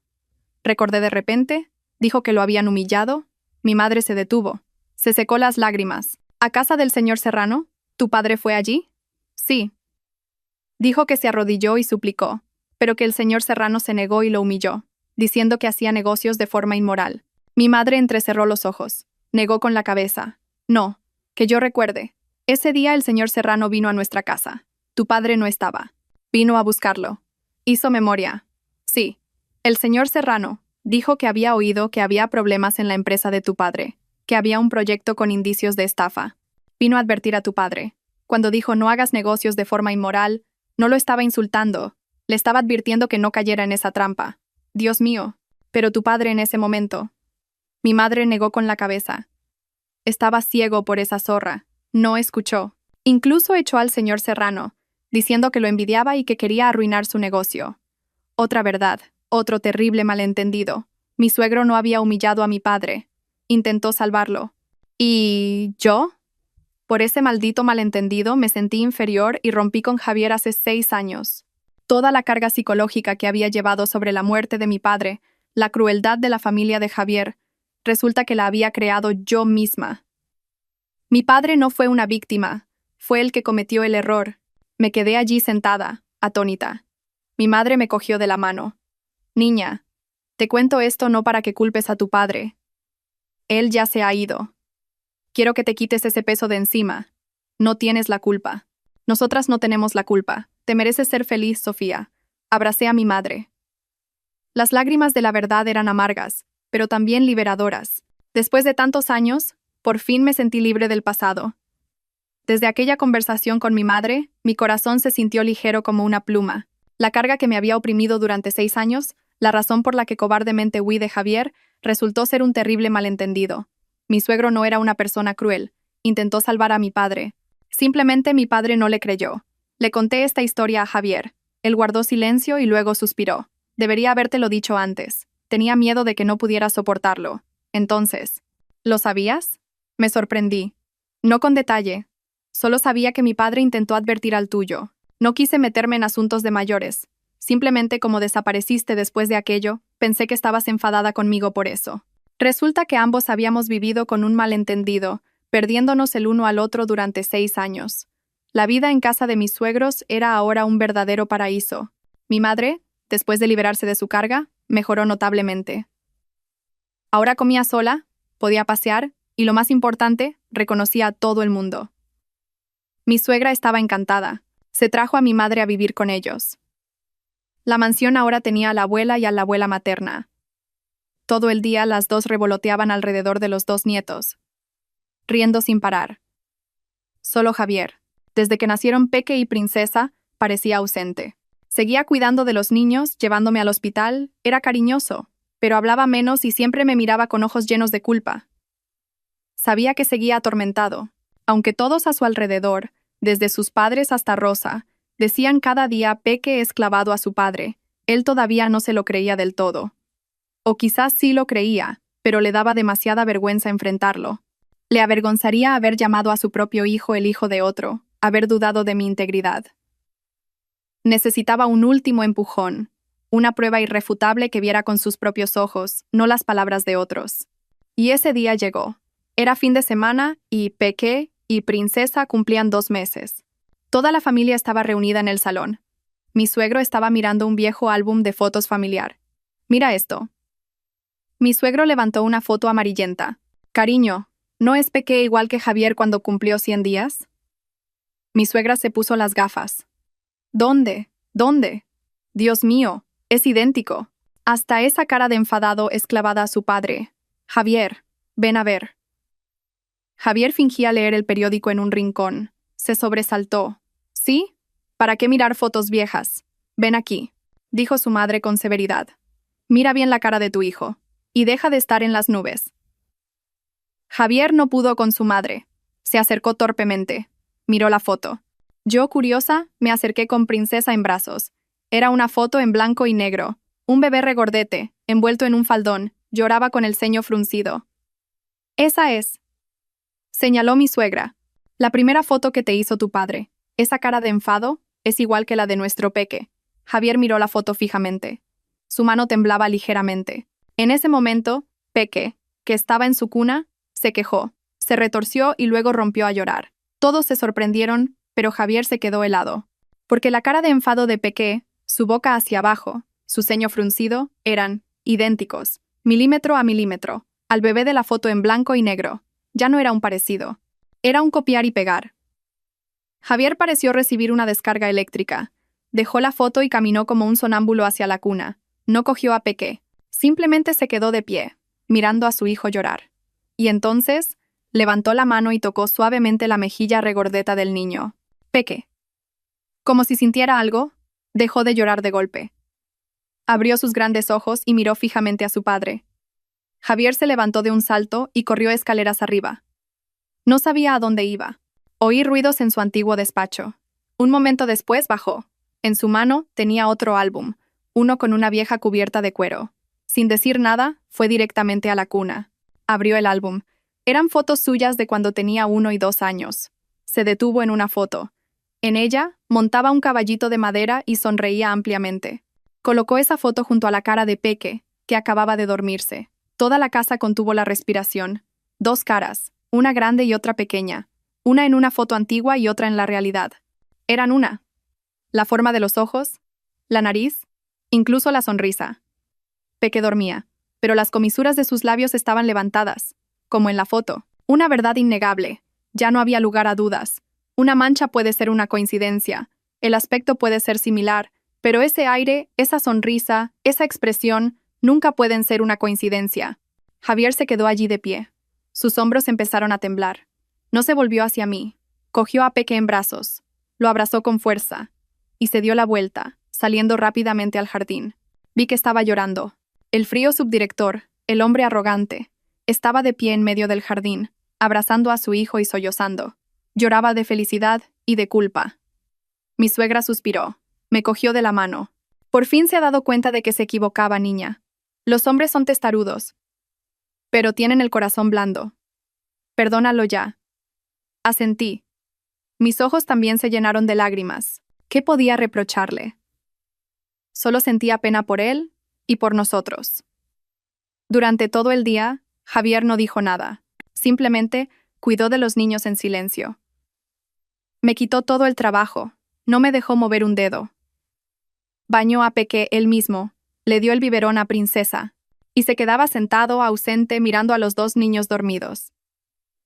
recordé de repente, dijo que lo habían humillado. Mi madre se detuvo. Se secó las lágrimas. ¿A casa del señor Serrano? ¿Tu padre fue allí? Sí. Dijo que se arrodilló y suplicó, pero que el señor Serrano se negó y lo humilló, diciendo que hacía negocios de forma inmoral. Mi madre entrecerró los ojos. Negó con la cabeza. No, que yo recuerde. Ese día el señor Serrano vino a nuestra casa. Tu padre no estaba. Vino a buscarlo. Hizo memoria. Sí. El señor Serrano dijo que había oído que había problemas en la empresa de tu padre, que había un proyecto con indicios de estafa. Vino a advertir a tu padre. Cuando dijo no hagas negocios de forma inmoral, no lo estaba insultando. Le estaba advirtiendo que no cayera en esa trampa. Dios mío. Pero tu padre en ese momento. Mi madre negó con la cabeza. Estaba ciego por esa zorra. No escuchó. Incluso echó al señor Serrano, diciendo que lo envidiaba y que quería arruinar su negocio. Otra verdad, otro terrible malentendido. Mi suegro no había humillado a mi padre. Intentó salvarlo. ¿Y yo? Por ese maldito malentendido me sentí inferior y rompí con Javier hace 6 años. Toda la carga psicológica que había llevado sobre la muerte de mi padre, la crueldad de la familia de Javier, Resulta que la había creado yo misma. Mi padre no fue una víctima, fue el que cometió el error. Me quedé allí sentada, atónita. Mi madre me cogió de la mano. Niña, te cuento esto no para que culpes a tu padre. Él ya se ha ido. Quiero que te quites ese peso de encima. No tienes la culpa. Nosotras no tenemos la culpa. Te mereces ser feliz, Sofía. Abracé a mi madre. Las lágrimas de la verdad eran amargas, pero también liberadoras. Después de tantos años, por fin me sentí libre del pasado. Desde aquella conversación con mi madre, mi corazón se sintió ligero como una pluma. La carga que me había oprimido durante 6 años, la razón por la que cobardemente huí de Javier, resultó ser un terrible malentendido. Mi suegro no era una persona cruel. Intentó salvar a mi padre. Simplemente mi padre no le creyó. Le conté esta historia a Javier. Él guardó silencio y luego suspiró. Debería habértelo dicho antes. Tenía miedo de que no pudiera soportarlo. Entonces, ¿lo sabías? Me sorprendí. No con detalle. Solo sabía que mi padre intentó advertir al tuyo. No quise meterme en asuntos de mayores. Simplemente como desapareciste después de aquello, pensé que estabas enfadada conmigo por eso. Resulta que ambos habíamos vivido con un malentendido, perdiéndonos el uno al otro durante 6 años. La vida en casa de mis suegros era ahora un verdadero paraíso. Mi madre, después de liberarse de su carga, mejoró notablemente. Ahora comía sola, podía pasear y, lo más importante, reconocía a todo el mundo. Mi suegra estaba encantada. Se trajo a mi madre a vivir con ellos. La mansión ahora tenía a la abuela y a la abuela materna. Todo el día las dos revoloteaban alrededor de los 2 nietos, riendo sin parar. Solo Javier, desde que nacieron Peque y Princesa, parecía ausente. Seguía cuidando de los niños, llevándome al hospital, era cariñoso, pero hablaba menos y siempre me miraba con ojos llenos de culpa. Sabía que seguía atormentado, aunque todos a su alrededor, desde sus padres hasta Rosa, decían cada día Peque es clavado a su padre, él todavía no se lo creía del todo. O quizás sí lo creía, pero le daba demasiada vergüenza enfrentarlo. Le avergonzaría haber llamado a su propio hijo el hijo de otro, haber dudado de mi integridad. Necesitaba un último empujón, una prueba irrefutable que viera con sus propios ojos, no las palabras de otros. Y ese día llegó. Era fin de semana y Peque y Princesa cumplían 2 meses. Toda la familia estaba reunida en el salón. Mi suegro estaba mirando un viejo álbum de fotos familiar. Mira esto. Mi suegro levantó una foto amarillenta. Cariño, ¿no es Peque igual que Javier cuando cumplió 100 días? Mi suegra se puso las gafas. ¿Dónde? ¿Dónde? Dios mío, es idéntico. Hasta esa cara de enfadado es clavada a su padre. Javier, ven a ver. Javier fingía leer el periódico en un rincón. Se sobresaltó. ¿Sí? ¿Para qué mirar fotos viejas? Ven aquí, dijo su madre con severidad. Mira bien la cara de tu hijo, y deja de estar en las nubes. Javier no pudo con su madre. Se acercó torpemente. Miró la foto. Yo, curiosa, me acerqué con Princesa en brazos. Era una foto en blanco y negro. Un bebé regordete, envuelto en un faldón, lloraba con el ceño fruncido. Esa es, señaló mi suegra. La primera foto que te hizo tu padre. Esa cara de enfado es igual que la de nuestro Peque. Javier miró la foto fijamente. Su mano temblaba ligeramente. En ese momento, Peque, que estaba en su cuna, se quejó, se retorció y luego rompió a llorar. Todos se sorprendieron, pero Javier se quedó helado. Porque la cara de enfado de Peque, su boca hacia abajo, su ceño fruncido, eran idénticos, milímetro a milímetro, al bebé de la foto en blanco y negro. Ya no era un parecido. Era un copiar y pegar. Javier pareció recibir una descarga eléctrica. Dejó la foto y caminó como un sonámbulo hacia la cuna. No cogió a Peque. Simplemente se quedó de pie, mirando a su hijo llorar. Y entonces, levantó la mano y tocó suavemente la mejilla regordeta del niño. Peque. Como si sintiera algo, dejó de llorar de golpe. Abrió sus grandes ojos y miró fijamente a su padre. Javier se levantó de un salto y corrió escaleras arriba. No sabía a dónde iba. Oí ruidos en su antiguo despacho. Un momento después bajó. En su mano tenía otro álbum, uno con una vieja cubierta de cuero. Sin decir nada, fue directamente a la cuna. Abrió el álbum. Eran fotos suyas de cuando tenía 1 y 2 años. Se detuvo en una foto. En ella, montaba un caballito de madera y sonreía ampliamente. Colocó esa foto junto a la cara de Peque, que acababa de dormirse. Toda la casa contuvo la respiración. Dos caras, una grande y otra pequeña, una en una foto antigua y otra en la realidad. Eran una. La forma de los ojos, la nariz, incluso la sonrisa. Peque dormía, pero las comisuras de sus labios estaban levantadas, como en la foto. Una verdad innegable. Ya no había lugar a dudas. Una mancha puede ser una coincidencia, el aspecto puede ser similar, pero ese aire, esa sonrisa, esa expresión, nunca pueden ser una coincidencia. Javier se quedó allí de pie. Sus hombros empezaron a temblar. No se volvió hacia mí. Cogió a Peque en brazos. Lo abrazó con fuerza. Y se dio la vuelta, saliendo rápidamente al jardín. Vi que estaba llorando. El frío subdirector, el hombre arrogante, estaba de pie en medio del jardín, abrazando a su hijo y sollozando. Lloraba de felicidad y de culpa. Mi suegra suspiró. Me cogió de la mano. Por fin se ha dado cuenta de que se equivocaba, niña. Los hombres son testarudos, pero tienen el corazón blando. Perdónalo ya. Asentí. Mis ojos también se llenaron de lágrimas. ¿Qué podía reprocharle? Solo sentía pena por él y por nosotros. Durante todo el día, Javier no dijo nada. Simplemente cuidó de los niños en silencio. Me quitó todo el trabajo. No me dejó mover un dedo. Bañó a Peque él mismo, le dio el biberón a Princesa, y se quedaba sentado, ausente, mirando a los dos niños dormidos.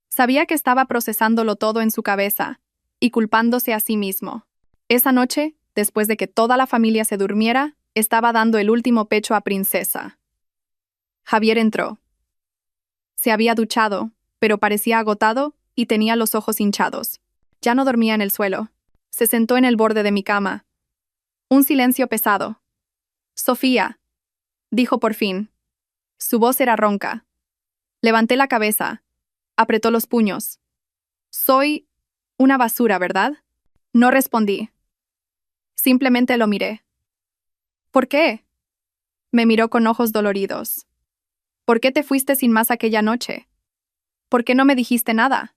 Sabía que estaba procesándolo todo en su cabeza, y culpándose a sí mismo. Esa noche, después de que toda la familia se durmiera, estaba dando el último pecho a Princesa. Javier entró. Se había duchado, pero parecía agotado y tenía los ojos hinchados. Ya no dormía en el suelo. Se sentó en el borde de mi cama. Un silencio pesado. «Sofía», dijo por fin. Su voz era ronca. Levanté la cabeza. Apretó los puños. «Soy una basura, ¿verdad?» No respondí. Simplemente lo miré. «¿Por qué?» Me miró con ojos doloridos. «¿Por qué te fuiste sin más aquella noche? ¿Por qué no me dijiste nada?»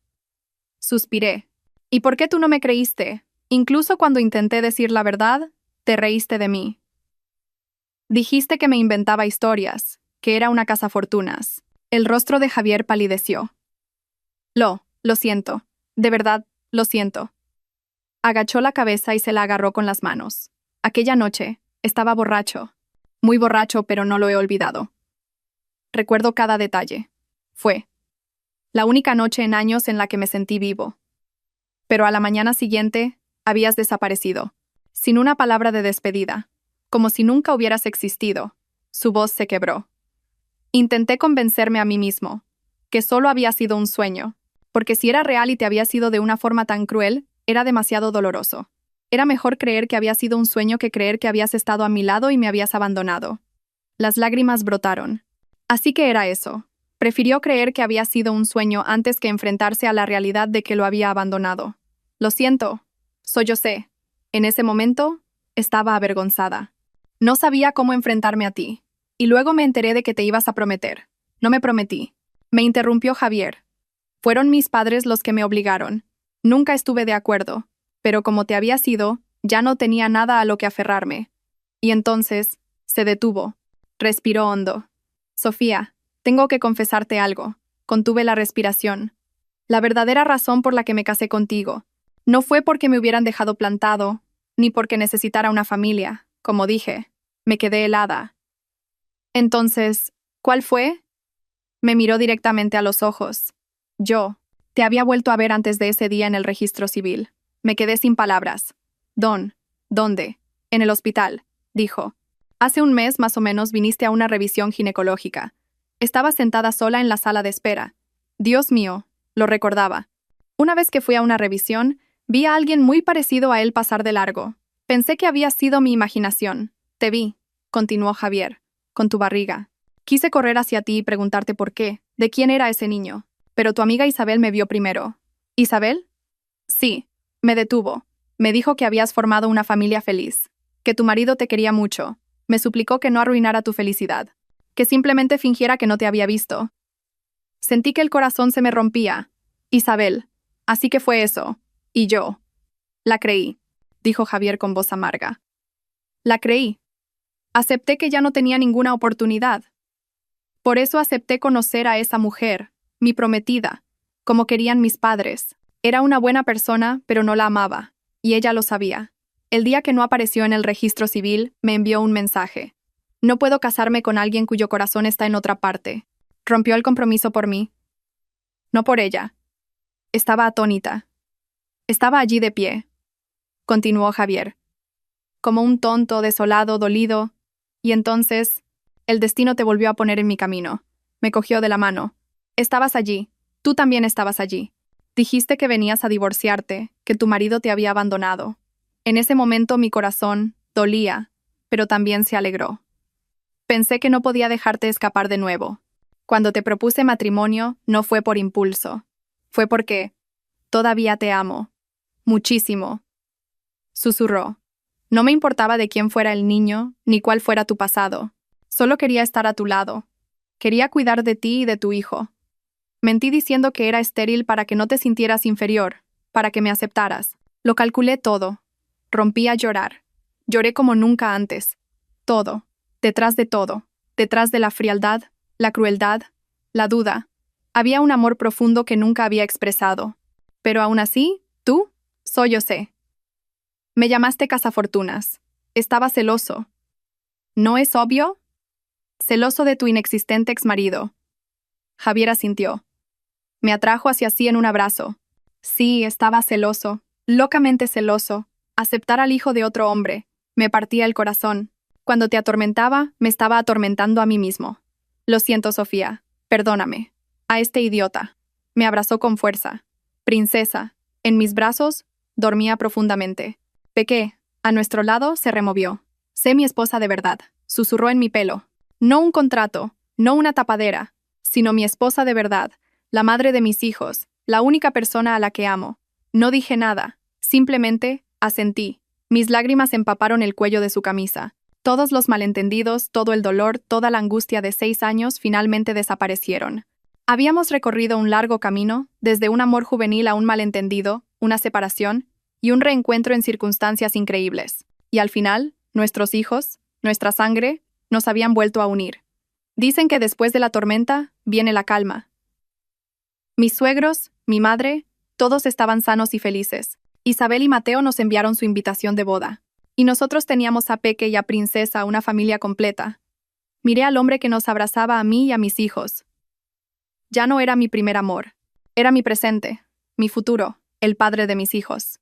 Suspiré. «¿Y por qué tú no me creíste? Incluso cuando intenté decir la verdad, te reíste de mí. Dijiste que me inventaba historias, que era una cazafortunas». El rostro de Javier palideció. Lo siento. De verdad, lo siento». Agachó la cabeza y se la agarró con las manos. Aquella noche, estaba borracho. Muy borracho, pero no lo he olvidado. Recuerdo cada detalle. Fue la única noche en años en la que me sentí vivo. Pero a la mañana siguiente, habías desaparecido, sin una palabra de despedida, como si nunca hubieras existido. Su voz se quebró. Intenté convencerme a mí mismo, que solo había sido un sueño, porque si era real y te había sido de una forma tan cruel, era demasiado doloroso. Era mejor creer que había sido un sueño que creer que habías estado a mi lado y me habías abandonado. Las lágrimas brotaron. Así que era eso. Prefirió creer que había sido un sueño antes que enfrentarse a la realidad de que lo había abandonado. «Lo siento», sollocé. En ese momento, estaba avergonzada. No sabía cómo enfrentarme a ti. Y luego me enteré de que te ibas a prometer. No me prometí. Me interrumpió Javier. Fueron mis padres los que me obligaron. Nunca estuve de acuerdo. Pero como te había sido, ya no tenía nada a lo que aferrarme. Y entonces, se detuvo. Respiró hondo. «Sofía, tengo que confesarte algo». Contuve la respiración. La verdadera razón por la que me casé contigo no fue porque me hubieran dejado plantado, ni porque necesitara una familia. Como dije, me quedé helada. Entonces, ¿cuál fue? Me miró directamente a los ojos. Yo te había vuelto a ver antes de ese día en el registro civil. Me quedé sin palabras. ¿Dónde? En el hospital, dijo. Hace un mes más o menos viniste a una revisión ginecológica. Estaba sentada sola en la sala de espera. Dios mío, lo recordaba. Una vez que fui a una revisión, vi a alguien muy parecido a él pasar de largo. Pensé que había sido mi imaginación. Te vi, continuó Javier, con tu barriga. Quise correr hacia ti y preguntarte por qué, de quién era ese niño. Pero tu amiga Isabel me vio primero. ¿Isabel? Sí, me detuvo. Me dijo que habías formado una familia feliz, que tu marido te quería mucho. Me suplicó que no arruinara tu felicidad, que simplemente fingiera que no te había visto. Sentí que el corazón se me rompía. Isabel. Así que fue eso. Y yo. La creí, dijo Javier con voz amarga. La creí. Acepté que ya no tenía ninguna oportunidad. Por eso acepté conocer a esa mujer, mi prometida, como querían mis padres. Era una buena persona, pero no la amaba, y ella lo sabía. El día que no apareció en el registro civil, me envió un mensaje. No puedo casarme con alguien cuyo corazón está en otra parte. Rompió el compromiso por mí. No por ella. Estaba atónita. Estaba allí de pie. Continuó Javier. Como un tonto, desolado, dolido. Y entonces, el destino te volvió a poner en mi camino. Me cogió de la mano. Estabas allí. Tú también estabas allí. Dijiste que venías a divorciarte, que tu marido te había abandonado. En ese momento mi corazón dolía, pero también se alegró. Pensé que no podía dejarte escapar de nuevo. Cuando te propuse matrimonio, no fue por impulso. Fue porque todavía te amo. Muchísimo. Susurró. No me importaba de quién fuera el niño, ni cuál fuera tu pasado. Solo quería estar a tu lado. Quería cuidar de ti y de tu hijo. Mentí diciendo que era estéril para que no te sintieras inferior, para que me aceptaras. Lo calculé todo. Rompí a llorar. Lloré como nunca antes. Todo. Detrás de todo. Detrás de la frialdad, la crueldad, la duda. Había un amor profundo que nunca había expresado. Pero aún así, tú, yo sé. Me llamaste cazafortunas. Estaba celoso. ¿No es obvio? Celoso de tu inexistente exmarido. Javier asintió. Me atrajo hacia sí en un abrazo. Sí, estaba celoso, locamente celoso. Aceptar al hijo de otro hombre. Me partía el corazón. Cuando te atormentaba, me estaba atormentando a mí mismo. Lo siento, Sofía. Perdóname. A este idiota. Me abrazó con fuerza. Princesa. En mis brazos, dormía profundamente. Pequé. A nuestro lado se removió. Sé mi esposa de verdad. Susurró en mi pelo. No un contrato, no una tapadera, sino mi esposa de verdad, la madre de mis hijos, la única persona a la que amo. No dije nada, simplemente asentí. Mis lágrimas empaparon el cuello de su camisa. Todos los malentendidos, todo el dolor, toda la angustia de 6 años finalmente desaparecieron. Habíamos recorrido un largo camino, desde un amor juvenil a un malentendido, una separación, y un reencuentro en circunstancias increíbles. Y al final, nuestros hijos, nuestra sangre, nos habían vuelto a unir. Dicen que después de la tormenta, viene la calma. Mis suegros, mi madre, todos estaban sanos y felices. Isabel y Mateo nos enviaron su invitación de boda. Y nosotros teníamos a Peque y a Princesa, una familia completa. Miré al hombre que nos abrazaba a mí y a mis hijos. Ya no era mi primer amor. Era mi presente, mi futuro, el padre de mis hijos.